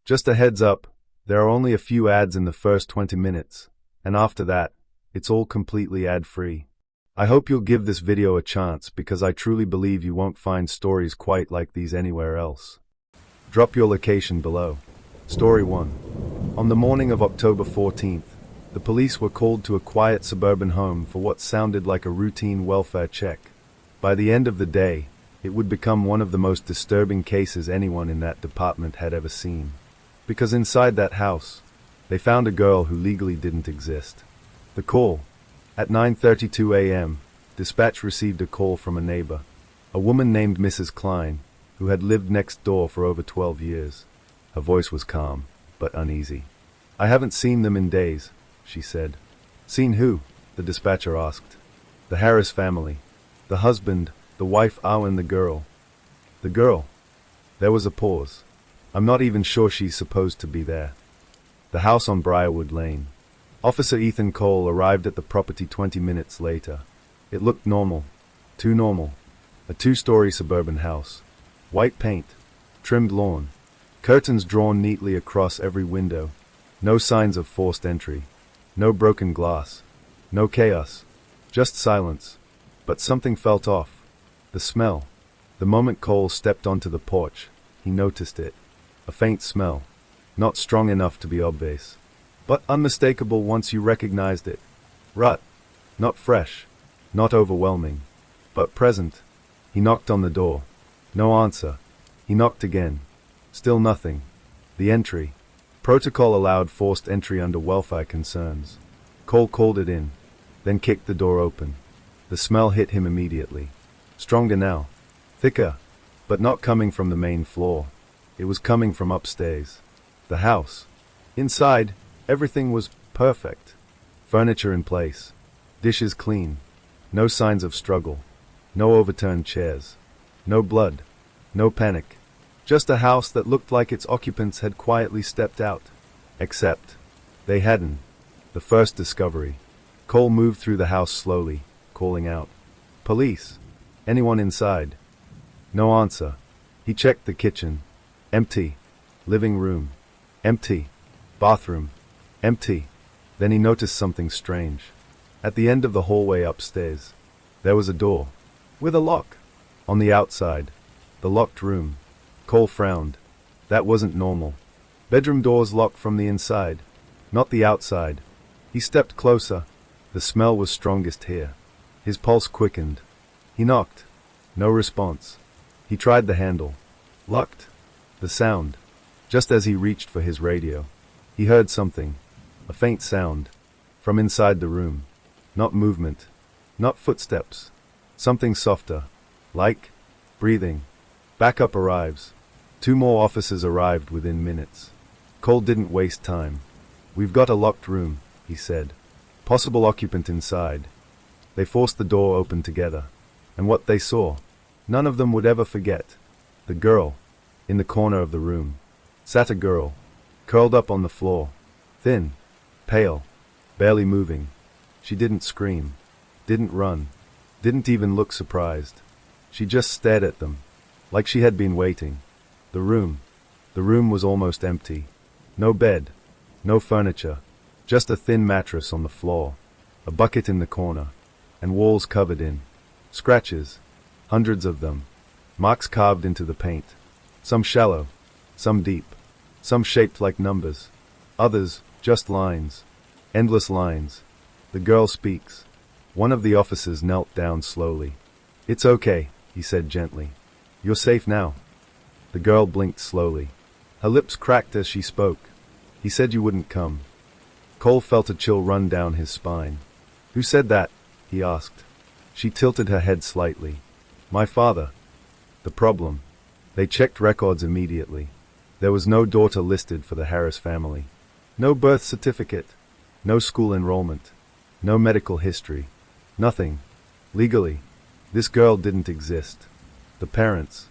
Just a heads up, there are only a few ads in the first 20 minutes, and after that, it's all completely ad-free. I hope you'll give this video a chance because I truly believe you won't find stories quite like these anywhere else. Drop your location below. Story 1. On the morning of October 14th, the police were called to a quiet suburban home for what sounded like a routine welfare check. By the end of the day, it would become one of the most disturbing cases anyone in that department had ever seen. Because inside that house, they found a girl who legally didn't exist. The call. At 9:32 a.m., dispatch received a call from a neighbor, a woman named Mrs. Klein, who had lived next door for over 12 years. Her voice was calm, but uneasy. "I haven't seen them in days," she said. "Seen who?" the dispatcher asked. "The Harris family. The husband, the wife, and the girl." "The girl?" There was a pause. "I'm not even sure she's supposed to be there." The house on Briarwood Lane. Officer Ethan Cole arrived at the property 20 minutes later. It looked normal. Too normal. A 2-story suburban house. White paint. Trimmed lawn. Curtains drawn neatly across every window. No signs of forced entry. No broken glass. No chaos. Just silence. But something felt off. The smell. The moment Cole stepped onto the porch, he noticed it. A faint smell. Not strong enough to be obvious, but unmistakable once you recognized it. Rut. Not fresh. Not overwhelming. But present. He knocked on the door. No answer. He knocked again. Still nothing. The entry. Protocol allowed forced entry under welfare concerns. Cole called it in, then kicked the door open. The smell hit him immediately. Stronger now. Thicker. But not coming from the main floor. It was coming from upstairs. The house. Inside, everything was perfect. Furniture in place. Dishes clean. No signs of struggle. No overturned chairs. No blood. No panic. Just a house that looked like its occupants had quietly stepped out. Except, they hadn't. The first discovery. Cole moved through the house slowly, calling out, "Police! Anyone inside?" No answer. He checked the kitchen. Empty. Living room. Empty. Bathroom. Empty. Then he noticed something strange. At the end of the hallway upstairs, there was a door. With a lock. On the outside. The locked room. Cole frowned. That wasn't normal. Bedroom doors locked from the inside, not the outside. He stepped closer. The smell was strongest here. His pulse quickened. He knocked. No response. He tried the handle. Locked. The sound. Just as he reached for his radio, he heard something. A faint sound. From inside the room. Not movement. Not footsteps. Something softer. Like breathing. Backup arrives. 2 more officers arrived within minutes. Cole didn't waste time. "We've got a locked room," he said. "Possible occupant inside." They forced the door open together. And what they saw, none of them would ever forget. The girl. In the corner of the room. Sat a girl. Curled up on the floor. Thin. Pale. Barely moving. She didn't scream. Didn't run. Didn't even look surprised. She just stared at them. Like she had been waiting. The room. The room was almost empty. No bed. No furniture. Just a thin mattress on the floor. A bucket in the corner. And walls covered in scratches. Hundreds of them. Marks carved into the paint. Some shallow. Some deep. Some shaped like numbers. Others, just lines. Endless lines. The girl speaks. One of the officers knelt down slowly. "It's okay," he said gently. "You're safe now." The girl blinked slowly. Her lips cracked as she spoke. "He said you wouldn't come." Cole felt a chill run down his spine. "Who said that?" he asked. She tilted her head slightly. "My father." The problem. They checked records immediately. There was no daughter listed for the Harris family. No birth certificate. No school enrollment. No medical history. Nothing. Legally, this girl didn't exist. The parents.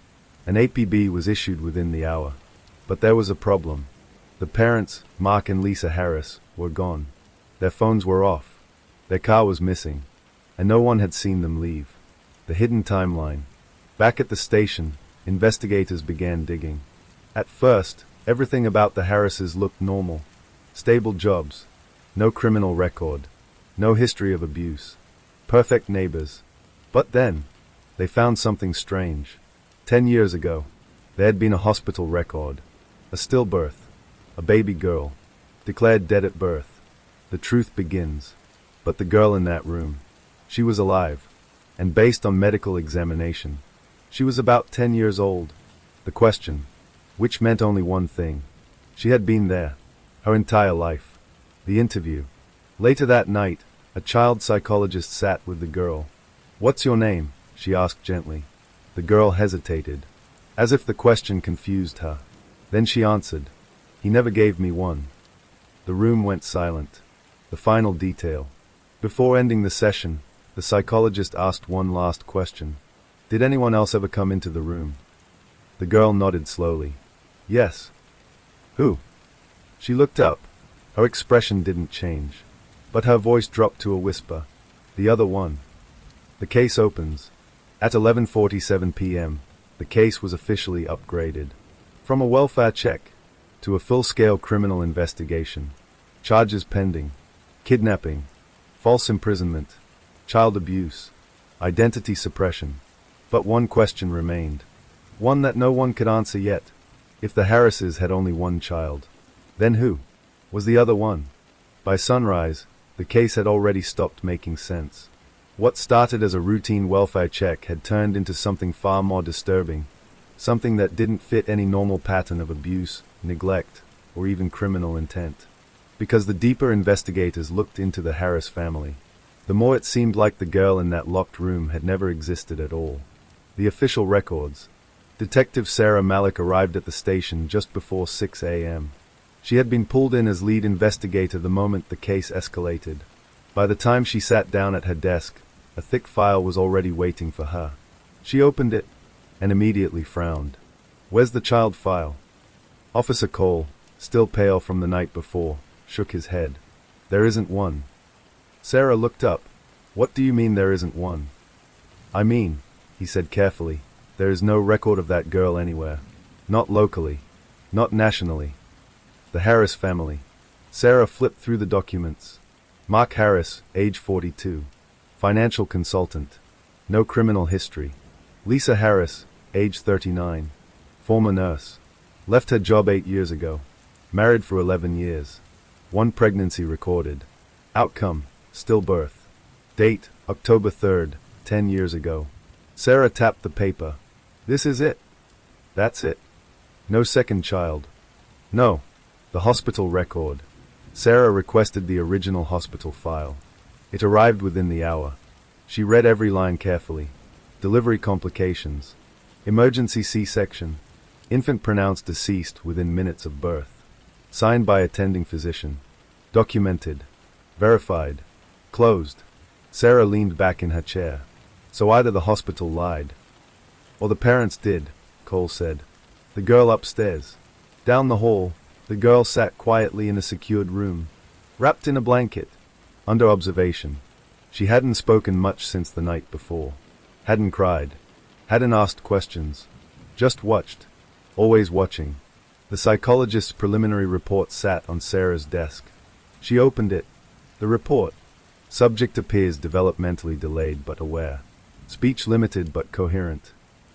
An APB was issued within the hour. But there was a problem. The parents, Mark and Lisa Harris, were gone. Their phones were off. Their car was missing. And no one had seen them leave. The hidden timeline. Back at the station, investigators began digging. At first, Everything about the Harrises looked normal. Stable jobs. No criminal record. No history of abuse. Perfect neighbors. But then, they found something strange. 10 years ago, there had been a hospital record. A stillbirth. A baby girl. Declared dead at birth. The truth begins. But the girl in that room, she was alive. And based on medical examination, she was about 10 years old. The question, which meant only one thing. She had been there. Her entire life. The interview. Later that night, a child psychologist sat with the girl. "What's your name?" she asked gently. The girl hesitated, as if the question confused her. Then she answered, "He never gave me one." The room went silent. The final detail. Before ending the session, the psychologist asked one last question. "Did anyone else ever come into the room?" The girl nodded slowly. "Yes." "Who?" She looked up. Her expression didn't change, but her voice dropped to a whisper. "The other one." The case opens. At 11:47 p.m., the case was officially upgraded. From a welfare check to a full-scale criminal investigation. Charges pending. Kidnapping. False imprisonment. Child abuse. Identity suppression. But one question remained. One that no one could answer yet. If the Harrises had only one child, then who was the other one? By sunrise, the case had already stopped making sense. What started as a routine welfare check had turned into something far more disturbing, something that didn't fit any normal pattern of abuse, neglect, or even criminal intent. Because the deeper investigators looked into the Harris family, the more it seemed like the girl in that locked room had never existed at all. The official records. Detective Sarah Malik arrived at the station just before 6 a.m. She had been pulled in as lead investigator the moment the case escalated. By the time she sat down at her desk, a thick file was already waiting for her. She opened it and immediately frowned. "Where's the child file?" Officer Cole, still pale from the night before, shook his head. "There isn't one." Sarah looked up. "What do you mean there isn't one?" "I mean," he said carefully, "there is no record of that girl anywhere. Not locally. Not nationally. The Harris family." Sarah flipped through the documents. Mark Harris, age 42. Financial consultant. No criminal history. Lisa Harris, age 39. Former nurse. Left her job 8 years ago. Married for 11 years. One pregnancy recorded. Outcome, stillbirth. Date, October 3rd, 10 years ago. Sarah tapped the paper. "This is it. That's it. No second child." "No. The hospital record." Sarah requested the original hospital file. It arrived within the hour. She read every line carefully. Delivery complications. Emergency C-section. Infant pronounced deceased within minutes of birth. Signed by attending physician. Documented. Verified. Closed. Sarah leaned back in her chair. So either the hospital lied, or the parents did, Cole said. The girl upstairs. Down the hall, the girl sat quietly in a secured room, wrapped in a blanket, under observation. She hadn't spoken much since the night before. Hadn't cried. Hadn't asked questions. Just watched. Always watching. The psychologist's preliminary report sat on Sarah's desk. She opened it. The report. Subject appears developmentally delayed but aware. Speech limited but coherent.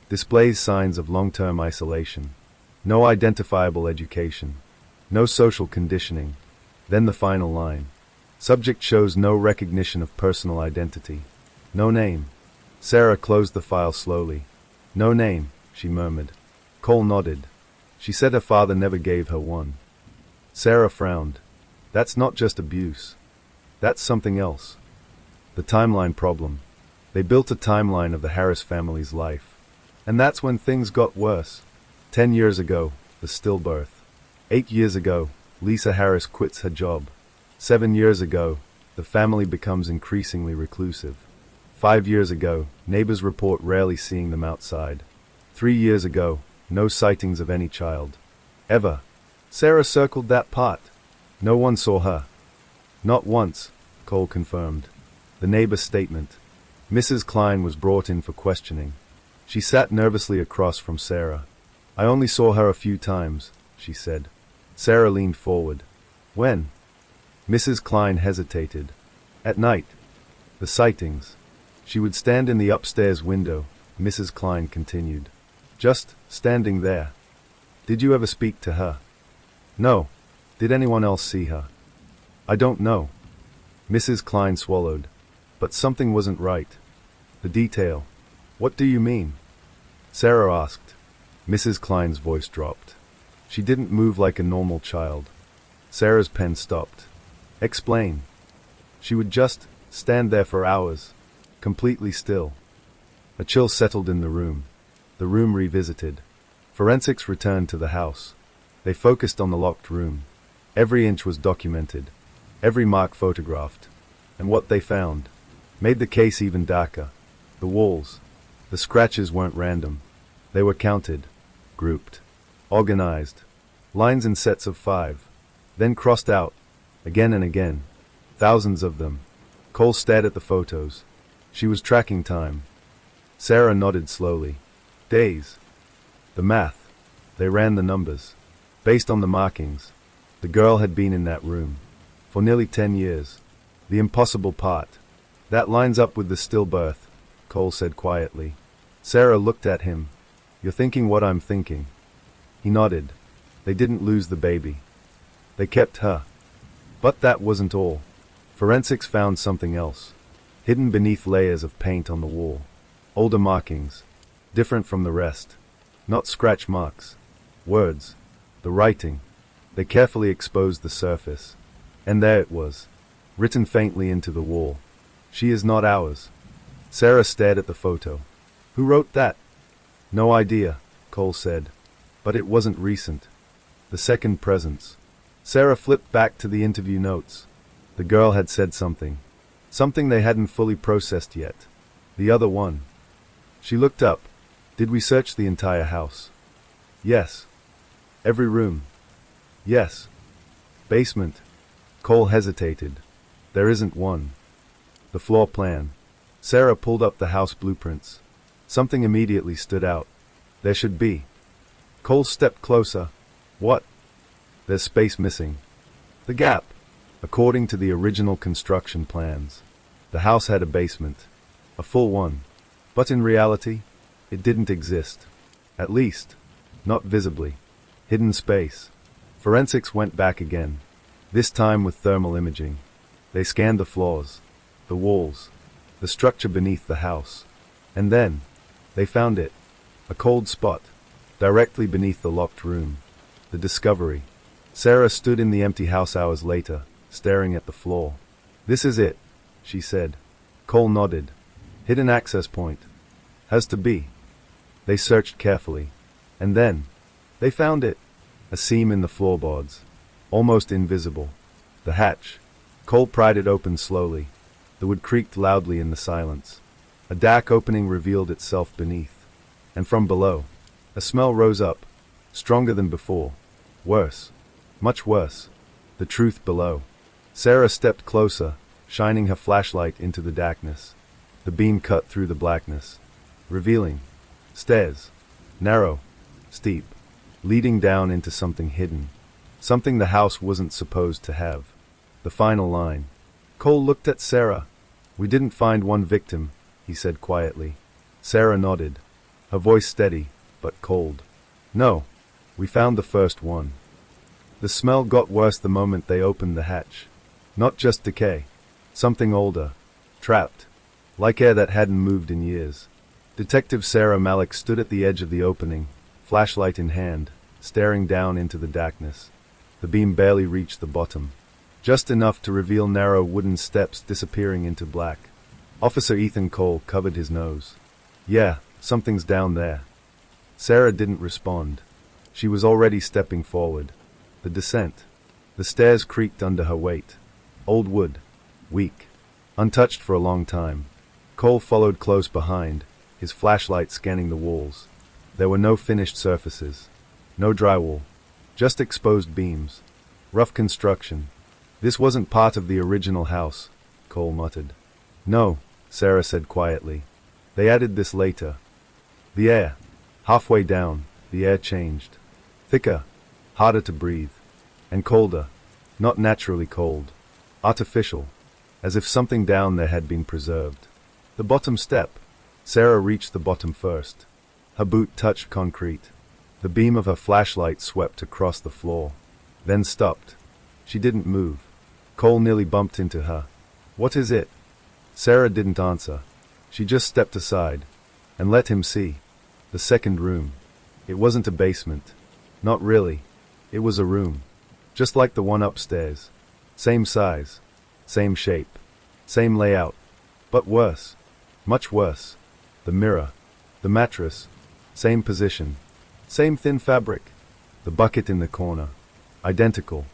Displays signs of long-term isolation. No identifiable education. No social conditioning. Then the final line. Subject shows no recognition of personal identity. No name. Sarah closed the file slowly. No name, she murmured. Cole nodded. She said her father never gave her one. Sarah frowned. That's not just abuse. That's something else. The timeline problem. They built a timeline of the Harris family's life. And that's when things got worse. 10 years ago, the stillbirth. 8 years ago, Lisa Harris quits her job. 7 years ago, the family becomes increasingly reclusive. 5 years ago, neighbors report rarely seeing them outside. 3 years ago, no sightings of any child. Ever. Sarah circled that part. No one saw her. Not once, Cole confirmed. The neighbor's statement. Mrs. Klein was brought in for questioning. She sat nervously across from Sarah. I only saw her a few times, she said. Sarah leaned forward. When? Mrs. Klein hesitated. At night. The sightings. She would stand in the upstairs window, Mrs. Klein continued. Just standing there. Did you ever speak to her? No. Did anyone else see her? I don't know. Mrs. Klein swallowed. But something wasn't right. The detail. What do you mean? Sarah asked. Mrs. Klein's voice dropped. She didn't move like a normal child. Sarah's pen stopped. Explain. She would just stand there for hours, completely still. A chill settled in the room. The room revisited. Forensics returned to the house. They focused on the locked room. Every inch was documented. Every mark photographed. And what they found made the case even darker. The walls. The scratches weren't random. They were counted, grouped, organized. Lines in sets of 5. Then crossed out, again and again. Thousands of them. Cole stared at the photos. She was tracking time. Sarah nodded slowly. Days. The math. They ran the numbers. Based on the markings, the girl had been in that room for nearly 10 years. The impossible part. That lines up with the stillbirth, Cole said quietly. Sarah looked at him. You're thinking what I'm thinking. He nodded. They didn't lose the baby. They kept her. But that wasn't all. Forensics found something else. Hidden beneath layers of paint on the wall. Older markings. Different from the rest. Not scratch marks. Words. The writing. They carefully exposed the surface. And there it was. Written faintly into the wall. She is not ours. Sarah stared at the photo. Who wrote that? No idea, Cole said. But it wasn't recent. The second presence. Sarah flipped back to the interview notes. The girl had said something. Something they hadn't fully processed yet. The other one. She looked up. Did we search the entire house? Yes. Every room? Yes. Basement? Cole hesitated. There isn't one. The floor plan. Sarah pulled up the house blueprints. Something immediately stood out. There should be. Cole stepped closer. What? There's space missing. The gap. According to the original construction plans, the house had a basement. A full one. But in reality, it didn't exist. At least, not visibly. Hidden space. Forensics went back again. This time with thermal imaging. They scanned the floors, the walls, the structure beneath the house. And then, they found it. A cold spot. Directly beneath the locked room. The discovery. Sarah stood in the empty house hours later, staring at the floor. This is it, she said. Cole nodded. Hidden access point. Has to be. They searched carefully. And then, they found it. A seam in the floorboards. Almost invisible. The hatch. Cole pried it open slowly. The wood creaked loudly in the silence. A dark opening revealed itself beneath. And from below, a smell rose up. Stronger than before. Worse. Much worse. The truth below. Sarah stepped closer, shining her flashlight into the darkness. The beam cut through the blackness, revealing stairs. Narrow. Steep. Leading down into something hidden. Something the house wasn't supposed to have. The final line. Cole looked at Sarah. We didn't find one victim, he said quietly. Sarah nodded. Her voice steady, but cold. No. We found the first one. The smell got worse the moment they opened the hatch. Not just decay. Something older. Trapped. Like air that hadn't moved in years. Detective Sarah Malik stood at the edge of the opening, flashlight in hand, staring down into the darkness. The beam barely reached the bottom. Just enough to reveal narrow wooden steps disappearing into black. Officer Ethan Cole covered his nose. Yeah, something's down there. Sarah didn't respond. She was already stepping forward. The descent. The stairs creaked under her weight. Old wood. Weak. Untouched for a long time. Cole followed close behind, his flashlight scanning the walls. There were no finished surfaces. No drywall. Just exposed beams. Rough construction. This wasn't part of the original house, Cole muttered. No, Sarah said quietly. They added this later. The air. Halfway down, the air changed. Thicker. harder to breathe, and colder, not naturally cold, artificial, as if something down there had been preserved. The bottom step. Sarah reached the bottom first. Her boot touched concrete. The beam of her flashlight swept across the floor, then stopped. She didn't move. Cole nearly bumped into her. "What is it?" Sarah didn't answer. She just stepped aside and let him see. The second room. It wasn't a basement. Not really. It was a room. Just like the one upstairs. Same size. Same shape. Same layout. But worse. Much worse. The mirror. The mattress. Same position. Same thin fabric. The bucket in the corner. Identical.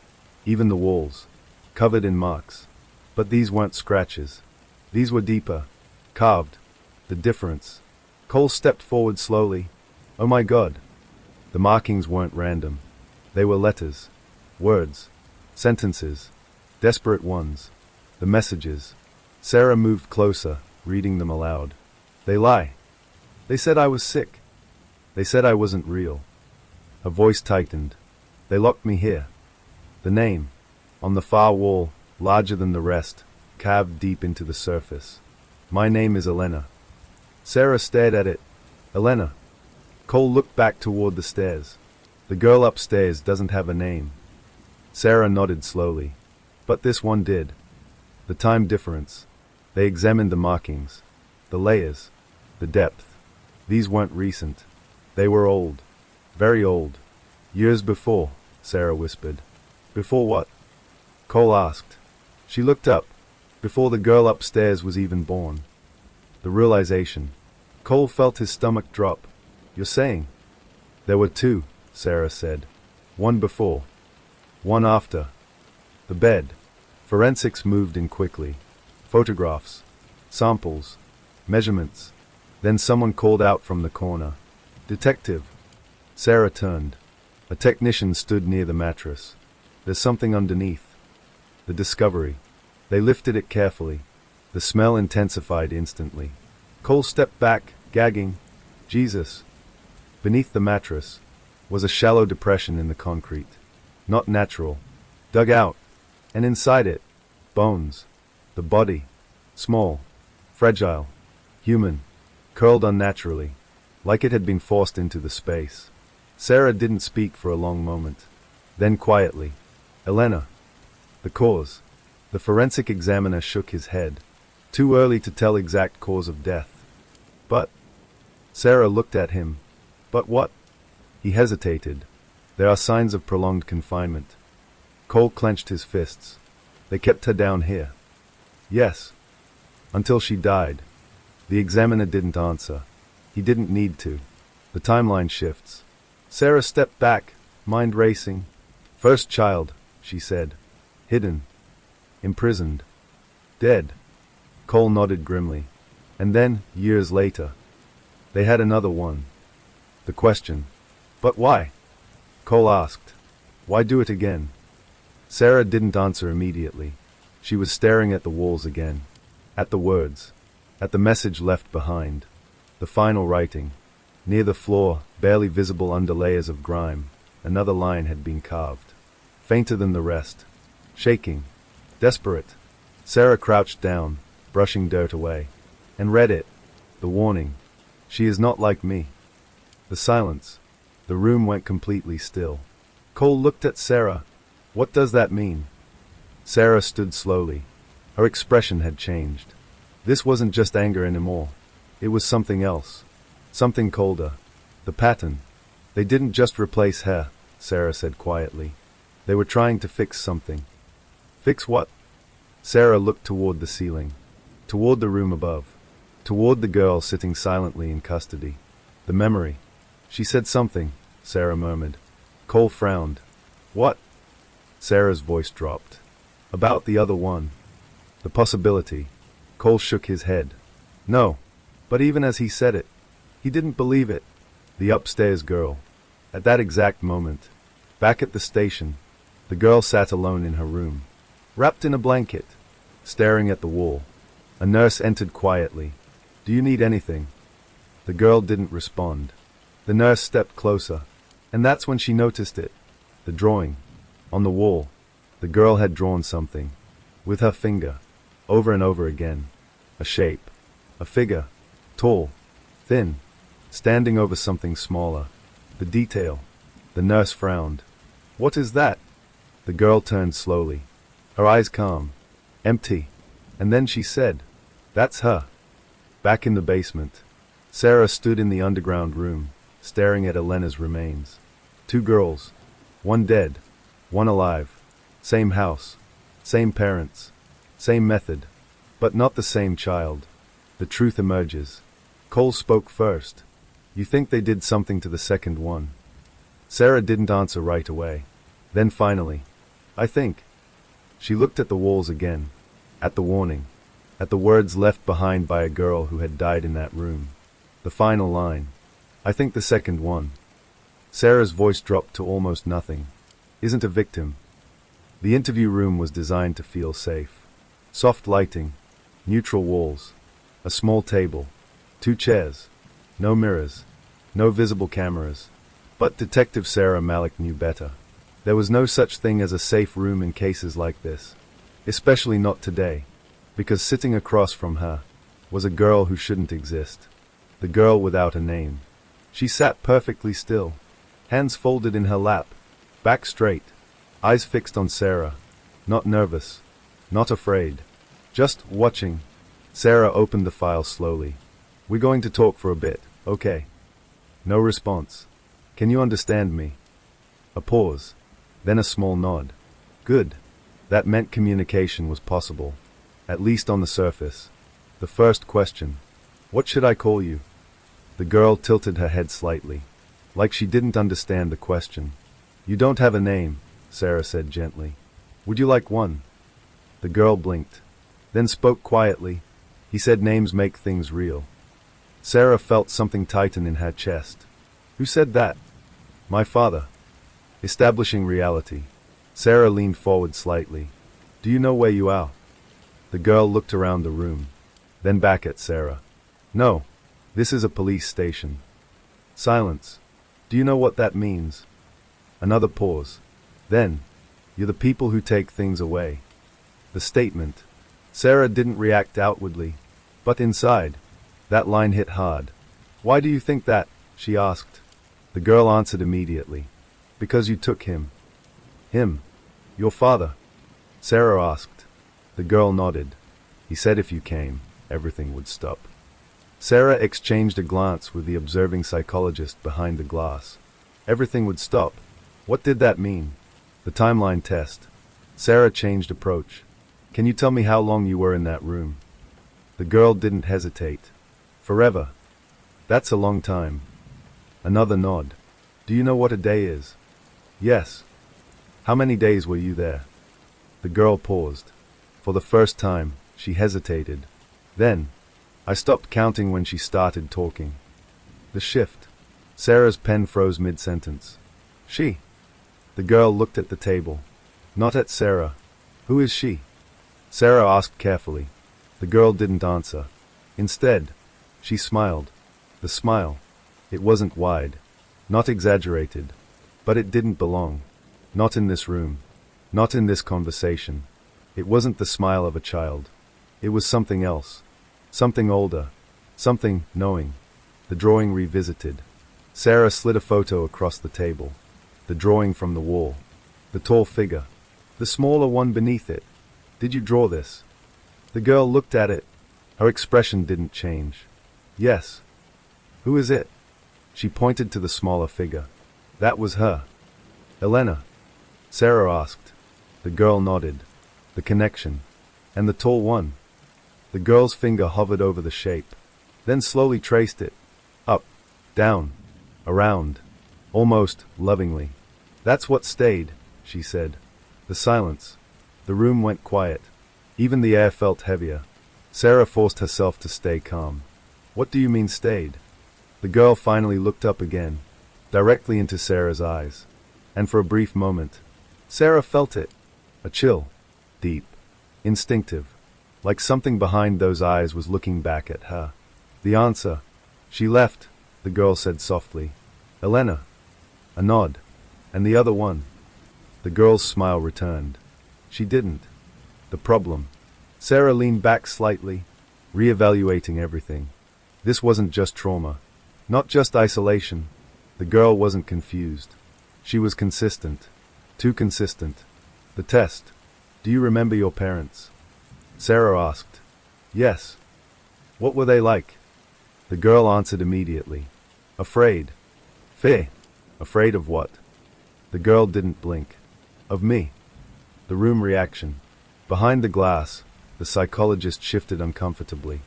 Even the walls. Covered in marks. But these weren't scratches. These were deeper. Carved. The difference. Cole stepped forward slowly. Oh my God. The markings weren't random. They were letters. Words. Sentences. Desperate ones. The messages. Sarah moved closer, reading them aloud. They lie. They said I was sick. They said I wasn't real. Her voice tightened. They locked me here. The name. On the far wall, larger than the rest, carved deep into the surface. My name is Elena. Sarah stared at it. Elena. Cole looked back toward the stairs. The girl upstairs doesn't have a name. Sarah nodded slowly. But this one did. The time difference. They examined the markings. The layers. The depth. These weren't recent. They were old. Very old. Years before, Sarah whispered. Before what? Cole asked. She looked up. Before the girl upstairs was even born. The realization. Cole felt his stomach drop. You're saying? There were two, Sarah said. One before. One after. The bed. Forensics moved in quickly. Photographs. Samples. Measurements. Then someone called out from the corner. Detective. Sarah turned. A technician stood near the mattress. There's something underneath. The discovery. They lifted it carefully. The smell intensified instantly. Cole stepped back, gagging. Jesus. Beneath the mattress was a shallow depression in the concrete. Not natural. Dug out. And inside it, bones. The body. Small. Fragile. Human. Curled unnaturally. Like it had been forced into the space. Sarah didn't speak for a long moment. Then quietly. Elena. The cause. The forensic examiner shook his head. Too early to tell exact cause of death. But. Sarah looked at him. But what? He hesitated. There are signs of prolonged confinement. Cole clenched his fists. They kept her down here. Yes. Until she died. The examiner didn't answer. He didn't need to. The timeline shifts. Sarah stepped back, mind racing. First child, she said. Hidden. Imprisoned. Dead. Cole nodded grimly. And then, years later, they had another one. The question. But why? Cole asked. Why do it again? Sarah didn't answer immediately. She was staring at the walls again. At the words. At the message left behind. The final writing. Near the floor, barely visible under layers of grime, another line had been carved. Fainter than the rest. Shaking. Desperate. Sarah crouched down, brushing dirt away, and read it. The warning. She is not like me. The silence. The room went completely still. Cole looked at Sarah. What does that mean? Sarah stood slowly. Her expression had changed. This wasn't just anger anymore. It was something else. Something colder. The pattern. They didn't just replace her, Sarah said quietly. They were trying to fix something. Fix what? Sarah looked toward the ceiling. Toward the room above. Toward the girl sitting silently in custody. The memory. She said something, Sarah murmured. Cole frowned. What? Sarah's voice dropped. About the other one. The possibility. Cole shook his head. No. But even as he said it, he didn't believe it. The upstairs girl. At that exact moment. Back at the station. The girl sat alone in her room. Wrapped in a blanket. Staring at the wall. A nurse entered quietly. Do you need anything? The girl didn't respond. The nurse stepped closer. And that's when she noticed it. The drawing. On the wall. The girl had drawn something. With her finger. Over and over again. A shape. A figure. Tall. Thin. Standing over something smaller. The detail. The nurse frowned. What is that? The girl turned slowly. Her eyes calm. Empty. And then she said, "That's her." Back in the basement. Sarah stood in the underground room, staring at Elena's remains. 2 girls. One dead. One alive. Same house. Same parents. Same method. But not the same child. The truth emerges. Cole spoke first. "You think they did something to the second one?" Sarah didn't answer right away. Then finally, "I think." She looked at the walls again. At the warning. At the words left behind by a girl who had died in that room. The final line. "I think the second one." Sarah's voice dropped to almost nothing. "Isn't a victim." The interview room was designed to feel safe. Soft lighting. Neutral walls. A small table. 2 chairs. No mirrors. No visible cameras. But Detective Sarah Malik knew better. There was no such thing as a safe room in cases like this. Especially not today. Because sitting across from her was a girl who shouldn't exist. The girl without a name. She sat perfectly still. Hands folded in her lap. Back straight. Eyes fixed on Sarah. Not nervous. Not afraid. Just watching. Sarah opened the file slowly. "We're going to talk for a bit, okay?" No response. "Can you understand me?" A pause. Then a small nod. Good. That meant communication was possible. At least on the surface. The first question. "What should I call you?" The girl tilted her head slightly. Like she didn't understand the question. "You don't have a name," Sarah said gently. "Would you like one?" The girl blinked. Then spoke quietly. "He said names make things real." Sarah felt something tighten in her chest. "Who said that?" "My father." Establishing reality. Sarah leaned forward slightly. "Do you know where you are?" The girl looked around the room. Then back at Sarah. "No. This is a police station." Silence. "Do you know what that means?" Another pause. Then, "You're the people who take things away." The statement. Sarah didn't react outwardly. But inside, that line hit hard. "Why do you think that?" she asked. The girl answered immediately. "Because you took him." "Him? Your father?" Sarah asked. The girl nodded. "He said if you came, everything would stop." Sarah exchanged a glance with the observing psychologist behind the glass. Everything would stop. What did that mean? The timeline test. Sarah changed approach. "Can you tell me how long you were in that room?" The girl didn't hesitate. "Forever." "That's a long time." Another nod. "Do you know what a day is?" "Yes." "How many days were you there?" The girl paused. For the first time, she hesitated. Then, "I stopped counting when she started talking." The shift. Sarah's pen froze mid-sentence. "She?" The girl looked at the table. Not at Sarah. "Who is she?" Sarah asked carefully. The girl didn't answer. Instead, she smiled. The smile. It wasn't wide. Not exaggerated. But it didn't belong. Not in this room. Not in this conversation. It wasn't the smile of a child. It was something else. Something older. Something knowing. The drawing revisited. Sarah slid a photo across the table. The drawing from the wall. The tall figure. The smaller one beneath it. "Did you draw this?" The girl looked at it. Her expression didn't change. "Yes." "Who is it?" She pointed to the smaller figure. "That was her." "Elena?" Sarah asked. The girl nodded. The connection. "And the tall one?" The girl's finger hovered over the shape, then slowly traced it. Up, down, around, almost lovingly. "That's what stayed," she said. The silence. The room went quiet. Even the air felt heavier. Sarah forced herself to stay calm. "What do you mean stayed?" The girl finally looked up again, directly into Sarah's eyes. And for a brief moment, Sarah felt it. A chill. Deep. Instinctive. Like something behind those eyes was looking back at her. The answer. "She left," the girl said softly. "Elena." A nod. "And the other one?" The girl's smile returned. She didn't. The problem. Sarah leaned back slightly, reevaluating everything. This wasn't just trauma. Not just isolation. The girl wasn't confused. She was consistent. Too consistent. The test. Do you remember your parents? Sarah asked. Yes. What were they like? The girl answered immediately. Afraid. Fear. Afraid of what? The girl didn't blink. Of me. The room reaction. Behind the glass, the psychologist shifted uncomfortably.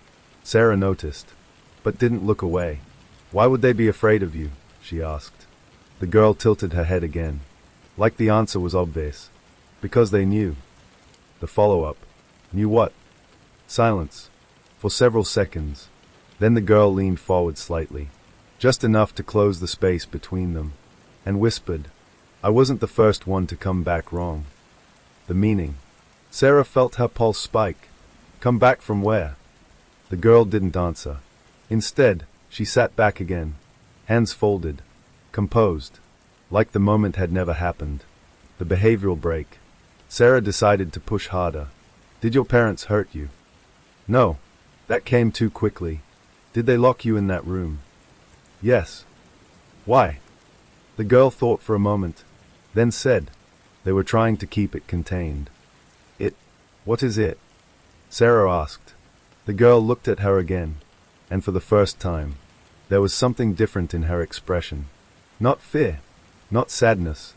Sarah noticed, but didn't look away. Why would they be afraid of you? She asked. The girl tilted her head again. Like the answer was obvious. Because they knew. The follow-up. Knew what? Silence. For several seconds. Then the girl leaned forward slightly. Just enough to close the space between them. And whispered, I wasn't the first one to come back wrong. The meaning. Sarah felt her pulse spike. Come back from where? The girl didn't answer. Instead, she sat back again. Hands folded. Composed. Like the moment had never happened. The behavioral break. Sarah decided to push harder. Did your parents hurt you? No. That came too quickly. Did they lock you in that room? Yes. Why? The girl thought for a moment, then said, they were trying to keep it contained. It? What is it? Sarah asked. The girl looked at her again, and for the first time, there was something different in her expression. Not fear, not sadness,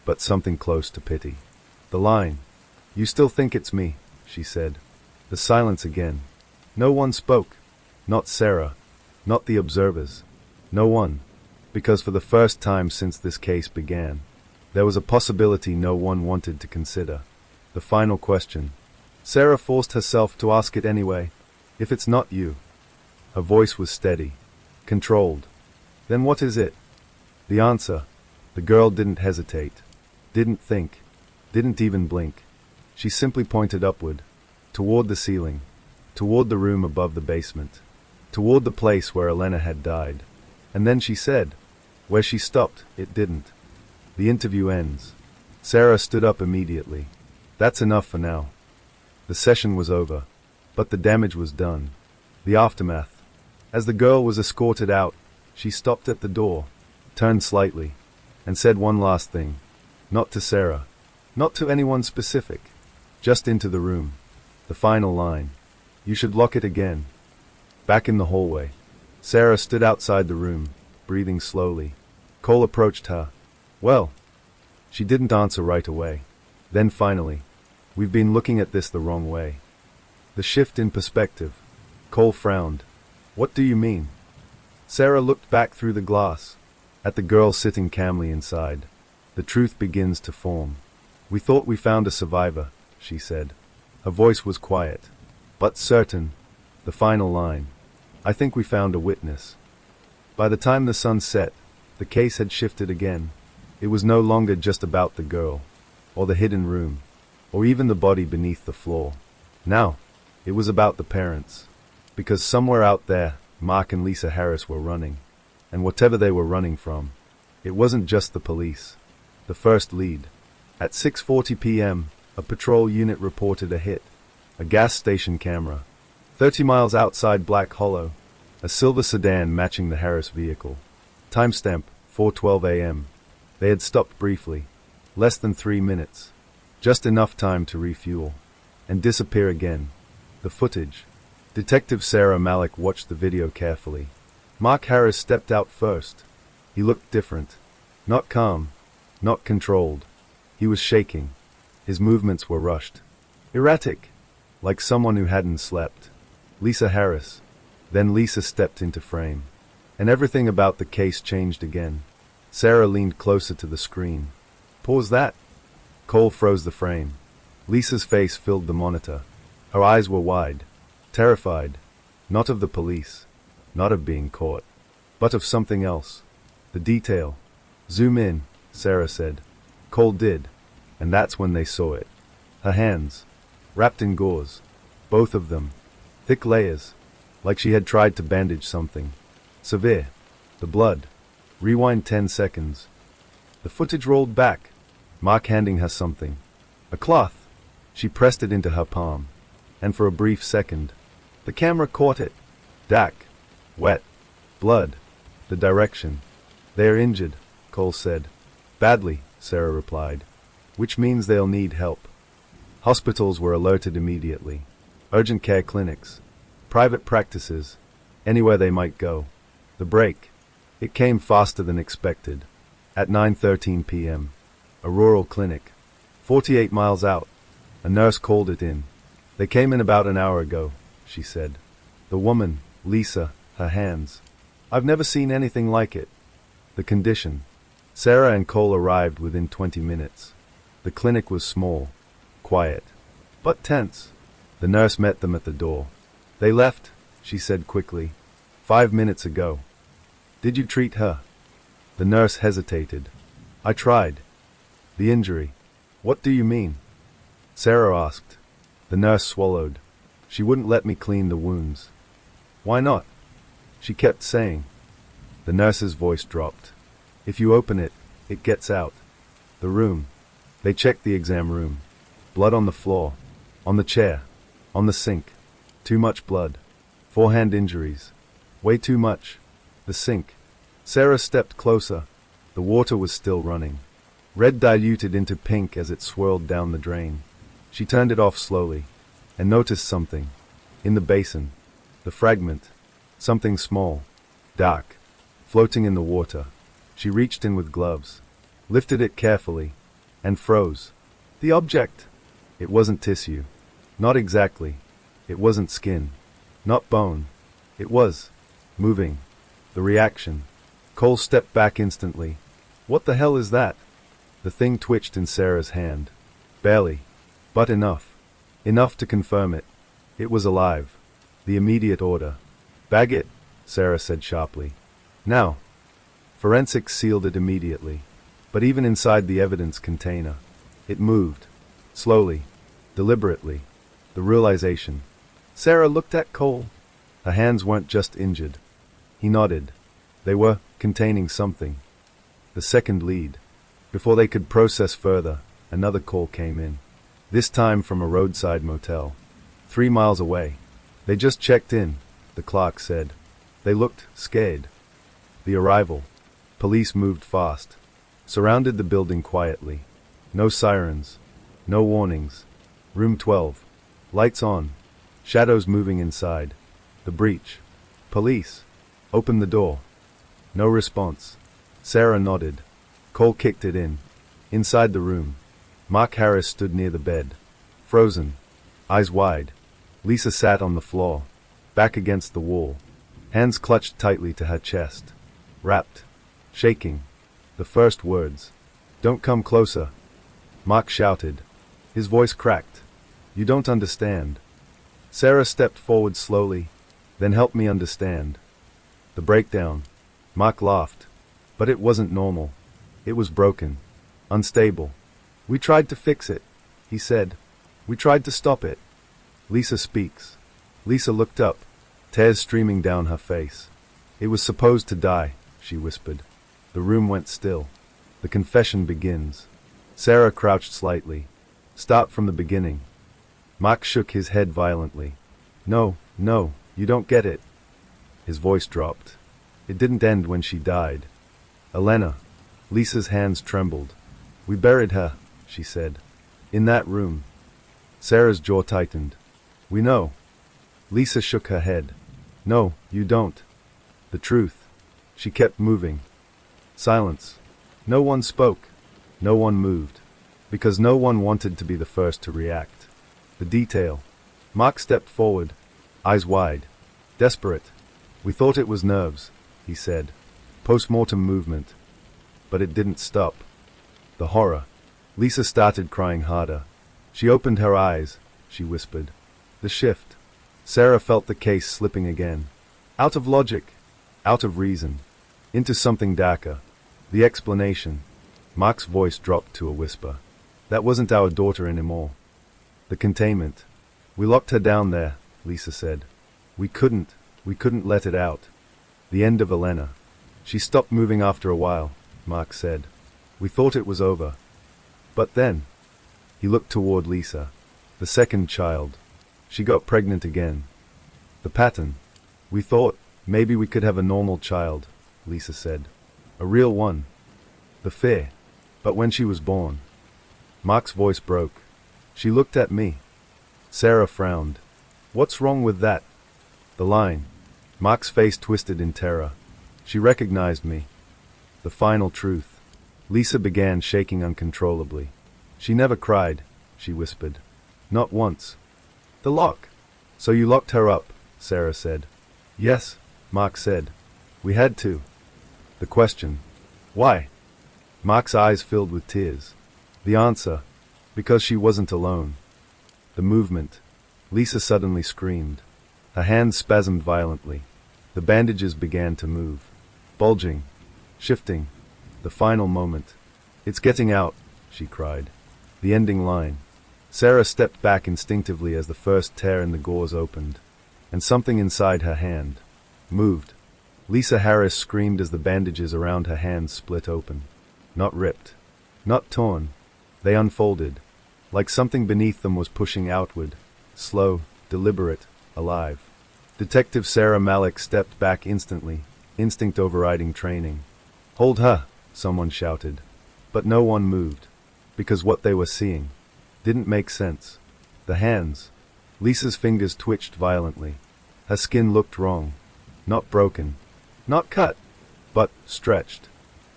but something close to pity. The line, you still think it's me, she said. The silence again. No one spoke. Not Sarah. Not the observers. No one. Because for the first time since this case began, there was a possibility no one wanted to consider. The final question. Sarah forced herself to ask it anyway. If it's not you. Her voice was steady. Controlled. Then what is it? The answer. The girl didn't hesitate. Didn't think. Didn't even blink. She simply pointed upward. Toward the ceiling. Toward the room above the basement. Toward the place where Elena had died. And then she said, where she stopped, it didn't. The interview ends. Sarah stood up immediately. That's enough for now. The session was over. But the damage was done. The aftermath. As the girl was escorted out, she stopped at the door, turned slightly, and said one last thing. Not to Sarah. Not to anyone specific. Just into the room. The final line. You should lock it again. Back in the hallway. Sarah stood outside the room, breathing slowly. Cole approached her. Well. She didn't answer right away. Then finally. We've been looking at this the wrong way. The shift in perspective. Cole frowned. What do you mean? Sarah looked back through the glass. At the girl sitting calmly inside. The truth begins to form. We thought we found a survivor, she said. Her voice was quiet. But certain. The final line. I think we found a witness. By the time the sun set, the case had shifted again. It was no longer just about the girl, or the hidden room, or even the body beneath the floor. Now, it was about the parents. Because somewhere out there, Mark and Lisa Harris were running. And whatever they were running from, it wasn't just the police. The first lead. At 6:40 p.m., a patrol unit reported a hit. A gas station camera. 30 miles outside Black Hollow. A silver sedan matching the Harris vehicle. Timestamp, 4:12 a.m. They had stopped briefly. Less than 3 minutes. Just enough time to refuel. And disappear again. The footage. Detective Sarah Malik watched the video carefully. Mark Harris stepped out first. He looked different. Not calm. Not controlled. He was shaking. His movements were rushed. Erratic. Like someone who hadn't slept. Lisa Harris. Then Lisa stepped into frame. And everything about the case changed again. Sarah leaned closer to the screen. Pause that. Cole froze the frame. Lisa's face filled the monitor. Her eyes were wide. Terrified. Not of the police. Not of being caught. But of something else. The detail. Zoom in, Sarah said. Cole did. And that's when they saw it. Her hands. Wrapped in gauze. Both of them. Thick layers. Like she had tried to bandage something. Severe. The blood. Rewind 10 seconds. The footage rolled back. Mark handing her something. A cloth. She pressed it into her palm. And for a brief second, the camera caught it. Dark. Wet. Blood. The direction. They're injured, Cole said. Badly, Sarah replied. Which means they'll need help. Hospitals were alerted immediately. Urgent care clinics. Private practices. Anywhere they might go. The break. It came faster than expected. At 9:13 p.m. A rural clinic. 48 miles out. A nurse called it in. They came in about an hour ago, she said. The woman, Lisa, her hands. I've never seen anything like it. The condition. Sarah and Cole arrived within 20 minutes. The clinic was small, quiet, but tense. The nurse met them at the door. They left, she said quickly. 5 minutes ago. Did you treat her? The nurse hesitated. I tried. The injury. What do you mean? Sarah asked. The nurse swallowed. She wouldn't let me clean the wounds. Why not? She kept saying. The nurse's voice dropped. If you open it, it gets out. The room. They checked the exam room. Blood on the floor. On the chair. On the sink. Too much blood. 4 hand injuries. Way too much. The sink. Sarah stepped closer. The water was still running. Red diluted into pink as it swirled down the drain. She turned it off slowly, and noticed something. In the basin. The fragment. Something small. Dark. Floating in the water. She reached in with gloves. Lifted it carefully. And froze. The object. It wasn't tissue. Not exactly. It wasn't skin. Not bone. It was. Moving. The reaction. Cole stepped back instantly. What the hell is that? The thing twitched in Sarah's hand. Barely. But enough. Enough to confirm it. It was alive. The immediate order. Bag it, Sarah said sharply. Now. Forensics sealed it immediately. But even inside the evidence container, it moved. Slowly. Deliberately. The realization. Sarah looked at Cole. Her hands weren't just injured. He nodded. They were containing something. The second lead. Before they could process further, another call came in. This time from a roadside motel. 3 miles away. They just checked in, the clerk said. They looked scared. The arrival. Police moved fast. Surrounded the building quietly. No sirens. No warnings. Room 12. Lights on. Shadows moving inside. The breach. Police. Open the door. No response. Sarah nodded. Cole kicked it in. Inside the room. Mark Harris stood near the bed. Frozen. Eyes wide. Lisa sat on the floor. Back against the wall. Hands clutched tightly to her chest. Wrapped. Shaking. The first words. Don't come closer. Mark shouted. His voice cracked. You don't understand. Sarah stepped forward slowly. Then help me understand. The breakdown. Mark laughed. But it wasn't normal. It was broken. Unstable. We tried to fix it, he said. We tried to stop it. Lisa speaks. Lisa looked up, tears streaming down her face. It was supposed to die, she whispered. The room went still. The confession begins. Sarah crouched slightly. Start from the beginning. Mark shook his head violently. No, no, you don't get it. His voice dropped. It didn't end when she died. Elena. Lisa's hands trembled. We buried her, she said. In that room. Sarah's jaw tightened. We know. Lisa shook her head. No, you don't. The truth. She kept moving. Silence. No one spoke. No one moved. Because no one wanted to be the first to react. The detail. Mark stepped forward. Eyes wide. Desperate. We thought it was nerves, he said. Post-mortem movement. But it didn't stop. The horror. Lisa started crying harder. She opened her eyes, she whispered. The shift. Sarah felt the case slipping again. Out of logic. Out of reason. Into something darker. The explanation. Mark's voice dropped to a whisper. That wasn't our daughter anymore. The containment. We locked her down there, Lisa said. We couldn't let it out. The end of Elena. She stopped moving after a while, Mark said. We thought it was over. But then, he looked toward Lisa. The second child. She got pregnant again. The pattern. We thought, maybe we could have a normal child, Lisa said. A real one. The fear. But when she was born. Mark's voice broke. She looked at me. Sarah frowned. What's wrong with that? The line. Mark's face twisted in terror. She recognized me. The final truth. Lisa began shaking uncontrollably. She never cried, she whispered. Not once. The lock. So you locked her up, Sarah said. Yes, Mark said. We had to. The question. Why? Mark's eyes filled with tears. The answer. Because she wasn't alone. The movement. Lisa suddenly screamed. Her hands spasmed violently. The bandages began to move. Bulging. Shifting. The final moment. It's getting out, she cried. The ending line. Sarah stepped back instinctively as the first tear in the gauze opened, and something inside her hand moved. Lisa Harris screamed as the bandages around her hands split open. Not ripped. Not torn. They unfolded, like something beneath them was pushing outward, slow, deliberate, alive. Detective Sarah Malik stepped back instantly, instinct overriding training. Hold her, someone shouted. But no one moved, because what they were seeing didn't make sense. The hands. Lisa's fingers twitched violently. Her skin looked wrong. Not broken. Not cut. But stretched.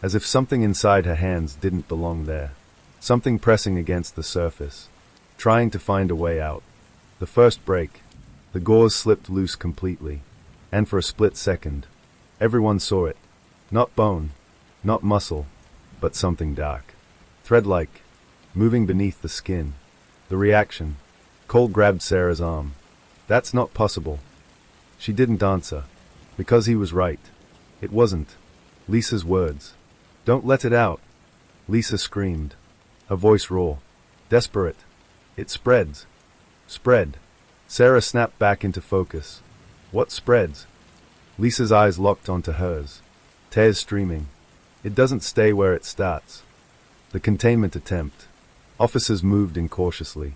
As if something inside her hands didn't belong there. Something pressing against the surface. Trying to find a way out. The first break. The gauze slipped loose completely. And for a split second, everyone saw it. Not bone. Not muscle. But something dark. Thread-like. Moving beneath the skin. The reaction. Cole grabbed Sarah's arm. That's not possible. She didn't answer. Because he was right. It wasn't. Lisa's words. Don't let it out. Lisa screamed. Her voice raw. Desperate. It spreads. Spread. Sarah snapped back into focus. What spreads? Lisa's eyes locked onto hers. Tears streaming. It doesn't stay where it starts. The containment attempt. Officers moved incautiously.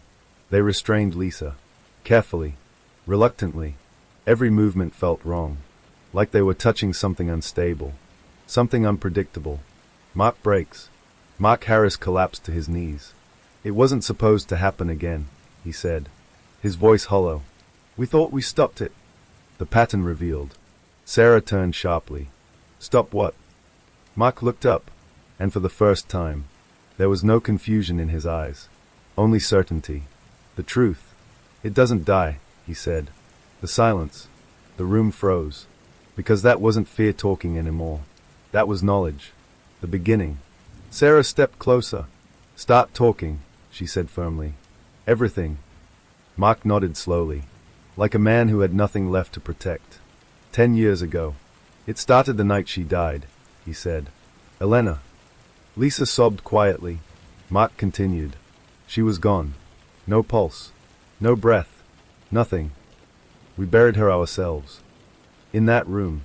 They restrained Lisa. Carefully. Reluctantly. Every movement felt wrong. Like they were touching something unstable. Something unpredictable. Mark breaks. Mark Harris collapsed to his knees. It wasn't supposed to happen again, he said. His voice hollow. We thought we stopped it. The pattern revealed. Sarah turned sharply. Stop what? Mark looked up, and for the first time, there was no confusion in his eyes. Only certainty. The truth. It doesn't die, he said. The silence. The room froze. Because that wasn't fear talking anymore. That was knowledge. The beginning. Sarah stepped closer. Start talking, she said firmly. Everything. Mark nodded slowly, like a man who had nothing left to protect. 10 years ago. It started the night she died, he said. Elena. Lisa sobbed quietly. Mark continued. She was gone. No pulse. No breath. Nothing. We buried her ourselves. In that room.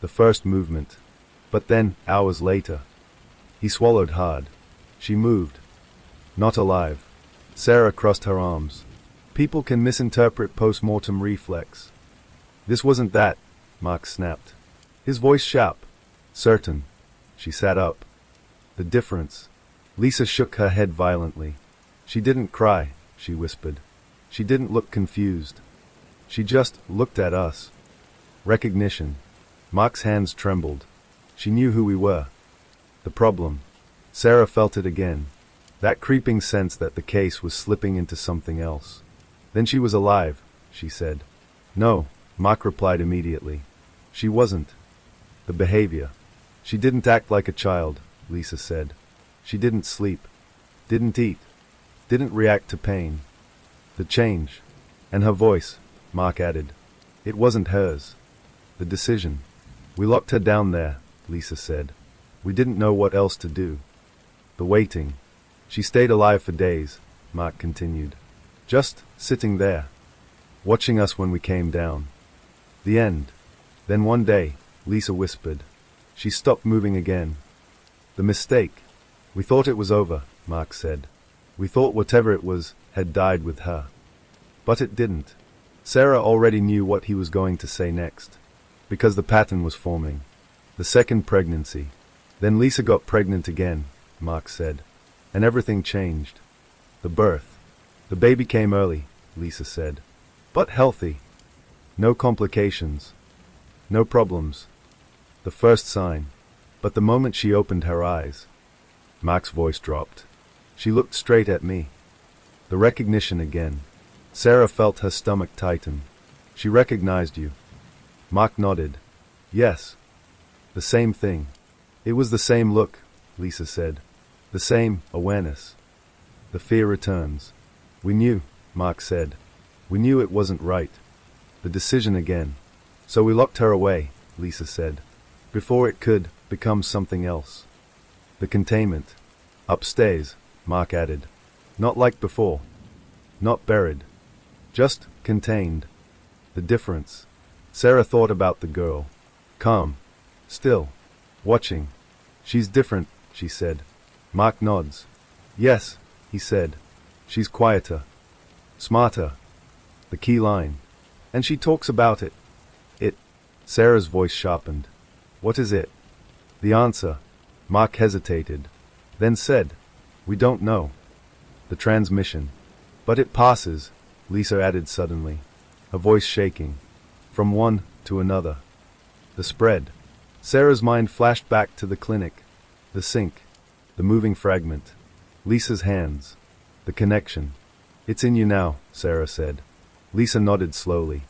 The first movement. But then, hours later. He swallowed hard. She moved. Not alive. Sarah crossed her arms. People can misinterpret post-mortem reflex. This wasn't that, Mark snapped. His voice sharp. Certain. She sat up. The difference. Lisa shook her head violently. She didn't cry, she whispered. She didn't look confused. She just looked at us. Recognition. Mark's hands trembled. She knew who we were. The problem. Sarah felt it again. That creeping sense that the case was slipping into something else. Then she was alive, she said. No, Mark replied immediately. She wasn't. The behavior. She didn't act like a child, Lisa said. She didn't sleep. Didn't eat. Didn't react to pain. The change. And her voice, Mark added. It wasn't hers. The decision. We locked her down there, Lisa said. We didn't know what else to do. The waiting. She stayed alive for days, Mark continued. Just sitting there. Watching us when we came down. The end. Then one day, Lisa whispered. She stopped moving again. The mistake. We thought it was over, Mark said. We thought whatever it was had died with her. But it didn't. Sarah already knew what he was going to say next. Because the pattern was forming. The second pregnancy. Then Lisa got pregnant again, Mark said. And everything changed. The birth. The baby came early, Lisa said. But healthy. No complications. No problems. The first sign. But the moment she opened her eyes, Mark's voice dropped. She looked straight at me. The recognition again. Sarah felt her stomach tighten. She recognized you. Mark nodded. Yes. The same thing. It was the same look, Lisa said. The same awareness. The fear returns. We knew, Mark said. We knew it wasn't right. The decision again. So we locked her away, Lisa said. Before it could become something else. The containment. Upstairs, Mark added. Not like before. Not buried. Just contained. The difference. Sarah thought about the girl. Calm. Still. Watching. She's different, she said. Mark nods. Yes, he said. She's quieter. Smarter. The key line. And she talks about it. It. Sarah's voice sharpened. What is it? The answer. Mark hesitated. Then said. We don't know. The transmission. But it passes, Lisa added suddenly, her voice shaking. From one to another. The spread. Sarah's mind flashed back to the clinic. The sink. The moving fragment. Lisa's hands. The connection. It's in you now, Sarah said. Lisa nodded slowly.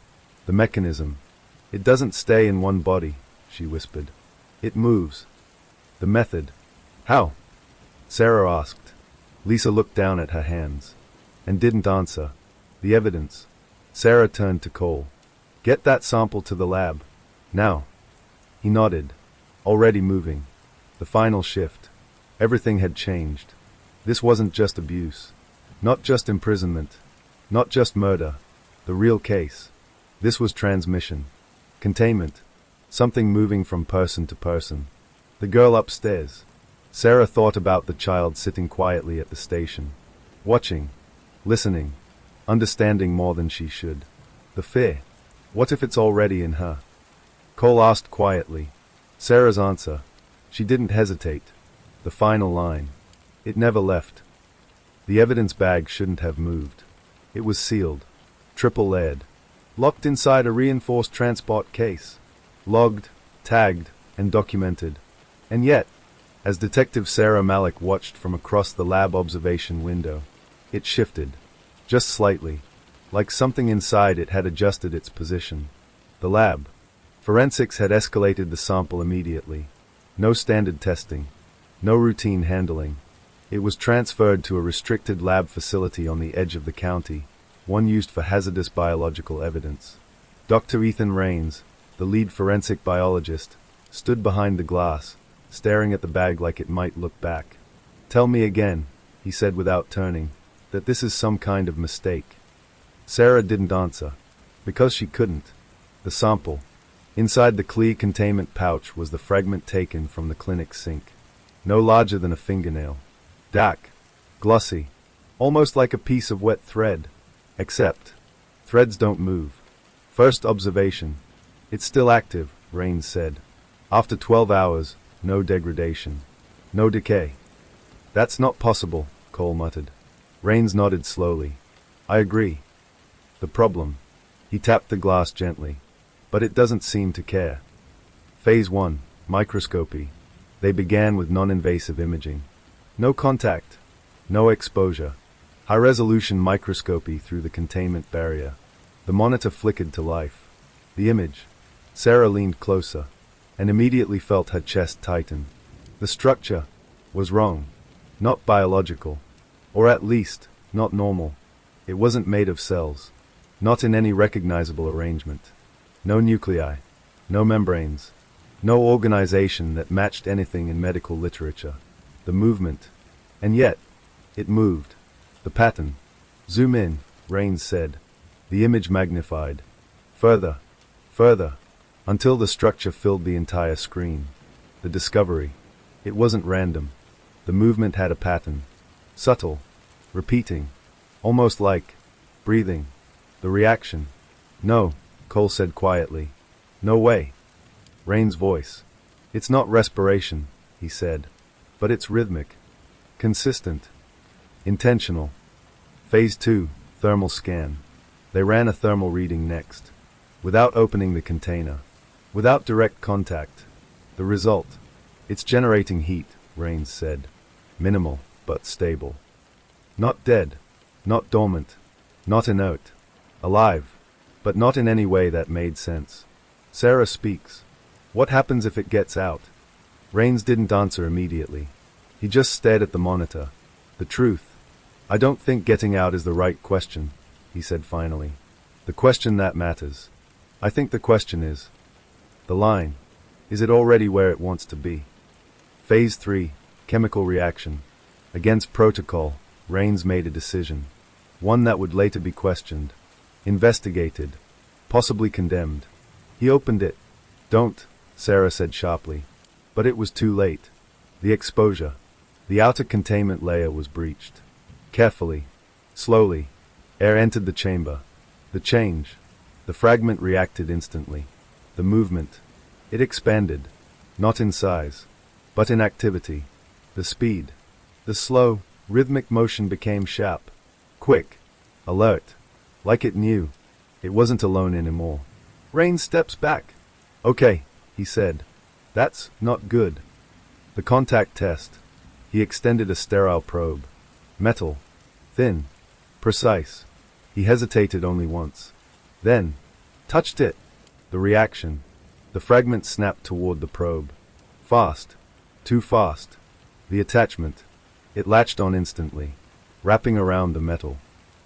The mechanism. It doesn't stay in one body, she whispered. It moves. The method. How? Sarah asked. Lisa looked down at her hands. And didn't answer. The evidence. Sarah turned to Cole. Get that sample to the lab. Now. He nodded. Already moving. The final shift. Everything had changed. This wasn't just abuse. Not just imprisonment. Not just murder. The real case. This was transmission. Containment. Something moving from person to person. The girl upstairs. Sarah thought about the child sitting quietly at the station. Watching. Listening. Understanding more than she should. The fear. What if it's already in her? Cole asked quietly. Sarah's answer. She didn't hesitate. The final line. It never left. The evidence bag shouldn't have moved. It was sealed. Triple layered. Locked inside a reinforced transport case. Logged, tagged, and documented. And yet, as Detective Sarah Malik watched from across the lab observation window, it shifted. Just slightly. Like something inside it had adjusted its position. The lab. Forensics had escalated the sample immediately. No standard testing. No routine handling. It was transferred to a restricted lab facility on the edge of the county, one used for hazardous biological evidence. Dr. Ethan Rains, the lead forensic biologist, stood behind the glass, staring at the bag like it might look back. Tell me again, he said without turning, that this is some kind of mistake. Sarah didn't answer. Because she couldn't. The sample. Inside the clear containment pouch was the fragment taken from the clinic sink. No larger than a fingernail. Dark. Glossy. Almost like a piece of wet thread. Except, threads don't move. First observation. It's still active, Rains said. After 12 hours, no degradation. No decay. That's not possible, Cole muttered. Rains nodded slowly. I agree. The problem. He tapped the glass gently. But it doesn't seem to care. Phase 1, microscopy. They began with non-invasive imaging. No contact. No exposure. High-resolution microscopy through the containment barrier. The monitor flickered to life. The image. Sarah leaned closer, and immediately felt her chest tighten. The structure was wrong. Not biological. Or at least, not normal. It wasn't made of cells. Not in any recognizable arrangement. No nuclei. No membranes. No organization that matched anything in medical literature. The movement. And yet, it moved. The pattern. Zoom in, Rains said. The image magnified. Further. Further. Until the structure filled the entire screen. The discovery. It wasn't random. The movement had a pattern. Subtle. Repeating. Almost like breathing. The reaction. No, Cole said quietly. No way. Rain's voice. It's not respiration, he said. But it's rhythmic. Consistent. Intentional. Phase 2, thermal scan. They ran a thermal reading next. Without opening the container. Without direct contact. The result. It's generating heat, Rains said. Minimal, but stable. Not dead. Not dormant. Not inert. Alive. But not in any way that made sense. Sarah speaks. What happens if it gets out? Rains didn't answer immediately. He just stared at the monitor. The truth. I don't think getting out is the right question, he said finally. The question that matters. I think the question is, the line. Is it already where it wants to be? Phase 3, chemical reaction. Against protocol, Rains made a decision. One that would later be questioned. Investigated. Possibly condemned. He opened it. Don't, Sarah said sharply. But it was too late. The exposure. The outer containment layer was breached. Carefully. Slowly. Air entered the chamber. The change. The fragment reacted instantly. The movement. It expanded. Not in size. But in activity. The speed. The slow, rhythmic motion became sharp. Quick. Alert. Like it knew. It wasn't alone anymore. Rain steps back. Okay, he said. That's not good. The contact test. He extended a sterile probe. Metal. Thin. Precise. He hesitated only once. Then, touched it. The reaction. The fragment snapped toward the probe. Fast. Too fast. The attachment. It latched on instantly, wrapping around the metal.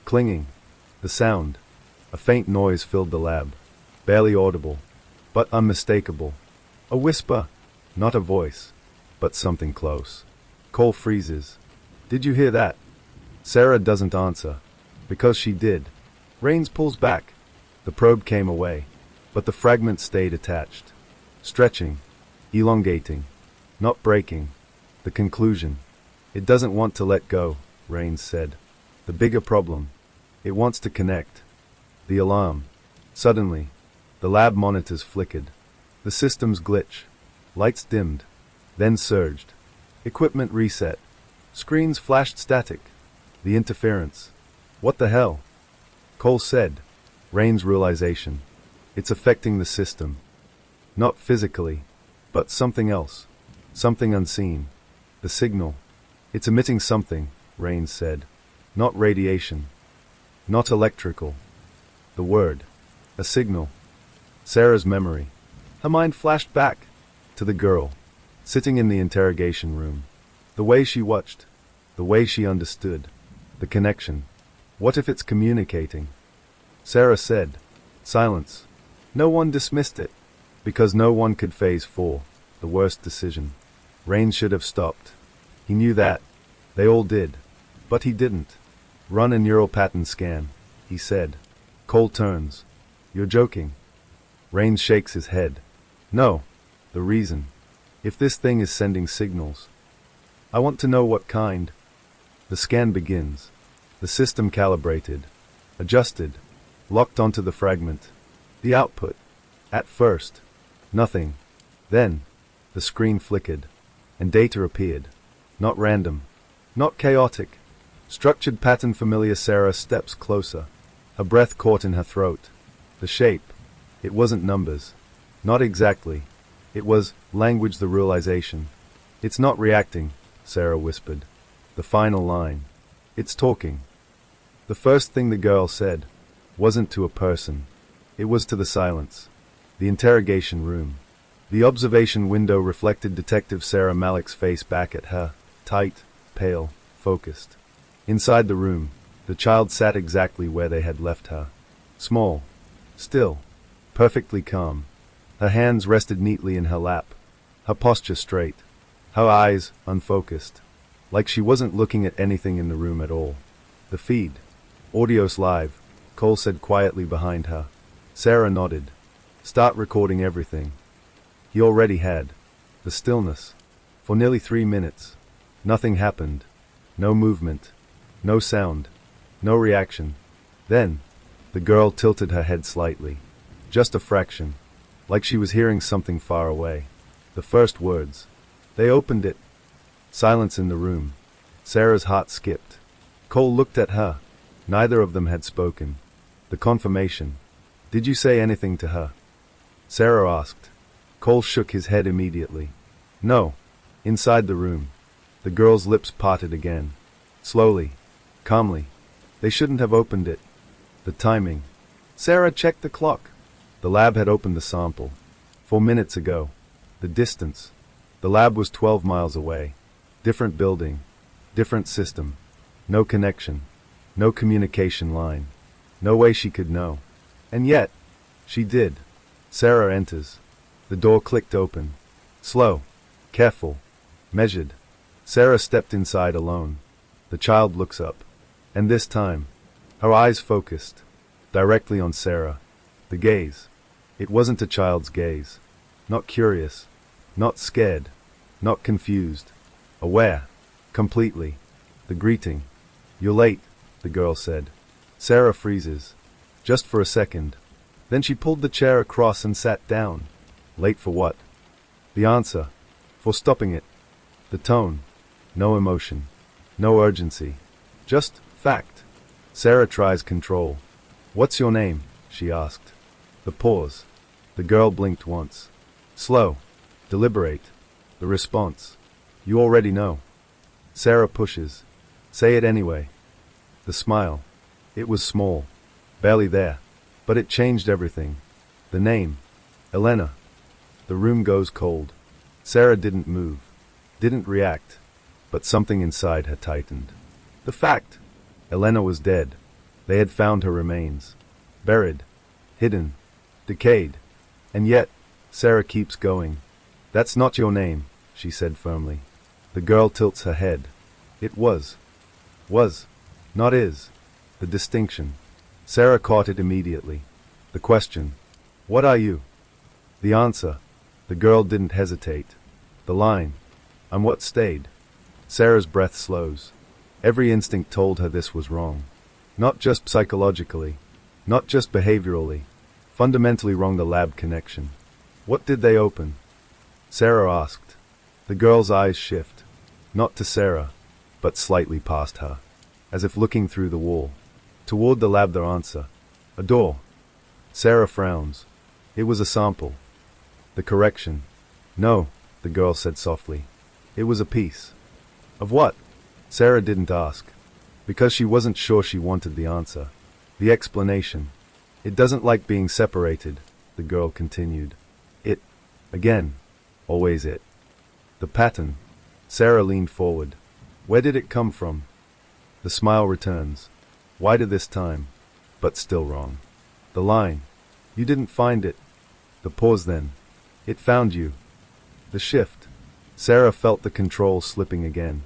Clinging. The sound. A faint noise filled the lab. Barely audible, but unmistakable. A whisper. Not a voice, but something close. Cole freezes. Did you hear that? Sarah doesn't answer. Because she did. Rains pulls back. The probe came away, but the fragment stayed attached. Stretching. Elongating. Not breaking. The conclusion. It doesn't want to let go, Rains said. The bigger problem. It wants to connect. The alarm. Suddenly, the lab monitors flickered. The systems glitch. Lights dimmed. Then surged. Equipment reset. Screens flashed static. The interference. What the hell? Cole said. Rain's realization. It's affecting the system. Not physically, but something else. Something unseen. The signal. It's emitting something, Rains said. Not radiation. Not electrical. The word. A signal. Sarah's memory. Her mind flashed back to the girl, sitting in the interrogation room. The way she watched. The way she understood. The connection. What if it's communicating? Sarah said. Silence. No one dismissed it. Because no one could phase 4, the worst decision. Rain should have stopped. He knew that. They all did. But he didn't. Run a neural pattern scan, he said. Cole turns. You're joking. Rain shakes his head. No. The reason. If this thing is sending signals. I want to know what kind. The scan begins. The system calibrated. Adjusted. Locked onto the fragment. The output. At first. Nothing. Then. The screen flickered. And data appeared. Not random. Not chaotic. Structured pattern familiar. Sarah steps closer. Her breath caught in her throat. The shape. It wasn't numbers. Not exactly. It was language. The realization. It's not reacting, Sarah whispered. The final line. It's talking. The first thing the girl said wasn't to a person. It was to the silence. The interrogation room. The observation window reflected Detective Sarah Malick's face back at her, tight, pale, focused. Inside the room, the child sat exactly where they had left her. Small. Still. Perfectly calm. Her hands rested neatly in her lap. Her posture straight. Her eyes unfocused. Like she wasn't looking at anything in the room at all. The feed. Audio's live, Cole said quietly behind her. Sarah nodded. Start recording everything. He already had. The stillness. For nearly 3 minutes. Nothing happened. No movement. No sound. No reaction. Then, the girl tilted her head slightly. Just a fraction. Like she was hearing something far away. The first words. They opened it. Silence in the room. Sarah's heart skipped. Cole looked at her. Neither of them had spoken. The confirmation. Did you say anything to her? Sarah asked. Cole shook his head immediately. No. Inside the room. The girl's lips parted again. Slowly. Calmly. They shouldn't have opened it. The timing. Sarah checked the clock. The lab had opened the sample. 4 minutes ago. The distance. The lab was 12 miles away. Different building. Different system. No connection. No communication line. No way she could know. And yet, she did. Sarah enters. The door clicked open. Slow. Careful. Measured. Sarah stepped inside alone. The child looks up. And this time, her eyes focused. Directly on Sarah. The gaze. It wasn't a child's gaze. Not curious. Not scared. Not confused. Aware. Completely. The greeting. You're late, the girl said. Sarah freezes. Just for a second. Then she pulled the chair across and sat down. Late for what? The answer. For stopping it. The tone. No emotion. No urgency. Just fact. Sarah tries control. What's your name? She asked. The pause. The girl blinked once. Slow. Deliberate. The response. You already know. Sarah pushes. Say it anyway. The smile. It was small. Barely there. But it changed everything. The name. Elena. The room goes cold. Sarah didn't move. Didn't react. But something inside her tightened. The fact. Elena was dead. They had found her remains. Buried. Hidden. Decayed. And yet, Sarah keeps going. That's not your name, she said firmly. The girl tilts her head. It was. Was. Not is. The distinction. Sarah caught it immediately. The question. What are you? The answer. The girl didn't hesitate. The line. I'm what stayed. Sarah's breath slows. Every instinct told her this was wrong. Not just psychologically. Not just behaviorally. Fundamentally wrong. The lab connection. What did they open? Sarah asked. The girl's eyes shift. Not to Sarah, but slightly past her. As if looking through the wall. Toward the lab. Their answer. A door. Sarah frowns. It was a sample. The correction. No, the girl said softly. It was a piece. Of what? Sarah didn't ask. Because she wasn't sure she wanted the answer. The explanation. It doesn't like being separated, the girl continued. It. Again. Always it. The pattern. Sarah leaned forward. Where did it come from? The smile returns. Wider this time. But still wrong. The line. You didn't find it. The pause then. It found you. The shift. Sarah felt the control slipping again.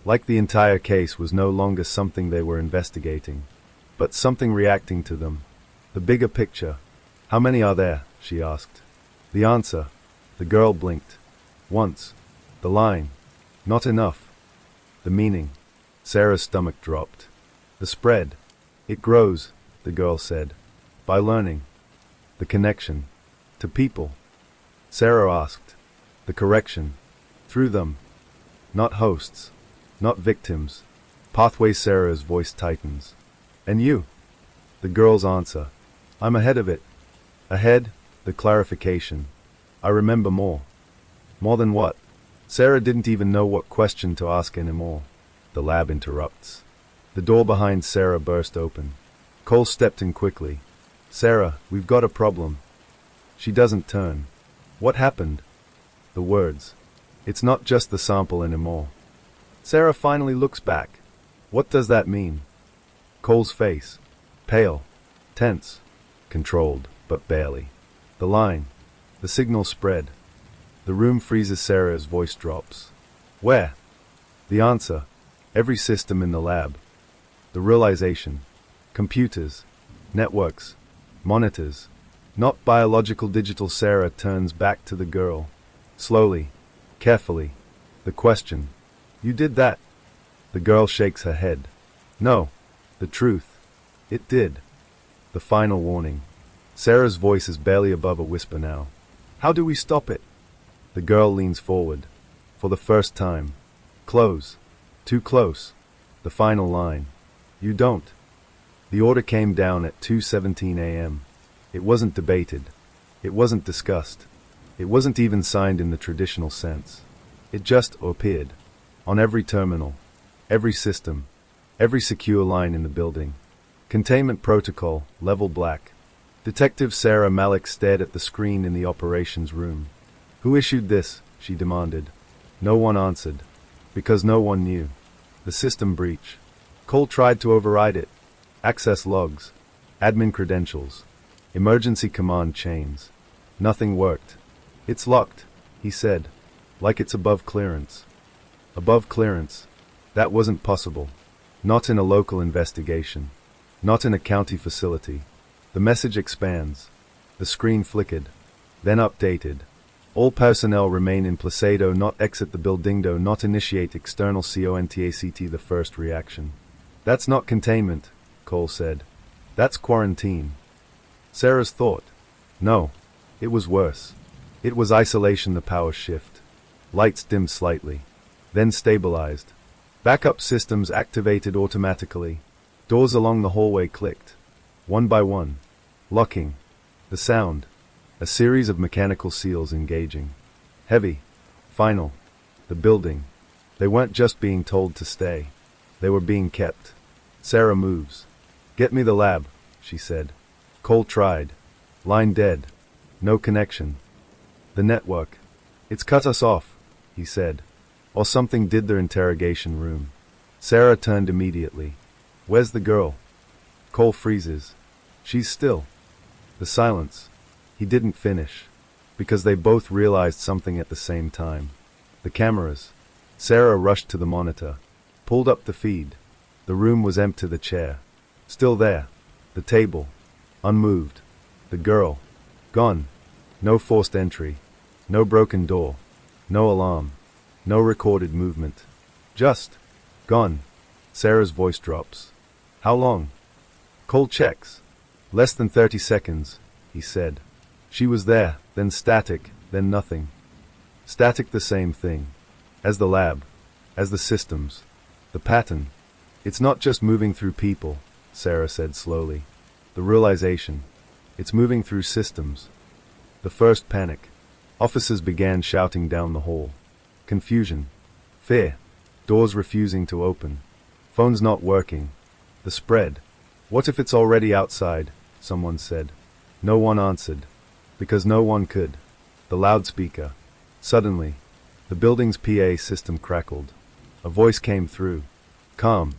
Like the entire case was no longer something they were investigating, but something reacting to them. The bigger picture. How many are there? She asked. The answer. The girl blinked. Once. The line. Not enough. The meaning. Sarah's stomach dropped. The spread. It grows, the girl said. By learning. The connection. To people. Sarah asked. The correction. Through them. Not hosts. Not victims. Pathway. Sarah's voice tightens. And you? The girl's answer. I'm ahead of it. Ahead, the clarification. I remember more. More than what? Sarah didn't even know what question to ask anymore. The lab interrupts. The door behind Sarah burst open. Cole stepped in quickly. Sarah, we've got a problem. She doesn't turn. What happened? The words. It's not just the sample anymore. Sarah finally looks back. What does that mean? Cole's face. Pale. Tense. Controlled, but barely. The line. The signal spread. The room freezes. Sarah's voice drops. Where? The answer. Every system in the lab. The realization. Computers. Networks. Monitors. Not biological. Digital. Sarah turns back to the girl. Slowly. Carefully. The question. You did that? The girl shakes her head. No. The truth. It did. The final warning. Sarah's voice is barely above a whisper now. How do we stop it? The girl leans forward. For the first time. Close. Too close. The final line. You don't. The order came down at 2:17 a.m. It wasn't debated. It wasn't discussed. It wasn't even signed in the traditional sense. It just appeared. On every terminal. Every system. Every secure line in the building. Containment protocol, level black. Detective Sarah Malik stared at the screen in the operations room. Who issued this? She demanded. No one answered. Because no one knew. The system breach. Cole tried to override it. Access logs. Admin credentials. Emergency command chains. Nothing worked. It's locked, he said. Like it's above clearance. Above clearance. That wasn't possible. Not in a local investigation. Not in a county facility. The message expands. The screen flickered. Then updated. All personnel remain in Placido, not exit the building, do not initiate external contact. The first reaction. That's not containment, Cole said. That's quarantine. Sarah's thought. No. It was worse. It was isolation. The power shift. Lights dimmed slightly. Then stabilized. Backup systems activated automatically. Doors along the hallway clicked. One by one. Locking. The sound. A series of mechanical seals engaging. Heavy. Final. The building. They weren't just being told to stay. They were being kept. Sarah moves. Get me the lab, she said. Cole tried. Line dead. No connection. The network. It's cut us off, he said. Or something did. The interrogation room. Sarah turned immediately. Where's the girl? Cole freezes. She's still. The silence. He didn't finish. Because they both realized something at the same time. The cameras. Sarah rushed to the monitor. Pulled up the feed. The room was empty. The chair. Still there. The table. Unmoved. The girl. Gone. No forced entry. No broken door. No alarm. No recorded movement. Just. Gone. Sarah's voice drops. How long? Cole checks. Less than 30 seconds, he said. She was there, then static, then nothing. Static, the same thing. As the lab. As the systems. The pattern. It's not just moving through people, Sarah said slowly. The realization. It's moving through systems. The first panic. Officers began shouting down the hall. Confusion. Fear. Doors refusing to open. Phones not working. The spread. What if it's already outside? Someone said. No one answered. Because no one could. The loudspeaker. Suddenly, the building's PA system crackled. A voice came through. Calm.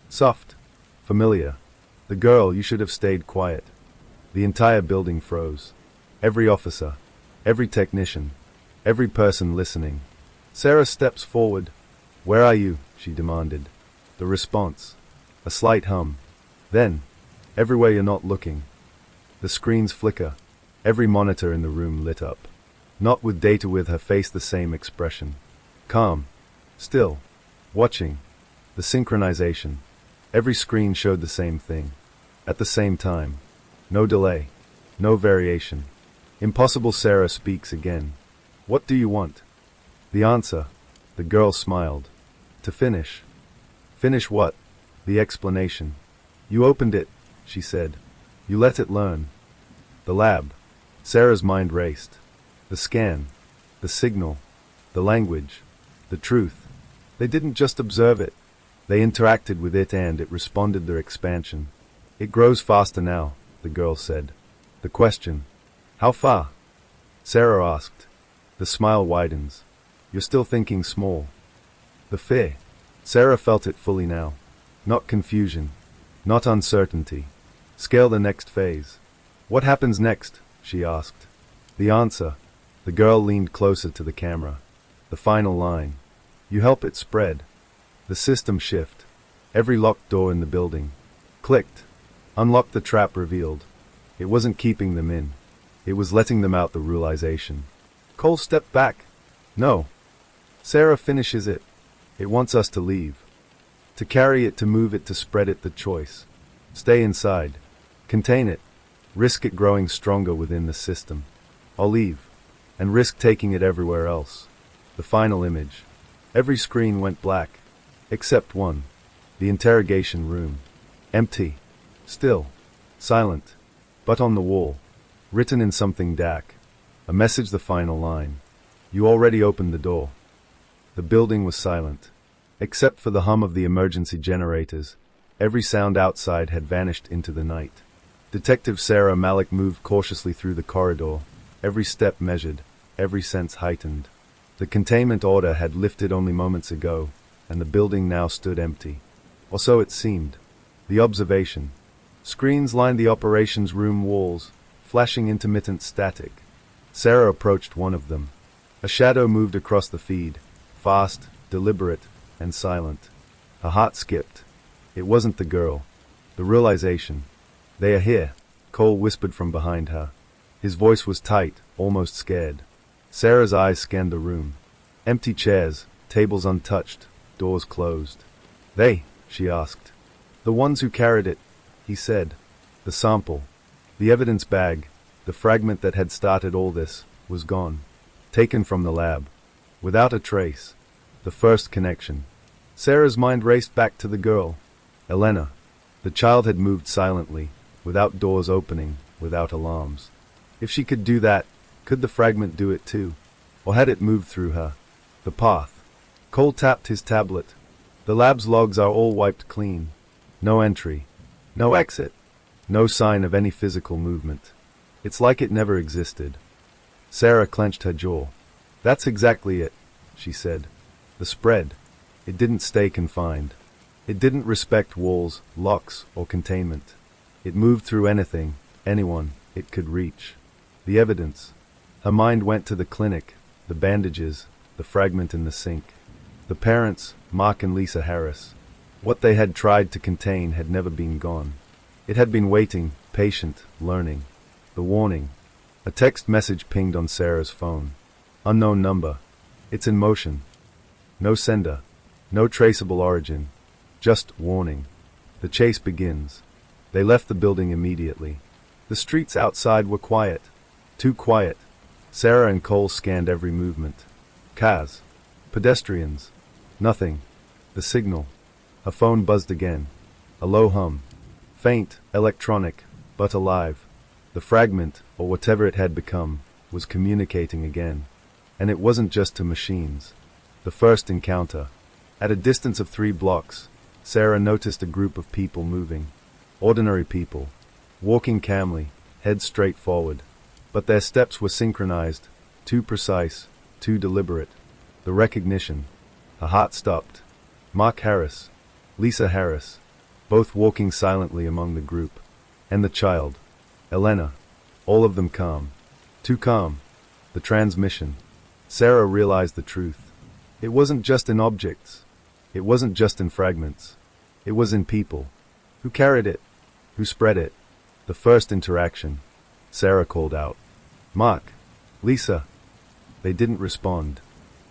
Soft. Familiar. The girl, you should have stayed quiet. The entire building froze. Every officer. Every technician. Every person listening. Sarah steps forward. Where are you? She demanded. The response. A slight hum. Then, everywhere you're not looking. The screens flicker. Every monitor in the room lit up. Not with data, with her face the same expression. Calm. Still. Watching. The synchronization. Every screen showed the same thing. At the same time. No delay. No variation. Impossible. Sarah speaks again. What do you want? The answer. The girl smiled. To finish. Finish what? The explanation. You opened it, she said. You let it learn. The lab. Sarah's mind raced. The scan. The signal. The language. The truth. They didn't just observe it. They interacted with it and it responded. Their expansion. It grows faster now, the girl said. The question. How far? Sarah asked. The smile widens. You're still thinking small. The fear. Sarah felt it fully now. Not confusion. Not uncertainty. Scale the next phase. What happens next? She asked. The answer. The girl leaned closer to the camera. The final line. You help it spread. The system shift. Every locked door in the building. Clicked. Unlocked. The trap revealed. It wasn't keeping them in. It was letting them out. The realization. Cole stepped back. No. Sarah finishes it. It wants us to leave. To carry it, to move it, to spread it, the choice. Stay inside. Contain it. Risk it growing stronger within the system. Or leave. And risk taking it everywhere else. The final image. Every screen went black. Except one. The interrogation room. Empty. Still. Silent. But on the wall. Written in something dark. A message, the final line. You already opened the door. The building was silent. Except for the hum of the emergency generators, every sound outside had vanished into the night. Detective Sarah Malik moved cautiously through the corridor, every step measured, every sense heightened. The containment order had lifted only moments ago, and the building now stood empty. Or so it seemed. The observation. Screens lined the operations room walls, flashing intermittent static. Sarah approached one of them. A shadow moved across the feed, fast, deliberate, and silent. Her heart skipped. It wasn't the girl. The realization. They are here, Cole whispered from behind her. His voice was tight, almost scared. Sarah's eyes scanned the room. Empty chairs, tables untouched, doors closed. They, she asked. The ones who carried it, he said. The sample. The evidence bag, the fragment that had started all this, was gone. Taken from the lab. Without a trace. The first connection. Sarah's mind raced back to the girl. Elena. The child had moved silently, without doors opening, without alarms. If she could do that, could the fragment do it too? Or had it moved through her? The path. Cole tapped his tablet. The lab's logs are all wiped clean. No entry. No exit. No sign of any physical movement. It's like it never existed. Sarah clenched her jaw. That's exactly it, she said. The spread. It didn't stay confined. It didn't respect walls, locks, or containment. It moved through anything, anyone, it could reach. The evidence. Her mind went to the clinic, the bandages, the fragment in the sink. The parents, Mark and Lisa Harris. What they had tried to contain had never been gone. It had been waiting, patient, learning. The warning. A text message pinged on Sarah's phone. Unknown number. It's in motion. No sender. No traceable origin. Just warning. The chase begins. They left the building immediately. The streets outside were quiet. Too quiet. Sarah and Cole scanned every movement. Cars. Pedestrians. Nothing. The signal. Her phone buzzed again. A low hum. Faint, electronic, but alive. The fragment, or whatever it had become, was communicating again. And it wasn't just to machines. The first encounter. At a distance of 3 blocks, Sarah noticed a group of people moving. Ordinary people. Walking calmly, heads straight forward. But their steps were synchronized, too precise, too deliberate. The recognition. Her heart stopped. Mark Harris. Lisa Harris. Both walking silently among the group. And the child. Elena. All of them calm. Too calm. The transmission. Sarah realized the truth. It wasn't just in objects. It wasn't just in fragments. It was in people. Who carried it? Who spread it? The first interaction. Sarah called out. Mark. Lisa. They didn't respond.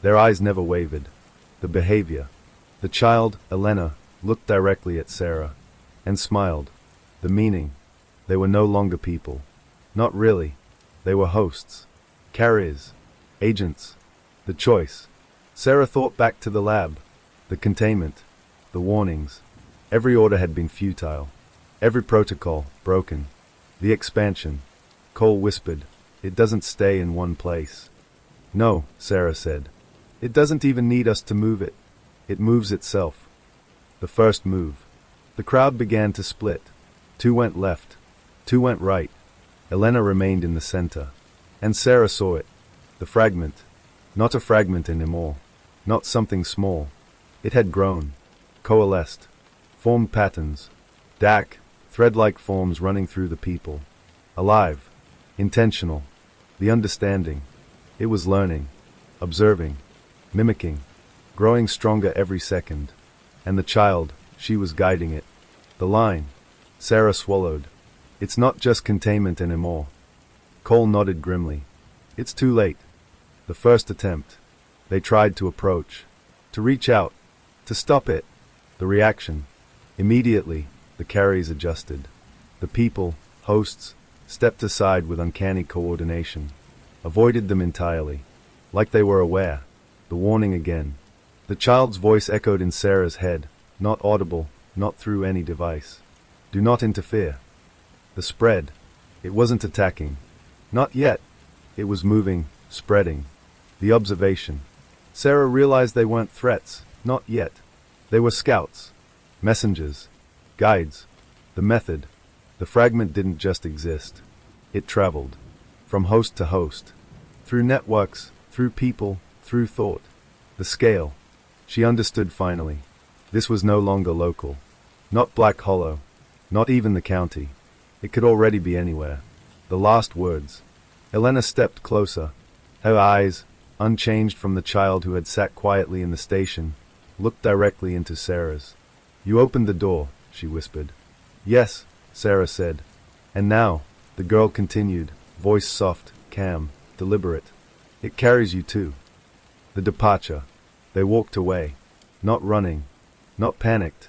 Their eyes never wavered. The behavior. The child, Elena, looked directly at Sarah. And smiled. The meaning. They were no longer people. Not really. They were hosts. Carriers. Agents. The choice. Sarah thought back to the lab. The containment. The warnings. Every order had been futile. Every protocol, broken. The expansion. Cole whispered. It doesn't stay in one place. No, Sarah said. It doesn't even need us to move it. It moves itself. The first move. The crowd began to split. 2 went left. 2 went right. Elena remained in the center. And Sarah saw it. The fragment. Not a fragment anymore. Not something small. It had grown. Coalesced. Formed patterns. Dark, thread-like forms running through the people. Alive. Intentional. The understanding. It was learning. Observing. Mimicking. Growing stronger every second. And the child, she was guiding it. The line. Sarah swallowed. It's not just containment anymore. Cole nodded grimly. It's too late. The first attempt. They tried to approach. To reach out. To stop it. The reaction. Immediately, the carriers adjusted. The people, hosts, stepped aside with uncanny coordination, avoided them entirely, like they were aware. The warning again. The child's voice echoed in Sarah's head, not audible, not through any device. Do not interfere. The spread. It wasn't attacking. Not yet. It was moving, spreading. The observation. Sarah realized they weren't threats, not yet. They were scouts, messengers, guides. The method. The fragment didn't just exist. It traveled. From host to host. Through networks, through people, through thought. The scale. She understood finally. This was no longer local. Not Black Hollow. Not even the county. It could already be anywhere. The last words. Elena stepped closer. Her eyes, unchanged from the child who had sat quietly in the station, looked directly into Sarah's. You opened the door, she whispered. Yes, Sarah said. And now, the girl continued, voice soft, calm, deliberate. It carries you too. The departure. They walked away. Not running. Not panicked.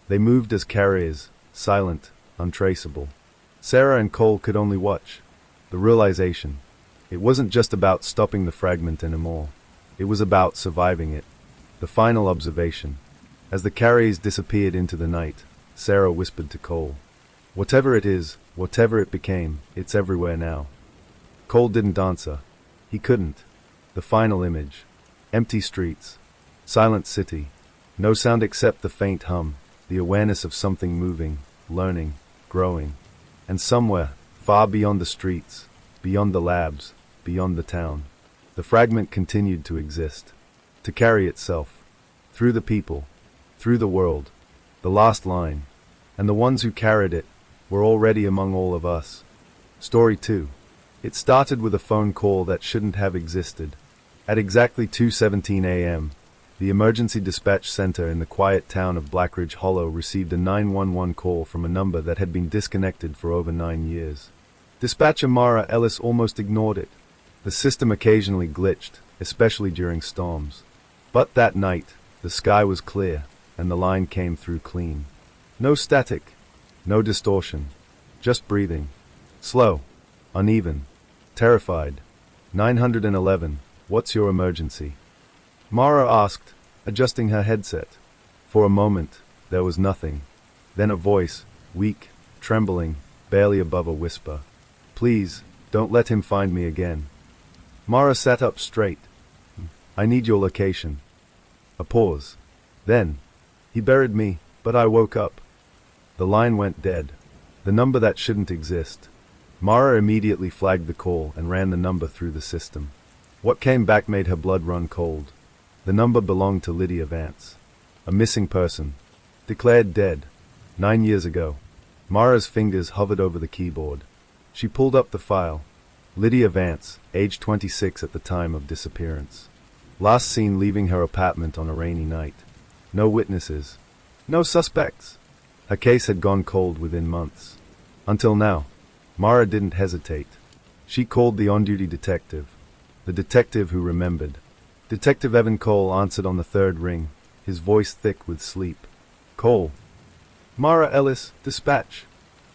They moved as carriers, silent, untraceable. Sarah and Cole could only watch. The realization. It wasn't just about stopping the fragment anymore. It was about surviving it. The final observation. As the carriers disappeared into the night, Sarah whispered to Cole. Whatever it is, whatever it became, it's everywhere now. Cole didn't answer. He couldn't. The final image. Empty streets. Silent city. No sound except the faint hum, the awareness of something moving, learning, growing. And somewhere, far beyond the streets, beyond the labs, beyond the town, the fragment continued to exist, to carry itself, through the people, through the world, the last line, and the ones who carried it were already among all of us. Story 2. It started with a phone call that shouldn't have existed. At exactly 2:17 a.m., the emergency dispatch center in the quiet town of Blackridge Hollow received a 911 call from a number that had been disconnected for over 9 years. Dispatcher Mara Ellis almost ignored it. The system occasionally glitched, especially during storms. But that night, the sky was clear, and the line came through clean. No static, no distortion, just breathing. Slow, uneven, terrified. 911, what's your emergency? Mara asked, adjusting her headset. For a moment, there was nothing. Then a voice, weak, trembling, barely above a whisper. Please, don't let him find me again. Mara sat up straight. I need your location. A pause. Then, he buried me, but I woke up. The line went dead. The number that shouldn't exist. Mara immediately flagged the call and ran the number through the system. What came back made her blood run cold. The number belonged to Lydia Vance. A missing person. Declared dead. 9 years ago. Mara's fingers hovered over the keyboard. She pulled up the file. Lydia Vance, age 26 at the time of disappearance. Last seen leaving her apartment on a rainy night. No witnesses. No suspects. Her case had gone cold within months. Until now. Mara didn't hesitate. She called the on-duty detective. The detective who remembered. Detective Evan Cole answered on the third ring, his voice thick with sleep. Cole. Mara Ellis, dispatch.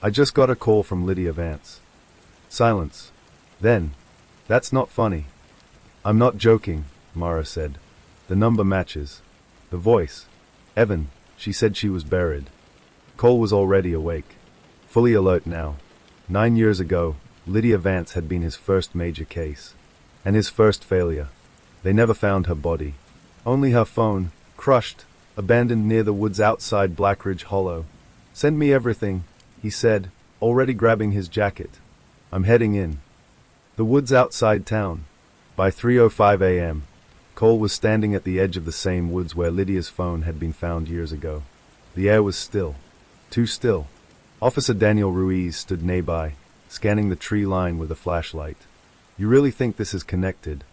I just got a call from Lydia Vance. Silence. Then, that's not funny. I'm not joking, Mara said. The number matches. The voice. Evan, she said she was buried. Cole was already awake. Fully alert now. 9 years ago, Lydia Vance had been his first major case. And his first failure. They never found her body. Only her phone, crushed, abandoned near the woods outside Blackridge Hollow. Send me everything, he said, already grabbing his jacket. I'm heading in. The woods outside town. By 3:05 a.m., Cole was standing at the edge of the same woods where Lydia's phone had been found years ago. The air was still. Too still. Officer Daniel Ruiz stood nearby, scanning the tree line with a flashlight. You really think this is connected?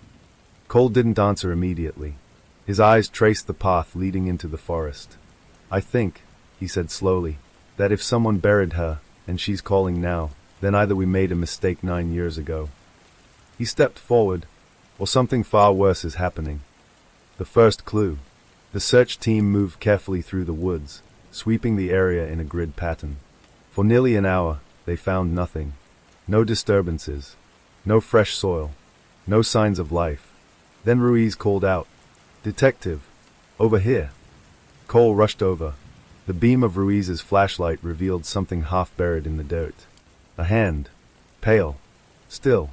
Cole didn't answer immediately. His eyes traced the path leading into the forest. I think, he said slowly, that if someone buried her, and she's calling now, then either we made a mistake 9 years ago. He stepped forward, or something far worse is happening. The first clue. The search team moved carefully through the woods, sweeping the area in a grid pattern. For nearly an hour, they found nothing. No disturbances. No fresh soil. No signs of life. Then Ruiz called out, "Detective! Over here!" Cole rushed over. The beam of Ruiz's flashlight revealed something half buried in the dirt. A hand. Pale. Still.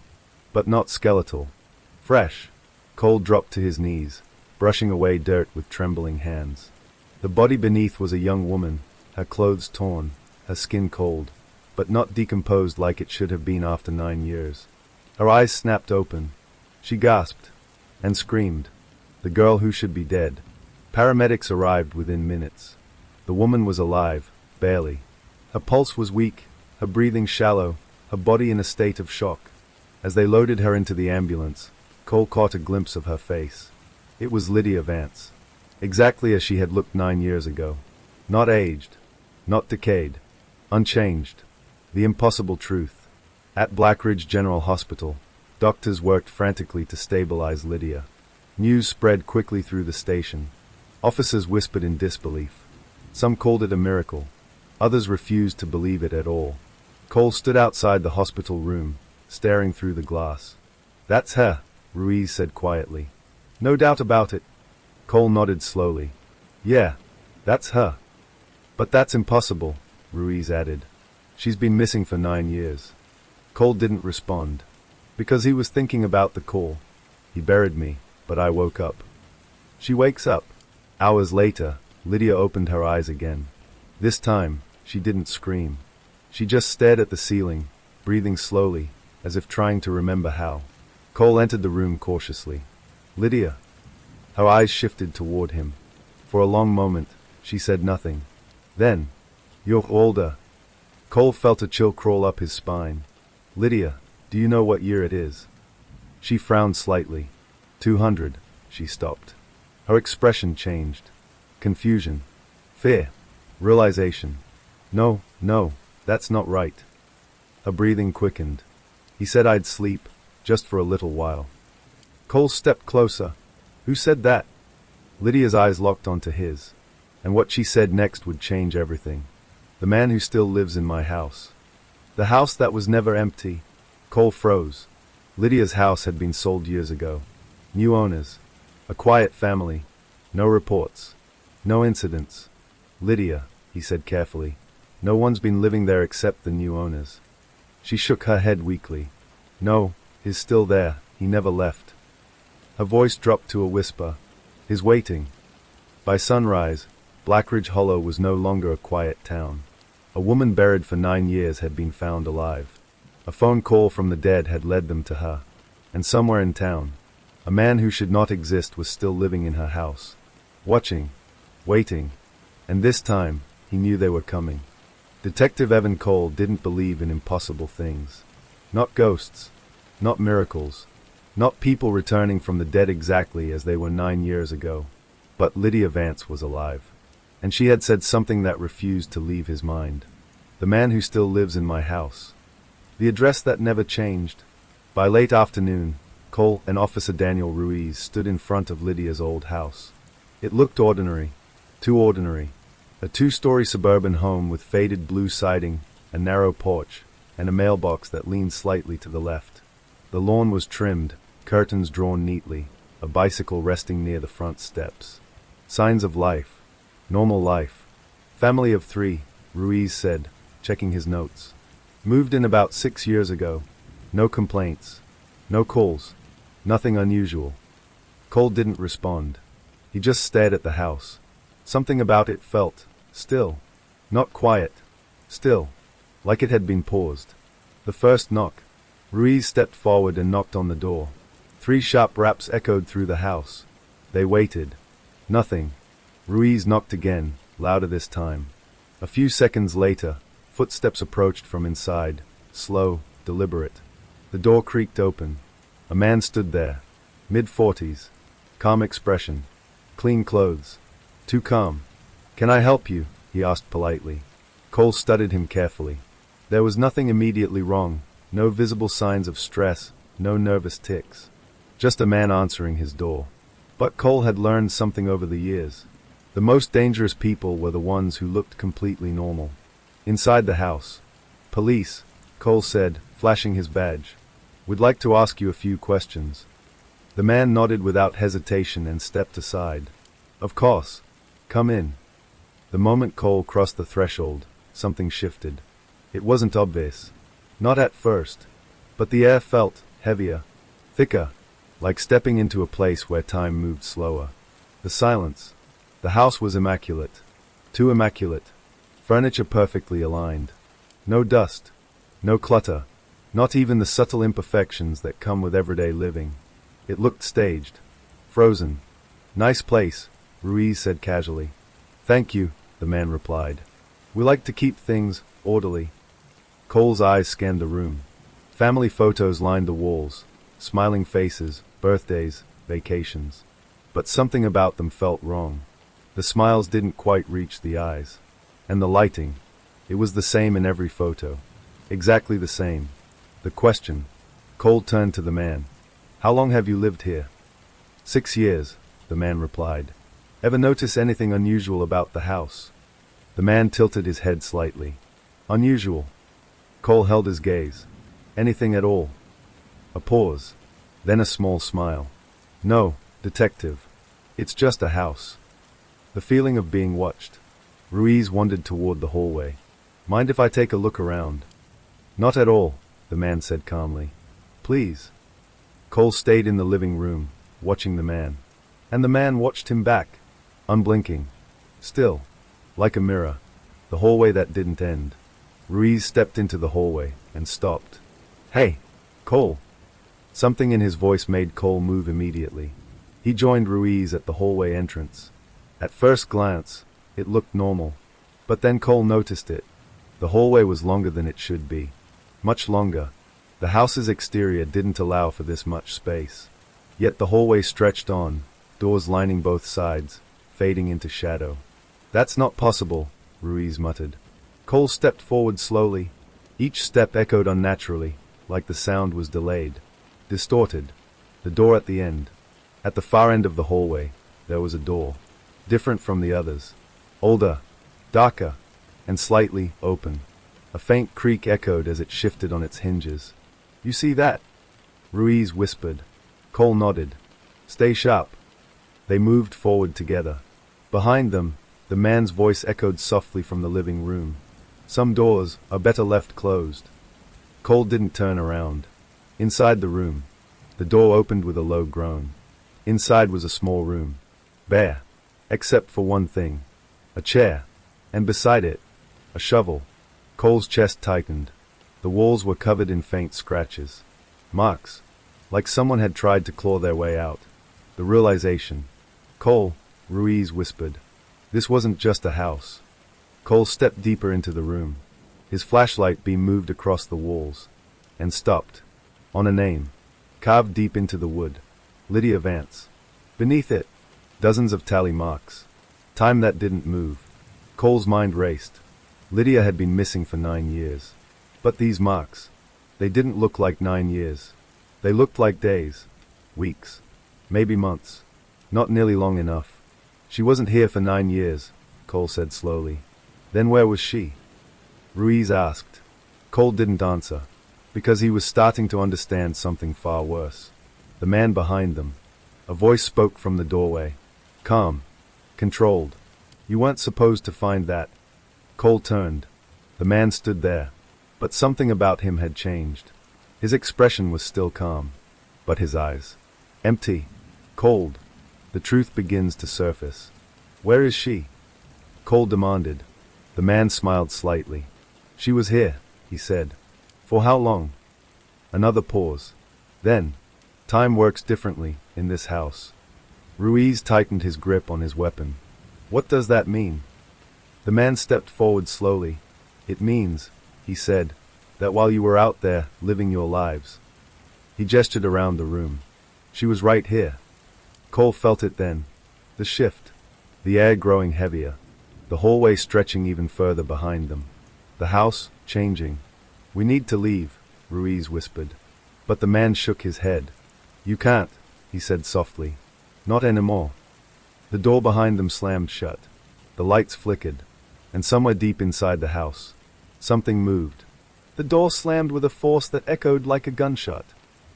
But not skeletal. Fresh. Cole dropped to his knees, brushing away dirt with trembling hands. The body beneath was a young woman, her clothes torn, her skin cold, but not decomposed like it should have been after 9 years. Her eyes snapped open. She gasped and screamed. The girl who should be dead. Paramedics arrived within minutes. The woman was alive, barely. Her pulse was weak, her breathing shallow, her body in a state of shock. As they loaded her into the ambulance, Cole caught a glimpse of her face. It was Lydia Vance. Exactly as she had looked 9 years ago. Not aged. Not decayed. Unchanged. The impossible truth. At Blackridge General Hospital, doctors worked frantically to stabilize Lydia. News spread quickly through the station. Officers whispered in disbelief. Some called it a miracle. Others refused to believe it at all. Cole stood outside the hospital room, staring through the glass. "That's her," Ruiz said quietly. "No doubt about it." Cole nodded slowly. "Yeah, that's her." "But that's impossible," Ruiz added. "She's been missing for 9 years." Cole didn't respond. Because he was thinking about the call. "He buried me, but I woke up." She wakes up. Hours later, Lydia opened her eyes again. This time, she didn't scream. She just stared at the ceiling, breathing slowly, as if trying to remember how. Cole entered the room cautiously. "Lydia." Her eyes shifted toward him. For a long moment, she said nothing. Then, "You're older." Cole felt a chill crawl up his spine. "Lydia, do you know what year it is?" She frowned slightly. 200. She stopped. Her expression changed. Confusion. Fear. Realization. No, that's not right." Her breathing quickened. "He said I'd sleep, just for a little while." Cole stepped closer. "Who said that?" Lydia's eyes locked onto his. And what she said next would change everything. "The man who still lives in my house." The house that was never empty. Cole froze. Lydia's house had been sold years ago. New owners. A quiet family. No reports. No incidents. "Lydia," he said carefully. "No one's been living there except the new owners." She shook her head weakly. "No, he's still there. He never left." Her voice dropped to a whisper. "He's waiting." By sunrise, Blackridge Hollow was no longer a quiet town. A woman buried for 9 years had been found alive. A phone call from the dead had led them to her. And somewhere in town, a man who should not exist was still living in her house. Watching. Waiting. And this time, he knew they were coming. Detective Evan Cole didn't believe in impossible things. Not ghosts. Not miracles. Not people returning from the dead exactly as they were 9 years ago. But Lydia Vance was alive. And she had said something that refused to leave his mind. "The man who still lives in my house." The address that never changed. By late afternoon, Cole and Officer Daniel Ruiz stood in front of Lydia's old house. It looked ordinary. Too ordinary. A 2-story suburban home with faded blue siding, a narrow porch, and a mailbox that leaned slightly to the left. The lawn was trimmed, curtains drawn neatly, a bicycle resting near the front steps. Signs of life. Normal life. "Family of 3, Ruiz said, checking his notes. "Moved in about 6 years ago. No complaints. No calls. Nothing unusual." Cole didn't respond. He just stared at the house. Something about it felt still. Not quiet. Still. Like it had been paused. The first knock. Ruiz stepped forward and knocked on the door. 3 sharp raps echoed through the house. They waited. Nothing. Ruiz knocked again, louder this time. A few seconds later, footsteps approached from inside, slow, deliberate. The door creaked open. A man stood there, mid-40s, calm expression, clean clothes. Too calm. "Can I help you?" he asked politely. Cole studied him carefully. There was nothing immediately wrong, no visible signs of stress, no nervous tics. Just a man answering his door. But Cole had learned something over the years. The most dangerous people were the ones who looked completely normal. Inside the house. Police, Cole said, flashing his badge. We'd like to ask you a few questions. The man nodded without hesitation and stepped aside. Of course. Come in. The moment Cole crossed the threshold, something shifted. It wasn't obvious. Not at first. But the air felt heavier, thicker, like stepping into a place where time moved slower. The silence. The house was immaculate. Too immaculate. Furniture perfectly aligned. No dust. No clutter. Not even the subtle imperfections that come with everyday living. It looked staged. Frozen. Nice place, Ruiz said casually. Thank you, the man replied. We like to keep things orderly. Cole's eyes scanned the room. Family photos lined the walls. Smiling faces, birthdays, vacations. But something about them felt wrong. The smiles didn't quite reach the eyes. And the lighting. It was the same in every photo. Exactly the same. The question. Cole turned to the man. How long have you lived here? 6 years, the man replied. Ever notice anything unusual about the house? The man tilted his head slightly. Unusual. Cole held his gaze. Anything at all? A pause. Then a small smile. No, detective. It's just a house. The feeling of being watched. Ruiz wandered toward the hallway. Mind if I take a look around? Not at all, the man said calmly. Please. Cole stayed in the living room, watching the man. And the man watched him back, unblinking. Still, like a mirror. The hallway that didn't end. Ruiz stepped into the hallway and stopped. Hey, Cole. Something in his voice made Cole move immediately. He joined Ruiz at the hallway entrance. At first glance, it looked normal. But then Cole noticed it. The hallway was longer than it should be. Much longer. The house's exterior didn't allow for this much space. Yet the hallway stretched on, doors lining both sides, fading into shadow. That's not possible, Ruiz muttered. Cole stepped forward slowly. Each step echoed unnaturally, like the sound was delayed. Distorted. The door at the end. At the far end of the hallway, there was a door. Different from the others. Older. Darker. And slightly open. A faint creak echoed as it shifted on its hinges. You see that? Ruiz whispered. Cole nodded. Stay sharp. They moved forward together. Behind them, the man's voice echoed softly from the living room. Some doors are better left closed. Cole didn't turn around. Inside the room, the door opened with a low groan. Inside was a small room. Bare. Except for one thing. A chair. And beside it, a shovel. Cole's chest tightened. The walls were covered in faint scratches. Marks. Like someone had tried to claw their way out. The realization. Cole, Ruiz whispered. This wasn't just a house. Cole stepped deeper into the room. His flashlight beam moved across the walls. And stopped. On a name. Carved deep into the wood. Lydia Vance. Beneath it, dozens of tally marks. Time that didn't move. Cole's mind raced. Lydia had been missing for 9 years. But these marks, they didn't look like 9 years. They looked like days, weeks, maybe months. Not nearly long enough. She wasn't here for 9 years, Cole said slowly. Then where was she? Ruiz asked. Cole didn't answer, because he was starting to understand something far worse. The man behind them. A voice spoke from the doorway. Calm. Controlled. You weren't supposed to find that. Cole turned. The man stood there. But something about him had changed. His expression was still calm. But his eyes. Empty. Cold. The truth begins to surface. Where is she? Cole demanded. The man smiled slightly. She was here, he said. For how long? Another pause. Then, time works differently in this house. Ruiz tightened his grip on his weapon. What does that mean? The man stepped forward slowly. It means, he said, that while you were out there living your lives. He gestured around the room. She was right here. Cole felt it then. The shift. The air growing heavier. The hallway stretching even further behind them. The house changing. We need to leave, Ruiz whispered. But the man shook his head. You can't, he said softly. Not anymore. The door behind them slammed shut. The lights flickered, and somewhere deep inside the house, something moved. The door slammed with a force that echoed like a gunshot.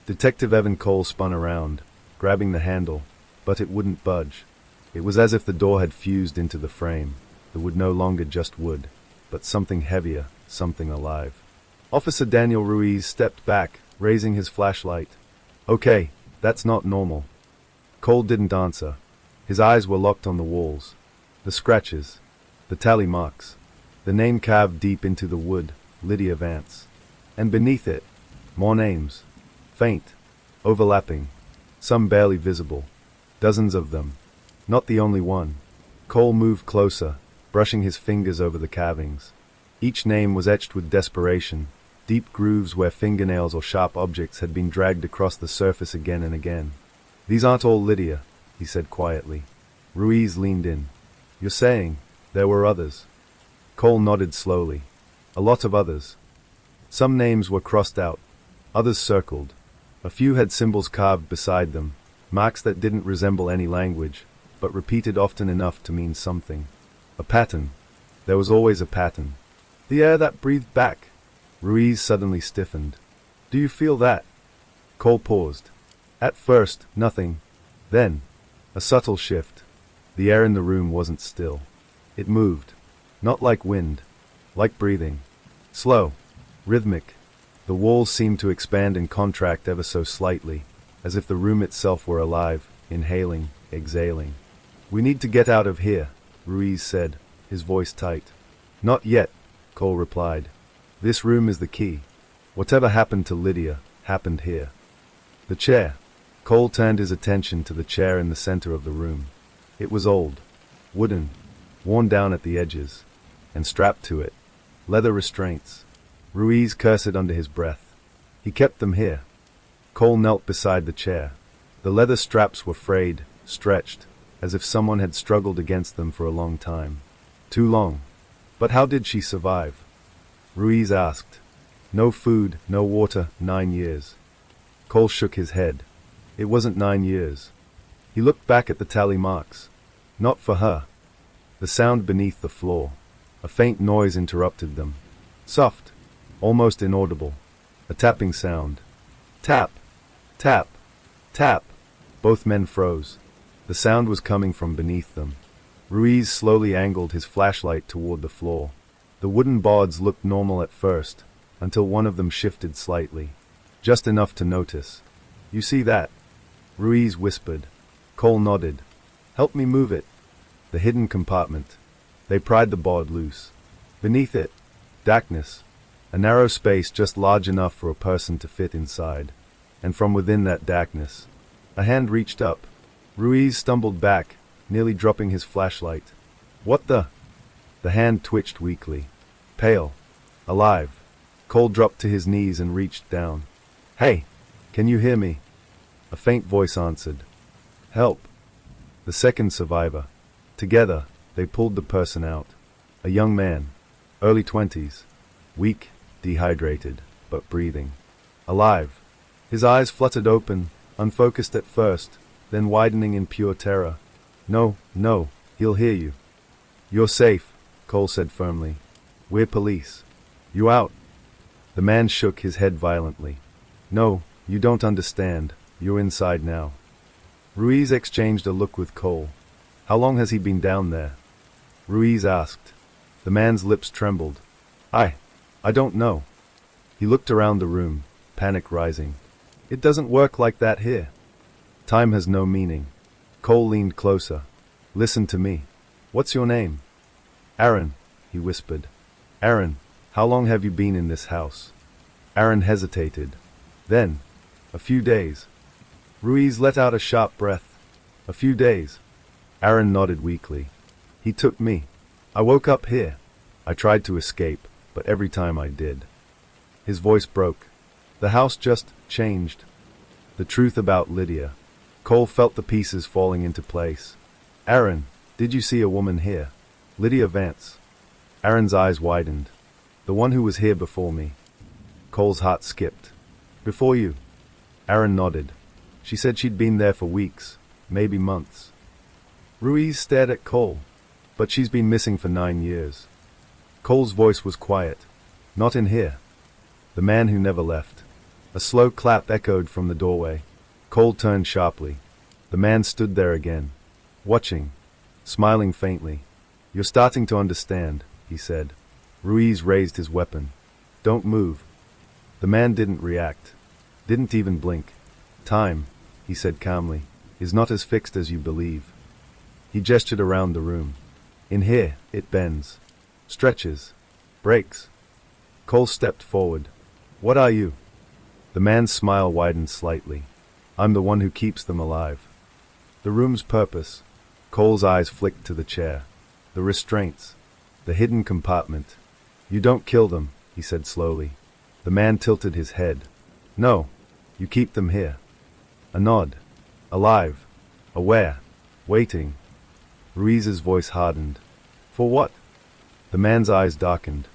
Detective Evan Cole spun around, grabbing the handle, but it wouldn't budge. It was as if the door had fused into the frame. The wood no longer just wood, but something heavier, something alive. Officer Daniel Ruiz stepped back, raising his flashlight. Okay, that's not normal. Cole didn't answer. His eyes were locked on the walls. The scratches, the tally marks, the name carved deep into the wood, Lydia Vance. And beneath it, more names. Faint, overlapping, some barely visible. Dozens of them. Not the only one. Cole moved closer, brushing his fingers over the carvings. Each name was etched with desperation, deep grooves where fingernails or sharp objects had been dragged across the surface again and again. These aren't all Lydia, he said quietly. Ruiz leaned in. You're saying there were others? Cole nodded slowly. A lot of others. Some names were crossed out, others circled. A few had symbols carved beside them, marks that didn't resemble any language, but repeated often enough to mean something. A pattern. There was always a pattern. The air that breathed back. Ruiz suddenly stiffened. Do you feel that? Cole paused. At first, nothing. Then, a subtle shift. The air in the room wasn't still. It moved. Not like wind. Like breathing. Slow. Rhythmic. The walls seemed to expand and contract ever so slightly, as if the room itself were alive, inhaling, exhaling. We need to get out of here, Ruiz said, his voice tight. Not yet, Cole replied. This room is the key. Whatever happened to Lydia, happened here. The chair. Cole turned his attention to the chair in the center of the room. It was old, wooden, worn down at the edges, and strapped to it, leather restraints. Ruiz cursed under his breath. He kept them here. Cole knelt beside the chair. The leather straps were frayed, stretched, as if someone had struggled against them for a long time. Too long. But how did she survive? Ruiz asked. No food, no water, 9 years. Cole shook his head. It wasn't 9 years. He looked back at the tally marks. Not for her. The sound beneath the floor. A faint noise interrupted them. Soft, almost inaudible. A tapping sound. Tap, tap, tap. Both men froze. The sound was coming from beneath them. Ruiz slowly angled his flashlight toward the floor. The wooden boards looked normal at first, until one of them shifted slightly. Just enough to notice. You see that? Ruiz whispered. Cole nodded. Help me move it. The hidden compartment. They pried the board loose. Beneath it, darkness. A narrow space just large enough for a person to fit inside. And from within that darkness, a hand reached up. Ruiz stumbled back, nearly dropping his flashlight. What the? The hand twitched weakly. Pale. Alive. Cole dropped to his knees and reached down. Hey! Can you hear me? A faint voice answered. Help. The second survivor. Together, they pulled the person out. A young man. Early 20s. Weak, dehydrated, but breathing. Alive. His eyes fluttered open, unfocused at first, then widening in pure terror. No, no, he'll hear you. You're safe, Cole said firmly. We're police. You out? The man shook his head violently. No, you don't understand. You're inside now. Ruiz exchanged a look with Cole. How long has he been down there? Ruiz asked. The man's lips trembled. I don't know. He looked around the room, panic rising. It doesn't work like that here. Time has no meaning. Cole leaned closer. Listen to me. What's your name? Aaron, he whispered. Aaron, how long have you been in this house? Aaron hesitated. Then, a few days. Ruiz let out a sharp breath. A few days. Aaron nodded weakly. He took me. I woke up here. I tried to escape, but every time I did. His voice broke. The house just changed. The truth about Lydia. Cole felt the pieces falling into place. Aaron, did you see a woman here? Lydia Vance. Aaron's eyes widened. The one who was here before me. Cole's heart skipped. Before you? Aaron nodded. She said she'd been there for weeks, maybe months. Ruiz stared at Cole. But she's been missing for 9 years. Cole's voice was quiet. Not in here. The man who never left. A slow clap echoed from the doorway. Cole turned sharply. The man stood there again, watching, smiling faintly. You're starting to understand, he said. Ruiz raised his weapon. Don't move. The man didn't react. Didn't even blink. Time, he said calmly, is not as fixed as you believe. He gestured around the room. In here, it bends, stretches, breaks. Cole stepped forward. What are you? The man's smile widened slightly. I'm the one who keeps them alive. The room's purpose. Cole's eyes flicked to the chair. The restraints. The hidden compartment. You don't kill them, he said slowly. The man tilted his head. No, you keep them here. A nod. Alive. Aware. Waiting. Ruiz's voice hardened. For what? The man's eyes darkened.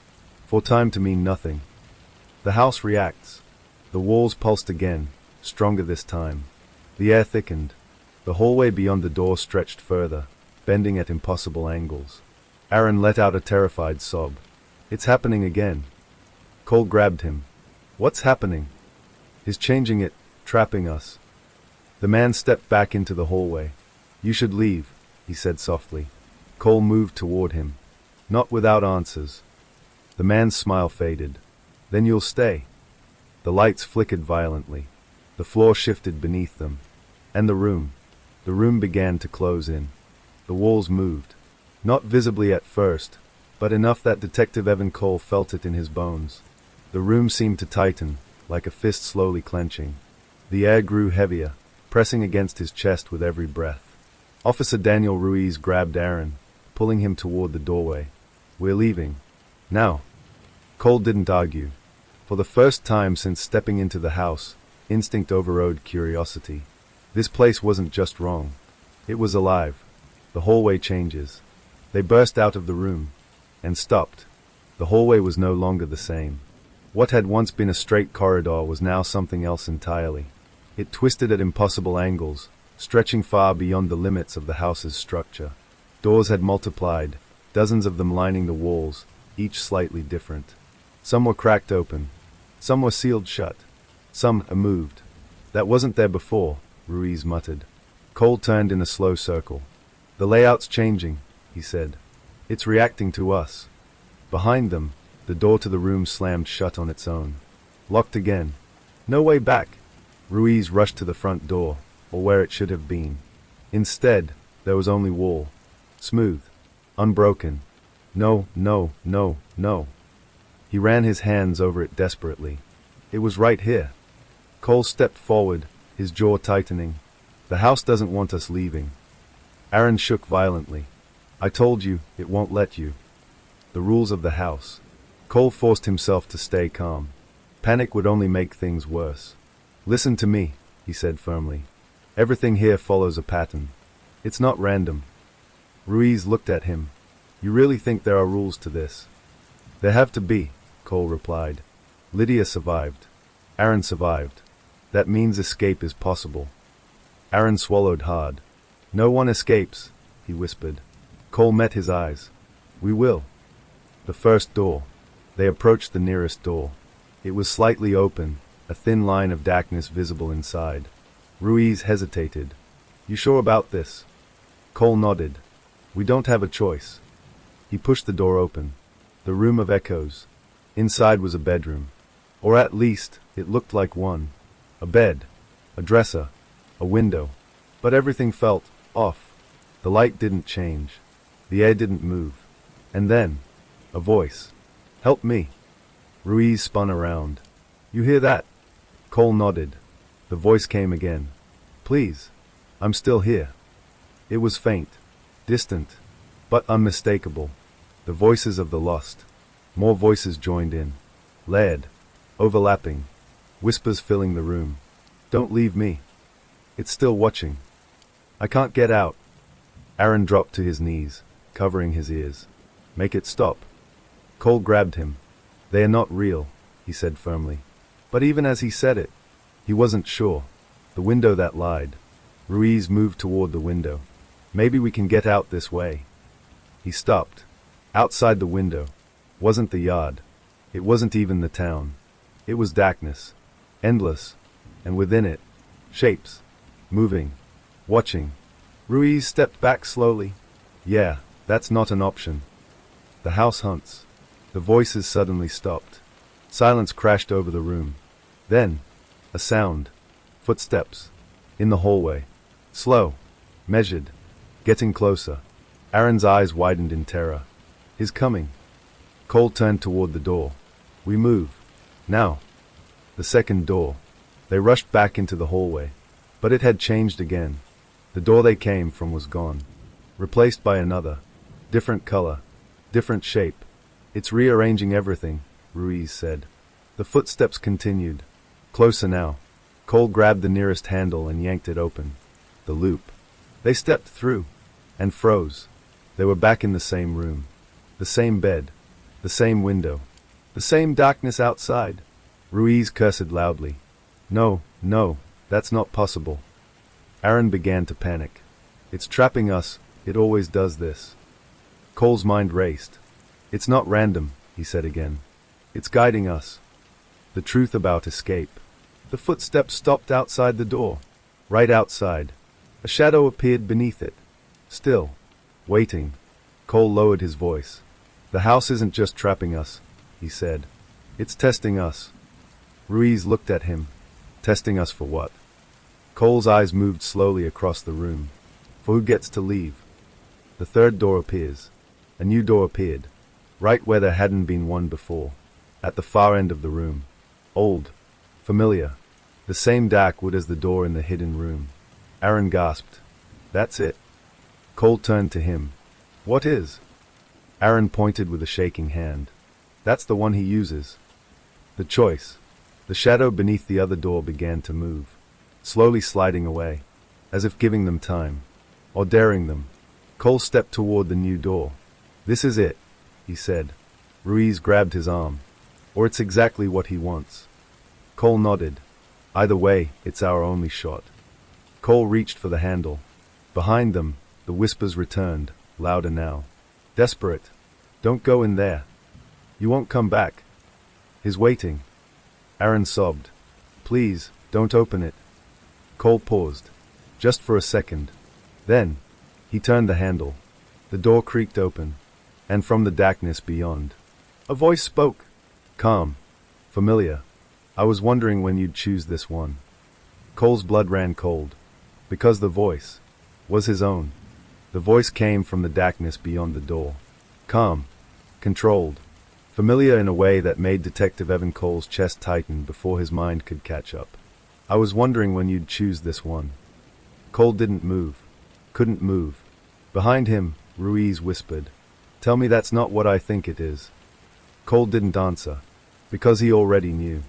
For time to mean nothing. The house reacts. The walls pulsed again, stronger this time. The air thickened. The hallway beyond the door stretched further, bending at impossible angles. Aaron let out a terrified sob. It's happening again. Cole grabbed him. What's happening? He's changing it, trapping us. The man stepped back into the hallway. You should leave, he said softly. Cole moved toward him. Not without answers. The man's smile faded. Then you'll stay. The lights flickered violently. The floor shifted beneath them. And the room began to close in. The walls moved. Not visibly at first, but enough that Detective Evan Cole felt it in his bones. The room seemed to tighten, like a fist slowly clenching. The air grew heavier, pressing against his chest with every breath. Officer Daniel Ruiz grabbed Aaron, pulling him toward the doorway. We're leaving. Now. Cole didn't argue. For the first time since stepping into the house, instinct overrode curiosity. This place wasn't just wrong. It was alive. The hallway changes. They burst out of the room. And stopped. The hallway was no longer the same. What had once been a straight corridor was now something else entirely. It twisted at impossible angles, stretching far beyond the limits of the house's structure. Doors had multiplied, dozens of them lining the walls, each slightly different. Some were cracked open. Some were sealed shut. Some moved. That wasn't there before, Ruiz muttered. Cole turned in a slow circle. The layout's changing, he said. It's reacting to us. Behind them, the door to the room slammed shut on its own. Locked again. No way back. Ruiz rushed to the front door, or where it should have been. Instead, there was only wall. Smooth. Unbroken. No, no, no, no. He ran his hands over it desperately. It was right here. Cole stepped forward, his jaw tightening. The house doesn't want us leaving. Aaron shook violently. I told you, it won't let you. The rules of the house. Cole forced himself to stay calm. Panic would only make things worse. Listen to me, he said firmly. Everything here follows a pattern. It's not random. Ruiz looked at him. You really think there are rules to this? There have to be, Cole replied. Lydia survived. Aaron survived. That means escape is possible. Aaron swallowed hard. No one escapes, he whispered. Cole met his eyes. We will. The first door. They approached the nearest door. It was slightly open, a thin line of darkness visible inside. Ruiz hesitated. You sure about this? Cole nodded. We don't have a choice. He pushed the door open. The room of echoes. Inside was a bedroom. Or at least, it looked like one. A bed. A dresser. A window. But everything felt off. The light didn't change. The air didn't move. And then, a voice. Help me. Ruiz spun around. You hear that? Cole nodded. The voice came again. Please. I'm still here. It was faint. Distant. But unmistakable. The voices of the lost. More voices joined in. Layered. Overlapping. Whispers filling the room. Don't leave me. It's still watching. I can't get out. Aaron dropped to his knees, covering his ears. Make it stop. Cole grabbed him. They are not real, he said firmly. But even as he said it, he wasn't sure. The window that lied. Ruiz moved toward the window. Maybe we can get out this way. He stopped. Outside the window wasn't the yard. It wasn't even the town. It was darkness, endless, and within it, shapes, moving, watching. Ruiz stepped back slowly. Yeah, that's not an option. The house hunts. The voices suddenly stopped. Silence crashed over the room. Then, a sound. Footsteps. In the hallway. Slow. Measured. Getting closer. Aaron's eyes widened in terror. He's coming. Cole turned toward the door. We move. Now. The second door. They rushed back into the hallway. But it had changed again. The door they came from was gone. Replaced by another. Different color. Different shape. It's rearranging everything, Ruiz said. The footsteps continued. Closer now. Cole grabbed the nearest handle and yanked it open. The loop. They stepped through. And froze. They were back in the same room. The same bed. The same window. The same darkness outside. Ruiz cursed loudly. No, that's not possible. Aaron began to panic. It's trapping us, it always does this. Cole's mind raced. It's not random, he said again. It's guiding us. The truth about escape. The footsteps stopped outside the door. Right outside. A shadow appeared beneath it. Still. Waiting. Cole lowered his voice. The house isn't just trapping us, he said. It's testing us. Ruiz looked at him. Testing us for what? Cole's eyes moved slowly across the room. For who gets to leave? The third door appears. A new door appeared. Right where there hadn't been one before. At the far end of the room. Old. Familiar. The same dark wood as the door in the hidden room. Aaron gasped. That's it. Cole turned to him. What is? Aaron pointed with a shaking hand. That's the one he uses. The choice. The shadow beneath the other door began to move. Slowly sliding away. As if giving them time. Or daring them. Cole stepped toward the new door. This is it, he said. Ruiz grabbed his arm. Or it's exactly what he wants. Cole nodded. Either way, it's our only shot. Cole reached for the handle. Behind them, the whispers returned, louder now. Desperate. Don't go in there. You won't come back. He's waiting. Aaron sobbed. Please, don't open it. Cole paused. Just for a second. Then, he turned the handle. The door creaked open. And from the darkness beyond, a voice spoke. Calm. Familiar. I was wondering when you'd choose this one. Cole's blood ran cold. Because the voice was his own. The voice came from the darkness beyond the door. Calm. Controlled. Familiar in a way that made Detective Evan Cole's chest tighten before his mind could catch up. I was wondering when you'd choose this one. Cole didn't move. Couldn't move. Behind him, Ruiz whispered. Tell me that's not what I think it is. Cole didn't answer. Because he already knew.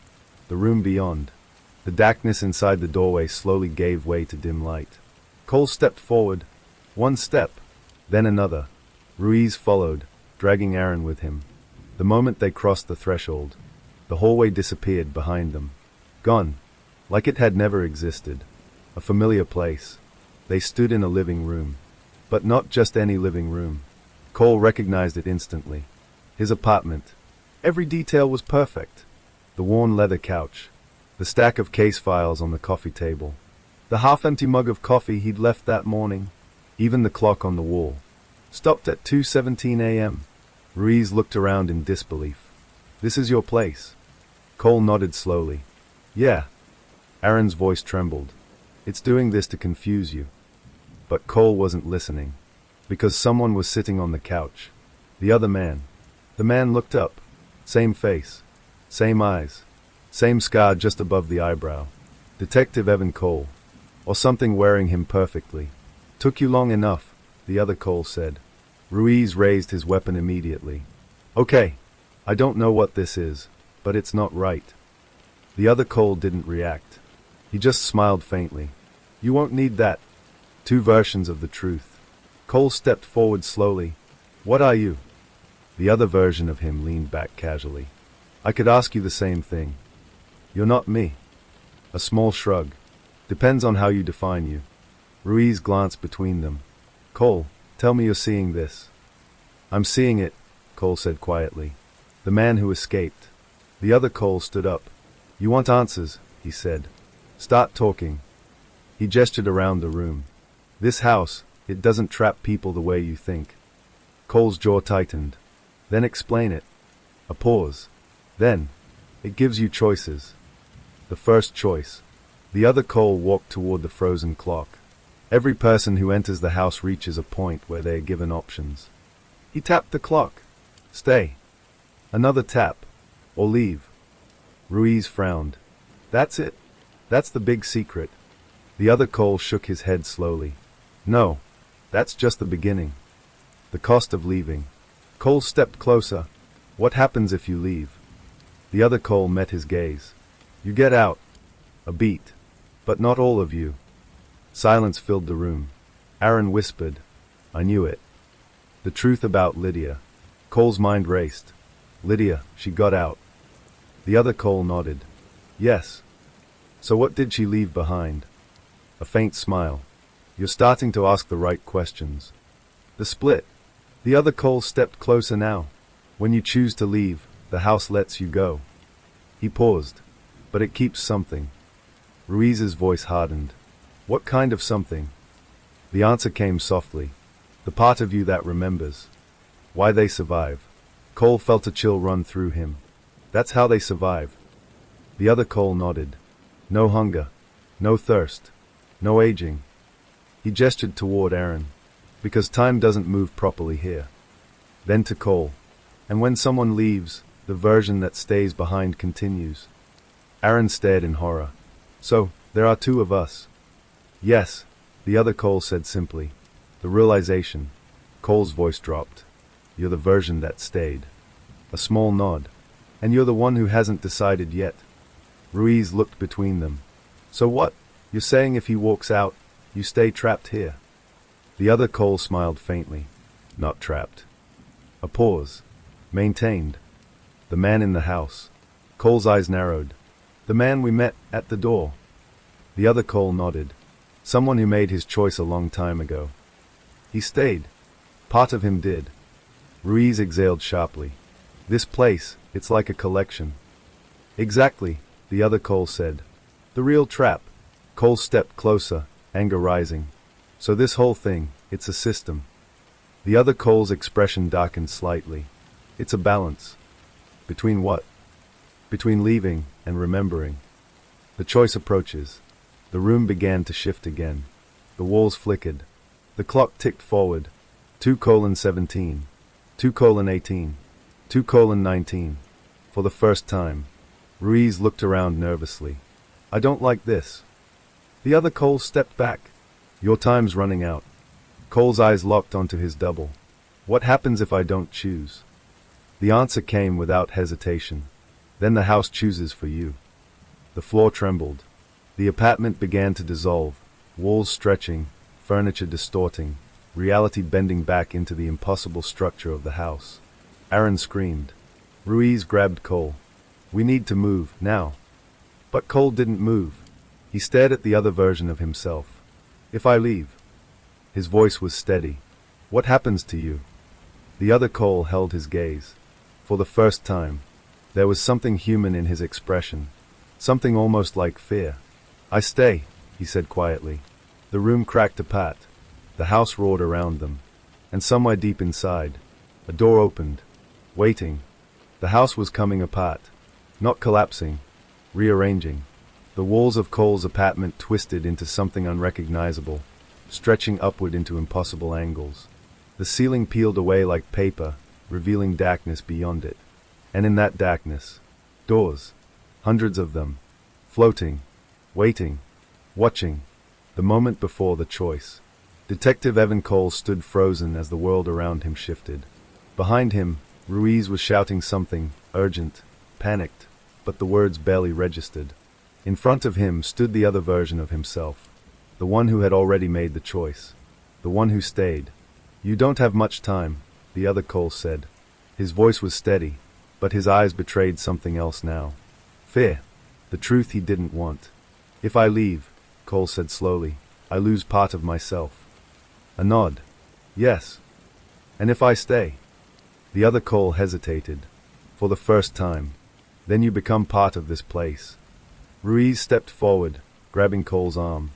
The room beyond. The darkness inside the doorway slowly gave way to dim light. Cole stepped forward. One step. Then another. Ruiz followed, dragging Aaron with him. The moment they crossed the threshold, the hallway disappeared behind them. Gone. Like it had never existed. A familiar place. They stood in a living room. But not just any living room. Cole recognized it instantly. His apartment. Every detail was perfect. The worn leather couch. The stack of case files on the coffee table. The half-empty mug of coffee he'd left that morning. Even the clock on the wall. Stopped at 2:17 a.m. Ruiz looked around in disbelief. This is your place? Cole nodded slowly. Yeah. Aaron's voice trembled. It's doing this to confuse you. But Cole wasn't listening. Because someone was sitting on the couch. The other man. The man looked up. Same face. Same eyes. Same scar just above the eyebrow. Detective Evan Cole. Or something wearing him perfectly. Took you long enough, the other Cole said. Ruiz raised his weapon immediately. Okay. I don't know what this is, but it's not right. The other Cole didn't react. He just smiled faintly. You won't need that. Two versions of the truth. Cole stepped forward slowly. What are you? The other version of him leaned back casually. I could ask you the same thing. You're not me. A small shrug. Depends on how you define you. Ruiz glanced between them. Cole, tell me you're seeing this. I'm seeing it, Cole said quietly. The man who escaped. The other Cole stood up. You want answers, he said. Start talking. He gestured around the room. This house, it doesn't trap people the way you think. Cole's jaw tightened. Then explain it. A pause. Then, it gives you choices. The first choice. The other Cole walked toward the frozen clock. Every person who enters the house reaches a point where they are given options. He tapped the clock. Stay. Another tap. Or leave. Ruiz frowned. That's it. That's the big secret. The other Cole shook his head slowly. No. That's just the beginning. The cost of leaving. Cole stepped closer. What happens if you leave? The other Cole met his gaze. You get out. A beat. But not all of you. Silence filled the room. Aaron whispered. I knew it. The truth about Lydia. Cole's mind raced. Lydia, she got out. The other Cole nodded. Yes. So what did she leave behind? A faint smile. You're starting to ask the right questions. The split. The other Cole stepped closer now. When you choose to leave, the house lets you go. He paused. But it keeps something. Ruiz's voice hardened. What kind of something? The answer came softly. The part of you that remembers. Why they survive. Cole felt a chill run through him. That's how they survive. The other Cole nodded. No hunger. No thirst. No aging. He gestured toward Aaron. Because time doesn't move properly here. Then to Cole. And when someone leaves, the version that stays behind continues. Aaron stared in horror. So, there are two of us. Yes, the other Cole said simply. The realization. Cole's voice dropped. You're the version that stayed. A small nod. And you're the one who hasn't decided yet. Ruiz looked between them. So what? You're saying if he walks out, you stay trapped here? The other Cole smiled faintly. Not trapped. A pause. Maintained. The man in the house. Cole's eyes narrowed. The man we met at the door. The other Cole nodded. Someone who made his choice a long time ago. He stayed. Part of him did. Ruiz exhaled sharply. This place, it's like a collection. Exactly, the other Cole said. The real trap. Cole stepped closer, anger rising. So this whole thing, it's a system. The other Cole's expression darkened slightly. It's a balance. Between what? Between leaving and remembering. The choice approaches. The room began to shift again. The walls flickered. The clock ticked forward. 2:17. 2:18. 2:19. For the first time. Ruiz looked around nervously. I don't like this. The other Cole stepped back. Your time's running out. Cole's eyes locked onto his double. What happens if I don't choose? The answer came without hesitation. Then the house chooses for you. The floor trembled. The apartment began to dissolve, walls stretching, furniture distorting, reality bending back into the impossible structure of the house. Aaron screamed. Ruiz grabbed Cole. We need to move, now. But Cole didn't move. He stared at the other version of himself. If I leave. His voice was steady. What happens to you? The other Cole held his gaze. For the first time, there was something human in his expression. Something almost like fear. I stay, he said quietly. The room cracked apart. The house roared around them. And somewhere deep inside, a door opened. Waiting. The house was coming apart. Not collapsing. Rearranging. The walls of Cole's apartment twisted into something unrecognizable, stretching upward into impossible angles. The ceiling peeled away like paper, revealing darkness beyond it. And in that darkness, doors. Hundreds of them. Floating. Waiting. Watching. The moment before the choice. Detective Evan Cole stood frozen as the world around him shifted. Behind him, Ruiz was shouting something, urgent, panicked, but the words barely registered. In front of him stood the other version of himself. The one who had already made the choice. The one who stayed. You don't have much time, the other Cole said. His voice was steady, but his eyes betrayed something else now. Fear. The truth he didn't want. If I leave, Cole said slowly, I lose part of myself. A nod. Yes. And if I stay? The other Cole hesitated. For the first time. Then you become part of this place. Ruiz stepped forward, grabbing Cole's arm.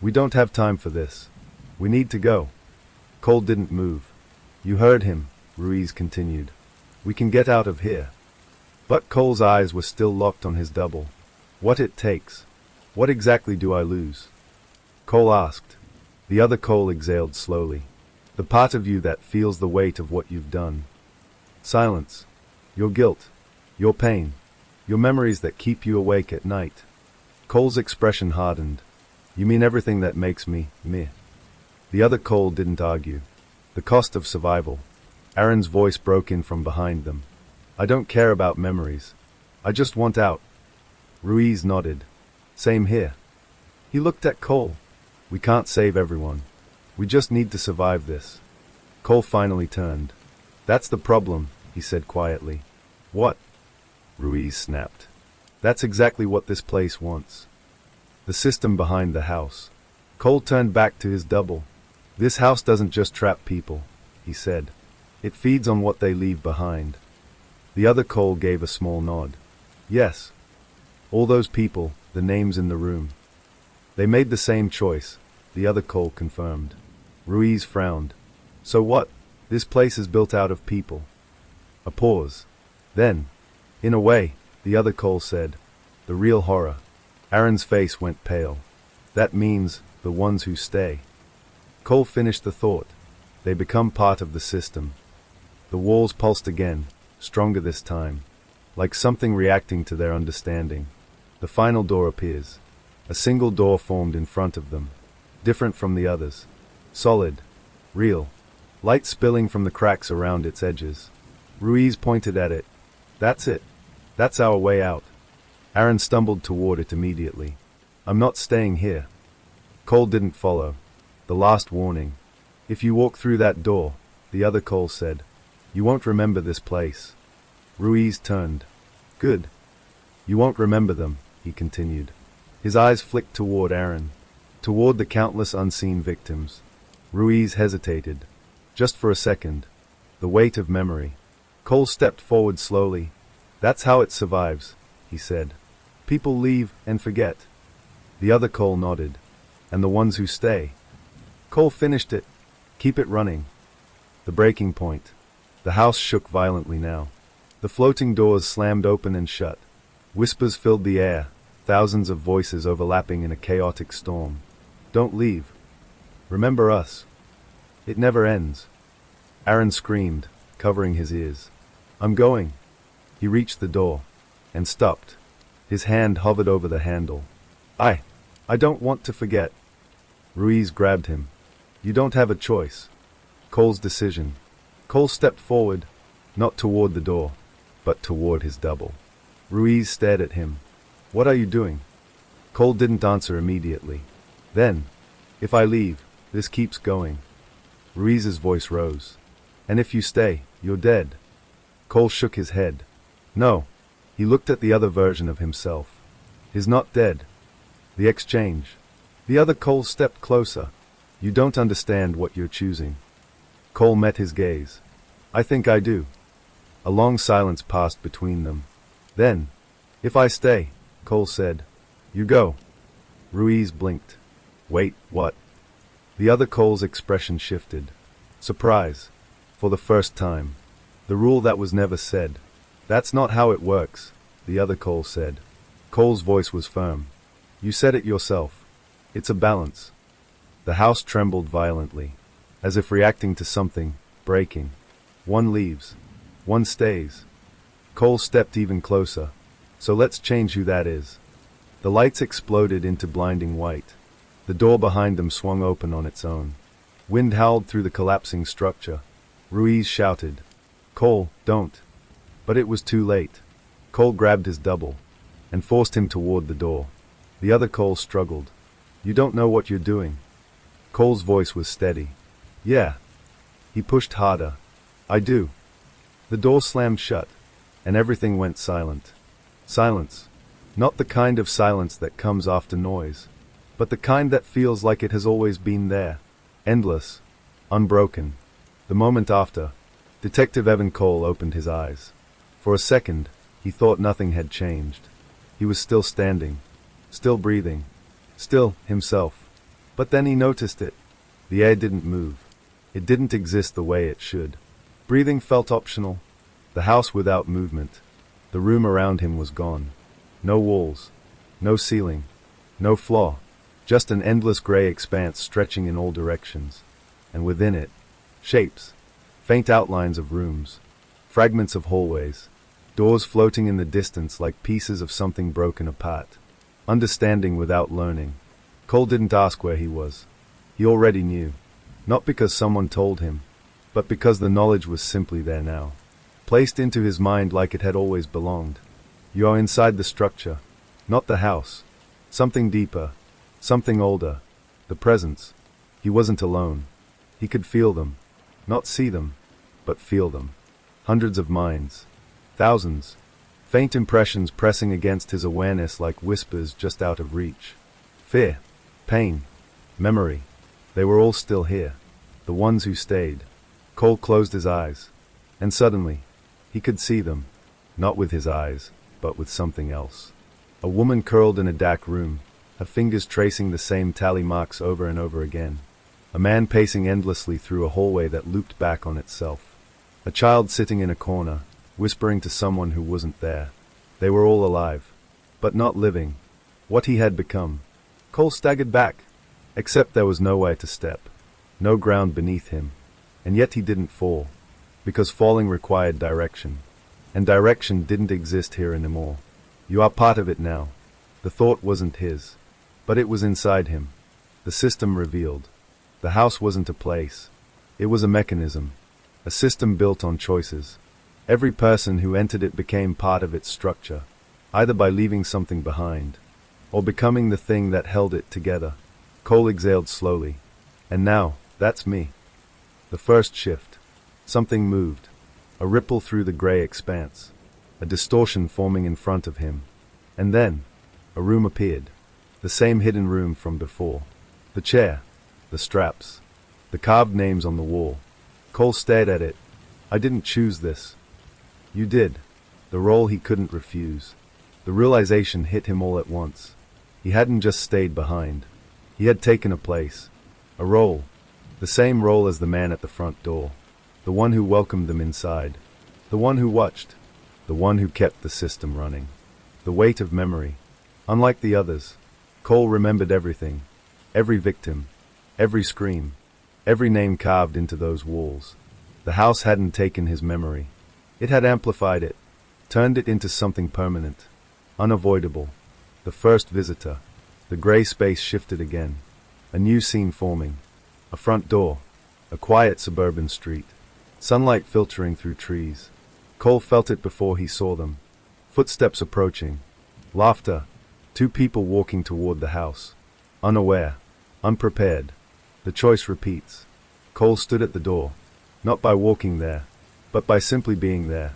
We don't have time for this. We need to go. Cole didn't move. You heard him, Ruiz continued. We can get out of here. But Cole's eyes were still locked on his double. What it takes. What exactly do I lose? Cole asked. The other Cole exhaled slowly. The part of you that feels the weight of what you've done. Silence. Your guilt. Your pain. Your memories that keep you awake at night. Cole's expression hardened. You mean everything that makes me, me. The other Cole didn't argue. The cost of survival. Aaron's voice broke in from behind them. I don't care about memories. I just want out. Ruiz nodded. Same here. He looked at Cole. We can't save everyone. We just need to survive this. Cole finally turned. That's the problem, he said quietly. What? Ruiz snapped. That's exactly what this place wants. The system behind the house. Cole turned back to his double. This house doesn't just trap people, he said. It feeds on what they leave behind. The other Cole gave a small nod. Yes. All those people, the names in the room. They made the same choice, the other Cole confirmed. Ruiz frowned. So what? This place is built out of people. A pause. Then, in a way, the other Cole said, the real horror. Aaron's face went pale. That means, the ones who stay. Cole finished the thought. They become part of the system. The walls pulsed again, stronger this time, like something reacting to their understanding. The final door appears. A single door formed in front of them, different from the others. Solid. Real. Light spilling from the cracks around its edges. Ruiz pointed at it. That's it. That's our way out. Aaron stumbled toward it immediately. I'm not staying here. Cole didn't follow. The last warning. If you walk through that door, the other Cole said, you won't remember this place. Ruiz turned. Good. You won't remember them, he continued. His eyes flicked toward Aaron, toward the countless unseen victims. Ruiz hesitated. Just for a second. The weight of memory. Cole stepped forward slowly. That's how it survives, he said. People leave and forget. The other Cole nodded. And the ones who stay. Cole finished it. Keep it running. The breaking point. The house shook violently now. The floating doors slammed open and shut. Whispers filled the air, thousands of voices overlapping in a chaotic storm. Don't leave. Remember us. It never ends. Aaron screamed, covering his ears. I'm going. He reached the door. And stopped. His hand hovered over the handle. I don't want to forget. Ruiz grabbed him. You don't have a choice. Cole's decision. Cole stepped forward, not toward the door, but toward his double. Ruiz stared at him. What are you doing? Cole didn't answer immediately. Then, if I leave, this keeps going. Ruiz's voice rose. And if you stay, you're dead. Cole shook his head. No. He looked at the other version of himself. He's not dead. The exchange. The other Cole stepped closer. You don't understand what you're choosing. Cole met his gaze. I think I do. A long silence passed between them. Then, if I stay, Cole said. You go. Ruiz blinked. Wait, what? The other Cole's expression shifted. Surprise. For the first time. The rule that was never said. That's not how it works, the other Cole said. Cole's voice was firm. You said it yourself. It's a balance. The house trembled violently, as if reacting to something, breaking. One leaves. One stays. Cole stepped even closer. So let's change who that is. The lights exploded into blinding white. The door behind them swung open on its own. Wind howled through the collapsing structure. Ruiz shouted, Cole, don't. But it was too late. Cole grabbed his double and forced him toward the door. The other Cole struggled. You don't know what you're doing. Cole's voice was steady. Yeah. He pushed harder. I do. The door slammed shut, and everything went silent. Silence. Not the kind of silence that comes after noise. but the kind that feels like it has always been there. Endless. Unbroken. The moment after, Detective Evan Cole opened his eyes. For a second, he thought nothing had changed. He was still standing, still breathing, still himself. But then he noticed it. The air didn't move. It didn't exist the way it should. Breathing felt optional. The house without movement. The room around him was gone. No walls. No ceiling. No floor. Just an endless gray expanse stretching in all directions. And within it, shapes. Faint outlines of rooms. Fragments of hallways. Doors floating in the distance like pieces of something broken apart. Understanding without learning. Cole didn't ask where he was. He already knew. Not because someone told him, but because the knowledge was simply there now. Placed into his mind like it had always belonged. You are inside the structure, not the house. Something deeper, something older. The presence. He wasn't alone. He could feel them. Not see them, but feel them. Hundreds of minds. Thousands. Faint impressions pressing against his awareness like whispers just out of reach. Fear. Pain. Memory. They were all still here. The ones who stayed. Cole closed his eyes. And suddenly, he could see them. Not with his eyes, but with something else. A woman curled in a dark room, her fingers tracing the same tally marks over and over again. A man pacing endlessly through a hallway that looped back on itself. A child sitting in a corner, whispering to someone who wasn't there. They were all alive, but not living. What he had become. Cole staggered back, except there was nowhere to step. No ground beneath him. And yet he didn't fall, because falling required direction. And direction didn't exist here anymore. You are part of it now. The thought wasn't his, but it was inside him. The system revealed. The house wasn't a place. It was a mechanism. A system built on choices. Every person who entered it became part of its structure, either by leaving something behind, or becoming the thing that held it together. Cole exhaled slowly. And now, that's me. The first shift. Something moved. A ripple through the gray expanse. A distortion forming in front of him. And then, a room appeared. The same hidden room from before. The chair. The straps. The carved names on the wall. Cole stared at it. I didn't choose this. You did. The role he couldn't refuse. The realization hit him all at once. He hadn't just stayed behind. He had taken a place. A role. The same role as the man at the front door. The one who welcomed them inside. The one who watched. The one who kept the system running. The weight of memory. Unlike the others, Cole remembered everything. Every victim. Every scream. Every name carved into those walls. The house hadn't taken his memory. It had amplified it. Turned it into something permanent. Unavoidable. The first visitor. The gray space shifted again. A new scene forming. A front door. A quiet suburban street. Sunlight filtering through trees. Cole felt it before he saw them. Footsteps approaching. Laughter. Two people walking toward the house. Unaware. Unprepared. The choice repeats. Cole stood at the door. Not by walking there, but by simply being there.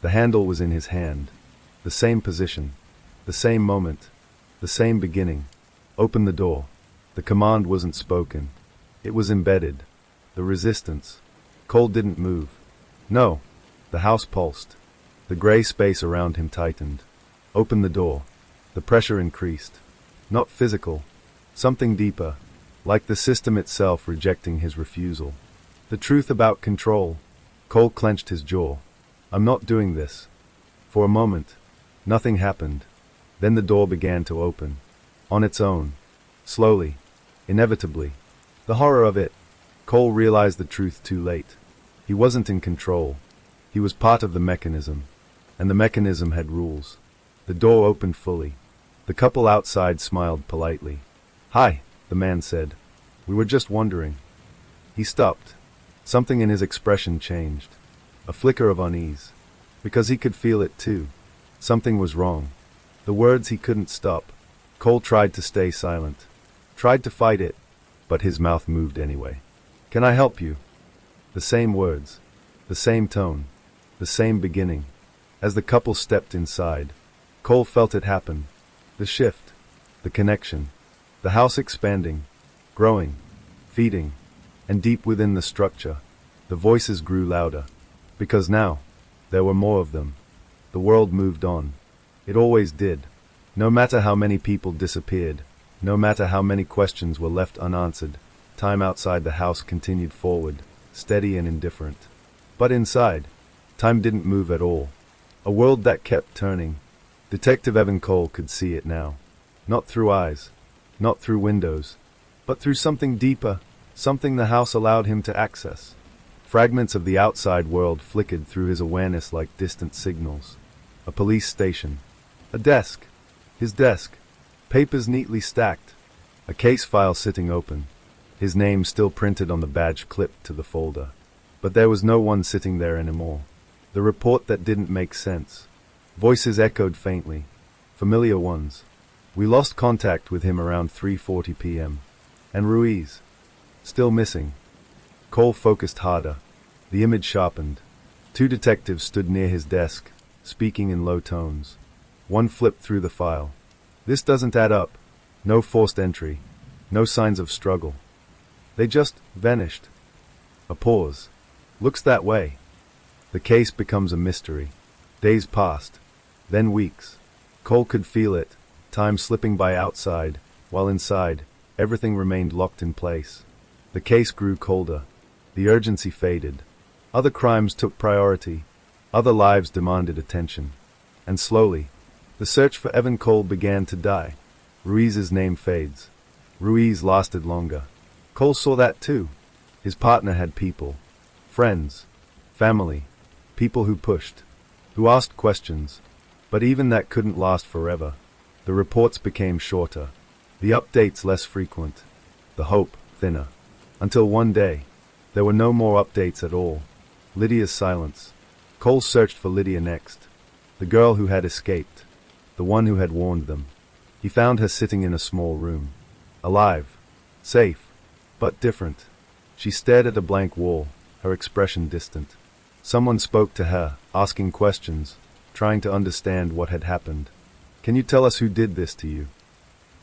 The handle was in his hand. The same position. The same moment. The same beginning. Open the door. The command wasn't spoken. It was embedded. The resistance. Cole didn't move. No. The house pulsed. The gray space around him tightened. Open the door. The pressure increased. Not physical. Something deeper. Like the system itself rejecting his refusal. The truth about control. Cole clenched his jaw. I'm not doing this. For a moment, nothing happened. Then the door began to open. On its own. Slowly. Inevitably. The horror of it. Cole realized the truth too late. He wasn't in control. He was part of the mechanism. And the mechanism had rules. The door opened fully. The couple outside smiled politely. Hi, the man said. We were just wondering. He stopped. Something in his expression changed. A flicker of unease. Because he could feel it too. Something was wrong. The words he couldn't stop. Cole tried to stay silent. Tried to fight it. But his mouth moved anyway. Can I help you? The same words. The same tone. The same beginning. As the couple stepped inside, Cole felt it happen. The shift. The connection. The house expanding, growing, feeding, and deep within the structure, the voices grew louder. Because now, there were more of them. The world moved on. It always did. No matter how many people disappeared, no matter how many questions were left unanswered, time outside the house continued forward, steady and indifferent. But inside, time didn't move at all. A world that kept turning. Detective Evan Cole could see it now. Not through eyes, not through windows, but through something deeper, something the house allowed him to access. Fragments of the outside world flickered through his awareness like distant signals. A police station. A desk. His desk. Papers neatly stacked. A case file sitting open. His name still printed on the badge clipped to the folder. But there was no one sitting there anymore. The report that didn't make sense. Voices echoed faintly. Familiar ones. We lost contact with him around 3:40 p.m. And Ruiz. Still missing. Cole focused harder. The image sharpened. Two detectives stood near his desk, speaking in low tones. One flipped through the file. This doesn't add up. No forced entry. No signs of struggle. They just vanished. A pause. Looks that way. The case becomes a mystery. Days passed. Then weeks. Cole could feel it, time slipping by outside, while inside, everything remained locked in place. The case grew colder. The urgency faded. Other crimes took priority. Other lives demanded attention. And slowly, the search for Evan Cole began to die. Ruiz's name fades. Ruiz lasted longer. Cole saw that too. His partner had people. Friends. Family. People who pushed. Who asked questions. But even that couldn't last forever. The reports became shorter. The updates less frequent. The hope thinner. Until one day, there were no more updates at all. Lydia's silence. Cole searched for Lydia next. The girl who had escaped. The one who had warned them. He found her sitting in a small room. Alive. Safe. But different. She stared at a blank wall, her expression distant. Someone spoke to her, asking questions, trying to understand what had happened. Can you tell us who did this to you?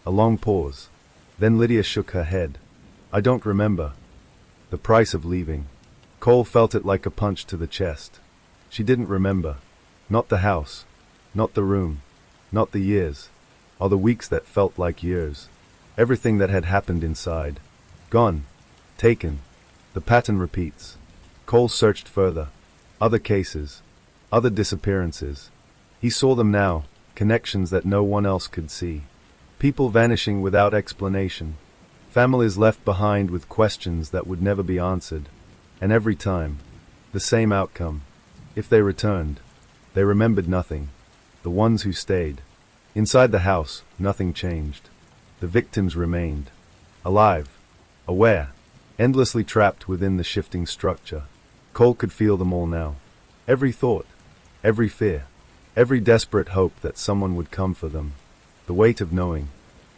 A long pause. Then Lydia shook her head. I don't remember. The price of leaving. Cole felt it like a punch to the chest. She didn't remember. Not the house. Not the room. Not the years. Or the weeks that felt like years. Everything that had happened inside. Gone. Taken. The pattern repeats. Cole searched further. Other cases. Other disappearances. He saw them now, connections that no one else could see. People vanishing without explanation. Families left behind with questions that would never be answered. And every time, the same outcome. If they returned, they remembered nothing. The ones who stayed. Inside the house, nothing changed. The victims remained. Alive. Aware. Endlessly trapped within the shifting structure. Cole could feel them all now. Every thought. Every fear. Every desperate hope that someone would come for them. The weight of knowing.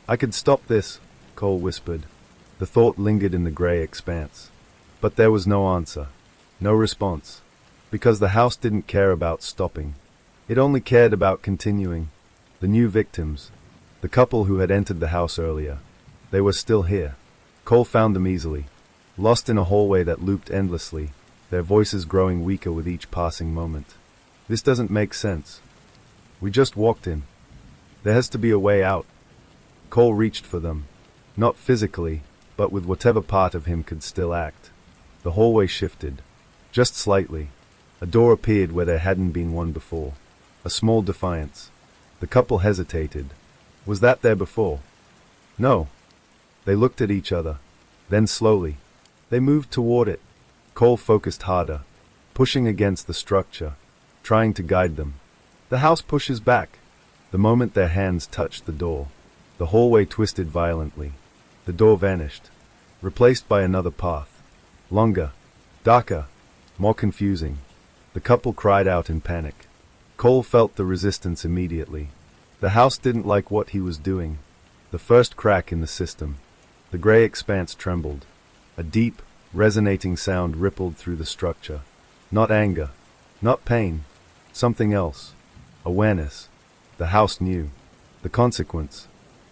I could stop this, Cole whispered. The thought lingered in the gray expanse. But there was no answer. No response. Because the house didn't care about stopping. It only cared about continuing. The new victims. The couple who had entered the house earlier. They were still here. Cole found them easily. Lost in a hallway that looped endlessly, their voices growing weaker with each passing moment. This doesn't make sense. We just walked in. There has to be a way out. Cole reached for them. Not physically, but with whatever part of him could still act. The hallway shifted. Just slightly. A door appeared where there hadn't been one before. A small defiance. The couple hesitated. Was that there before? No. They looked at each other. Then slowly, they moved toward it. Cole focused harder, pushing against the structure, trying to guide them. The house pushes back. The moment their hands touched the door, the hallway twisted violently. The door vanished, replaced by another path. Longer, darker, more confusing. The couple cried out in panic. Cole felt the resistance immediately. The house didn't like what he was doing. The first crack in the system. The gray expanse trembled. A deep, resonating sound rippled through the structure. Not anger. Not pain. Something else. Awareness. The house knew. The consequence.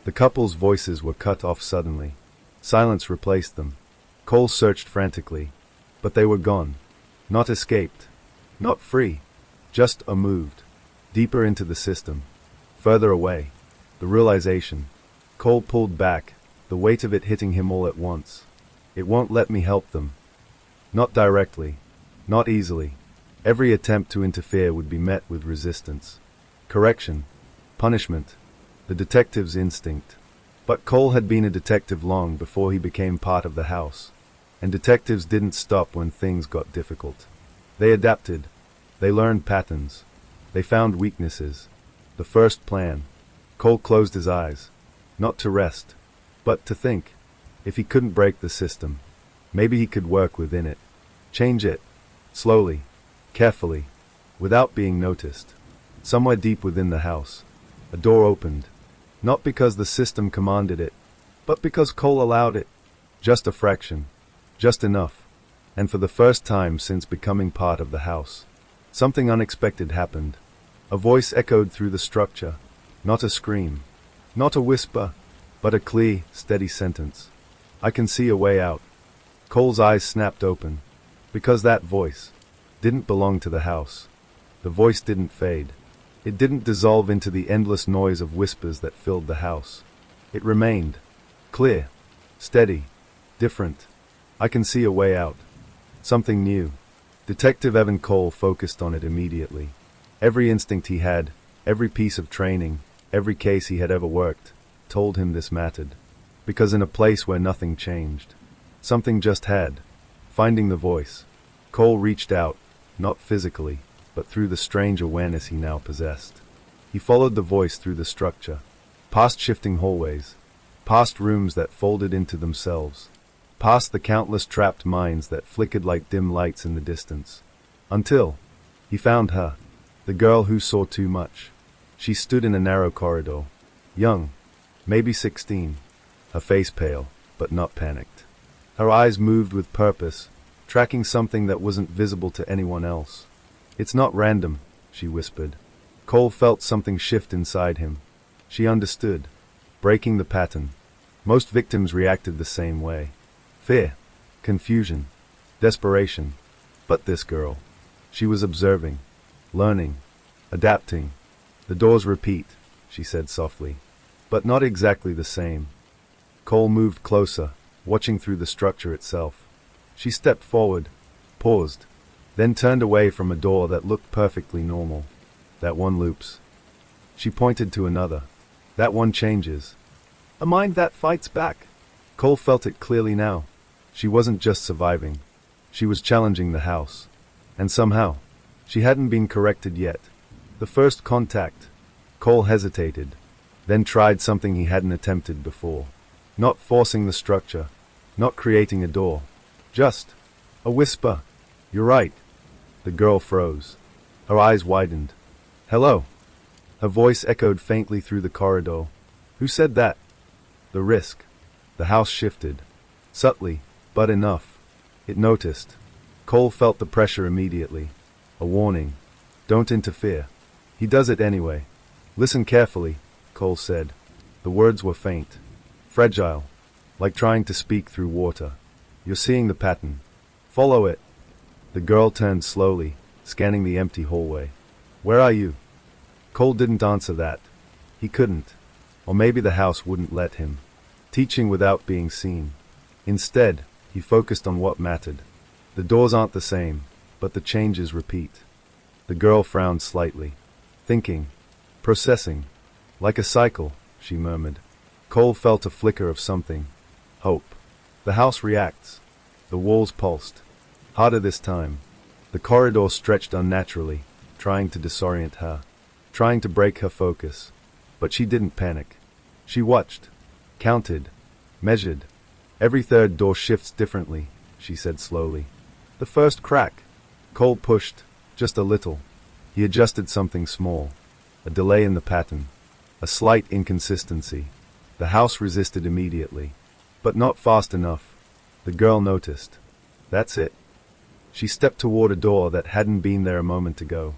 The couple's voices were cut off suddenly. Silence replaced them. Cole searched frantically, but they were gone. Not escaped. Not free. Just moved. Deeper into the system. Further away. The realization. Cole pulled back, the weight of it hitting him all at once. It won't let me help them. Not directly. Not easily. Every attempt to interfere would be met with resistance. Correction. Punishment. The detective's instinct. But Cole had been a detective long before he became part of the house. And detectives didn't stop when things got difficult. They adapted. They learned patterns. They found weaknesses. The first plan. Cole closed his eyes. Not to rest, but to think. If he couldn't break the system, maybe he could work within it. Change it. Slowly. Carefully. Without being noticed. Somewhere deep within the house, a door opened. Not because the system commanded it, but because Cole allowed it. Just a fraction. Just enough. And for the first time since becoming part of the house, something unexpected happened. A voice echoed through the structure. Not a scream. Not a whisper. But a clear, steady sentence. I can see a way out. Cole's eyes snapped open. Because that voice didn't belong to the house. The voice didn't fade. It didn't dissolve into the endless noise of whispers that filled the house. It remained. Clear. Steady. Different. I can see a way out. Something new. Detective Evan Cole focused on it immediately. Every instinct he had, every piece of training, every case he had ever worked, told him this mattered. Because in a place where nothing changed, something just had. Finding the voice. Cole reached out, not physically, but through the strange awareness he now possessed. He followed the voice through the structure, past shifting hallways, past rooms that folded into themselves, past the countless trapped minds that flickered like dim lights in the distance, until he found her, the girl who saw too much. She stood in a narrow corridor, young, maybe 16, her face pale, but not panicked. Her eyes moved with purpose, tracking something that wasn't visible to anyone else. It's not random, she whispered. Cole felt something shift inside him. She understood, breaking the pattern. Most victims reacted the same way. Fear, confusion, desperation. But this girl, she was observing, learning, adapting. The doors repeat, she said softly, but not exactly the same. Cole moved closer, watching through the structure itself. She stepped forward, paused, then turned away from a door that looked perfectly normal. That one loops. She pointed to another. That one changes. A mind that fights back. Cole felt it clearly now. She wasn't just surviving. She was challenging the house. And somehow, she hadn't been corrected yet. The first contact. Cole hesitated, then tried something he hadn't attempted before. Not forcing the structure, not creating a door. Just a whisper. You're right. The girl froze. Her eyes widened. Hello. Her voice echoed faintly through the corridor. Who said that? The risk. The house shifted. Subtly, but enough. It noticed. Cole felt the pressure immediately. A warning. Don't interfere. He does it anyway. Listen carefully, Cole said. The words were faint. Fragile. Like trying to speak through water. You're seeing the pattern. Follow it. The girl turned slowly, scanning the empty hallway. Where are you? Cole didn't answer that. He couldn't. Or maybe the house wouldn't let him. Teaching without being seen. Instead, he focused on what mattered. The doors aren't the same, but the changes repeat. The girl frowned slightly. Thinking. Processing. Like a cycle, she murmured. Cole felt a flicker of something. Hope. The house reacts. The walls pulsed. Harder this time. The corridor stretched unnaturally, trying to disorient her, trying to break her focus. But she didn't panic. She watched, counted, measured. Every third door shifts differently, she said slowly. The first crack. Cole pushed, just a little. He adjusted something small. A delay in the pattern. A slight inconsistency. The house resisted immediately. But not fast enough. The girl noticed. That's it. She stepped toward a door that hadn't been there a moment ago.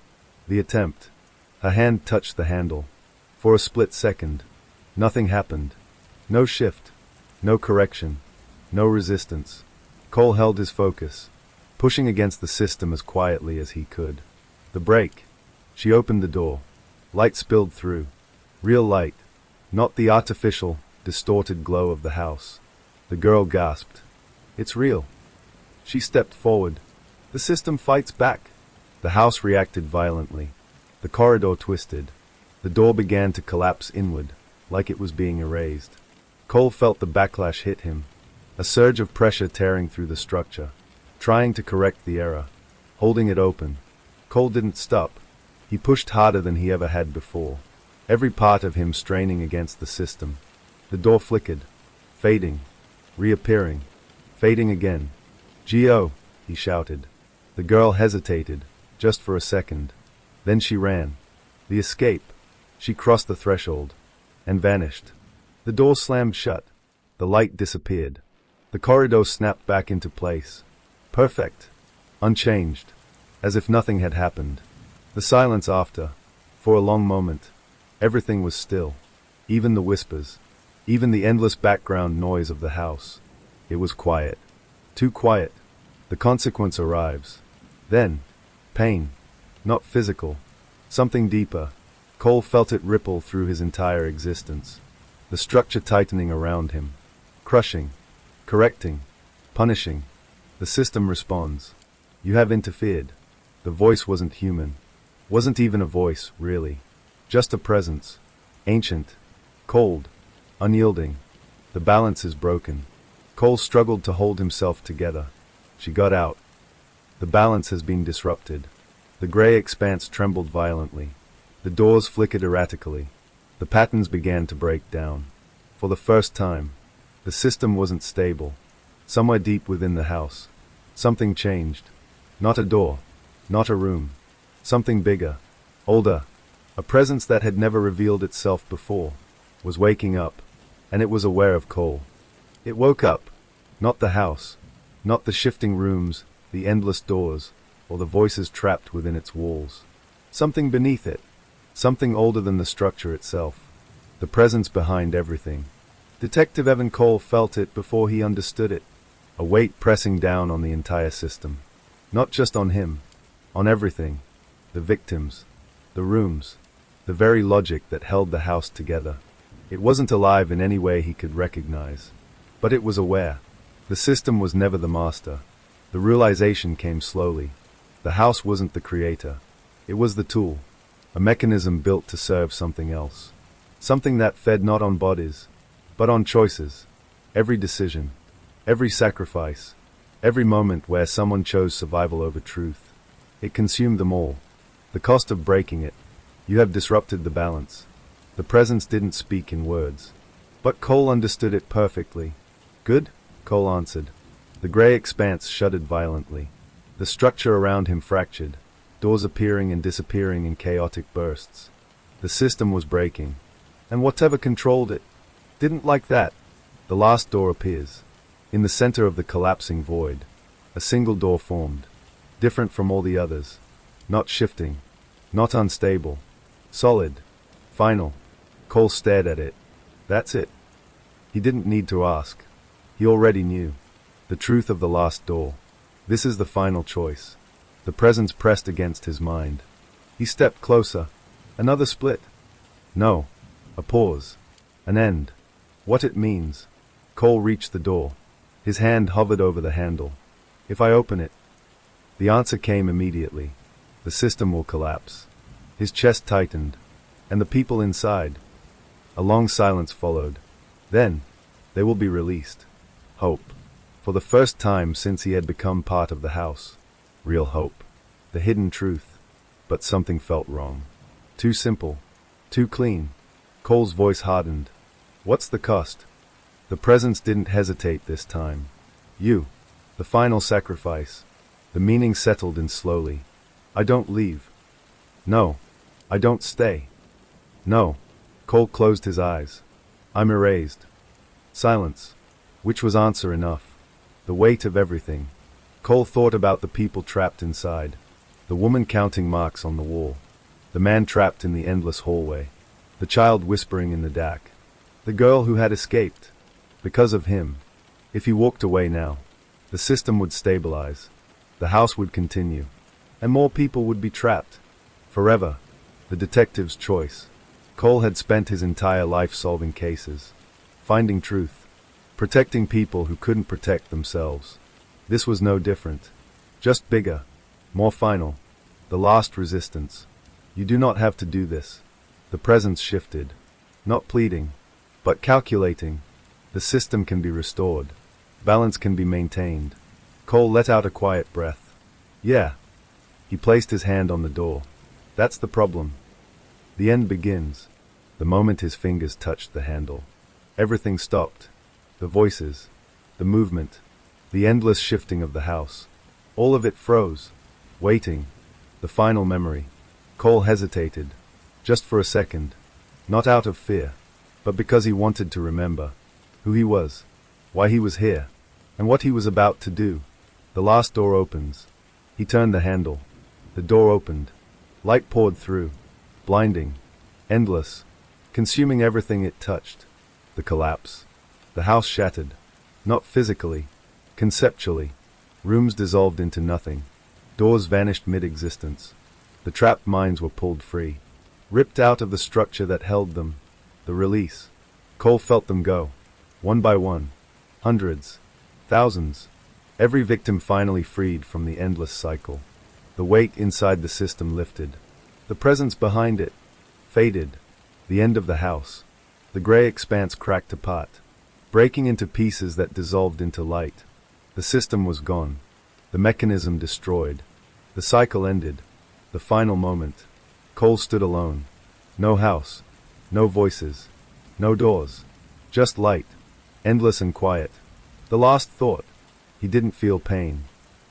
The attempt. Her hand touched the handle. For a split second. Nothing happened. No shift. No correction. No resistance. Cole held his focus, pushing against the system as quietly as he could. The break. She opened the door. Light spilled through. Real light. Not the artificial, distorted glow of the house. The girl gasped. It's real. She stepped forward. The system fights back. The house reacted violently. The corridor twisted. The door began to collapse inward, like it was being erased. Cole felt the backlash hit him. A surge of pressure tearing through the structure. Trying to correct the error. Holding it open. Cole didn't stop. He pushed harder than he ever had before. Every part of him straining against the system. The door flickered. Fading. Reappearing. Fading again. "Gio!" he shouted. The girl hesitated, just for a second. Then she ran. The escape. She crossed the threshold. And vanished. The door slammed shut. The light disappeared. The corridor snapped back into place. Perfect. Unchanged. As if nothing had happened. The silence after. For a long moment. Everything was still. Even the whispers. Even the endless background noise of the house. It was quiet. Too quiet. The consequence arrives. Then. Pain. Not physical. Something deeper. Cole felt it ripple through his entire existence. The structure tightening around him. Crushing. Correcting. Punishing. The system responds. You have interfered. The voice wasn't human. Wasn't even a voice, really. Just a presence. Ancient. Cold. Unyielding. The balance is broken. Cole struggled to hold himself together. She got out. The balance has been disrupted. The gray expanse trembled violently. The doors flickered erratically. The patterns began to break down. For the first time, the system wasn't stable. Somewhere deep within the house, something changed. Not a door. Not a room. Something bigger. Older. A presence that had never revealed itself before. Was waking up. And it was aware of Cole. It woke up. Not the house. Not the shifting rooms, the endless doors, or the voices trapped within its walls. Something beneath it. Something older than the structure itself. The presence behind everything. Detective Evan Cole felt it before he understood it. A weight pressing down on the entire system. Not just on him. On everything. The victims. The rooms. The very logic that held the house together. It wasn't alive in any way he could recognize. But it was aware. The system was never the master. The realization came slowly. The house wasn't the creator. It was the tool. A mechanism built to serve something else. Something that fed not on bodies, but on choices. Every decision. Every sacrifice. Every moment where someone chose survival over truth. It consumed them all. The cost of breaking it. You have disrupted the balance. The presence didn't speak in words. But Cole understood it perfectly. Good? Cole answered. The gray expanse shuddered violently. The structure around him fractured, doors appearing and disappearing in chaotic bursts. The system was breaking. And whatever controlled it didn't like that. The last door appears. In the center of the collapsing void, a single door formed. Different from all the others. Not shifting. Not unstable. Solid. Final. Cole stared at it. That's it. He didn't need to ask. He already knew. The truth of the last door. This is the final choice. The presence pressed against his mind. He stepped closer. Another split. No. A pause. An end. What it means. Cole reached the door. His hand hovered over the handle. If I open it. The answer came immediately. The system will collapse. His chest tightened. And the people inside. A long silence followed. Then, they will be released. Hope. For the first time since he had become part of the house. Real hope. The hidden truth. But something felt wrong. Too simple. Too clean. Cole's voice hardened. What's the cost? The presence didn't hesitate this time. You. The final sacrifice. The meaning settled in slowly. I don't leave. No. I don't stay. No. Cole closed his eyes. I'm erased. Silence. Which was answer enough. The weight of everything. Cole thought about the people trapped inside. The woman counting marks on the wall. The man trapped in the endless hallway. The child whispering in the dark. The girl who had escaped. Because of him. If he walked away now, the system would stabilize. The house would continue. And more people would be trapped. Forever. The detective's choice. Cole had spent his entire life solving cases. Finding truth. Protecting people who couldn't protect themselves. This was no different. Just bigger. More final. The last resistance. You do not have to do this. The presence shifted. Not pleading, but calculating. The system can be restored. Balance can be maintained. Cole let out a quiet breath. Yeah. He placed his hand on the door. That's the problem. The end begins. The moment his fingers touched the handle. Everything stopped. The voices. The movement. The endless shifting of the house. All of it froze. Waiting. The final memory. Cole hesitated. Just for a second. Not out of fear, but because he wanted to remember who he was, why he was here, and what he was about to do. The last door opens. He turned the handle. The door opened. Light poured through. Blinding. Endless. Consuming everything it touched. The collapse. The house shattered. Not physically. Conceptually. Rooms dissolved into nothing. Doors vanished mid-existence. The trapped minds were pulled free. Ripped out of the structure that held them. The release. Cole felt them go. One by one. Hundreds. Thousands. Every victim finally freed from the endless cycle. The weight inside the system lifted. The presence behind it faded. The end of the house. The gray expanse cracked apart, breaking into pieces that dissolved into light. The system was gone. The mechanism destroyed. The cycle ended. The final moment. Cole stood alone. No house. No voices. No doors. Just light. Endless and quiet. The last thought. He didn't feel pain.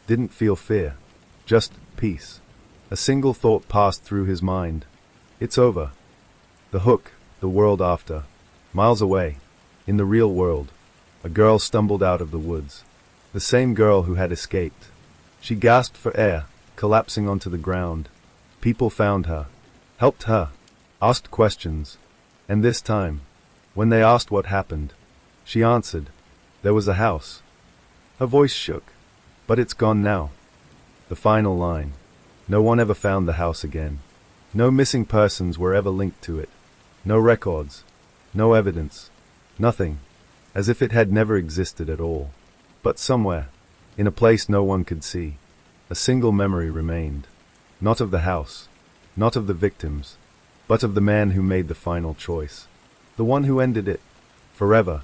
Didn't feel fear. Just peace. A single thought passed through his mind. It's over. The hook. The world after. Miles away. In the real world. A girl stumbled out of the woods. The same girl who had escaped. She gasped for air, collapsing onto the ground. People found her. Helped her. Asked questions. And this time, when they asked what happened, she answered. There was a house. Her voice shook. But it's gone now. The final line. No one ever found the house again. No missing persons were ever linked to it. No records. No evidence. Nothing. As if it had never existed at all. But somewhere, in a place no one could see, a single memory remained. Not of the house. Not of the victims. But of the man who made the final choice. The one who ended it. Forever.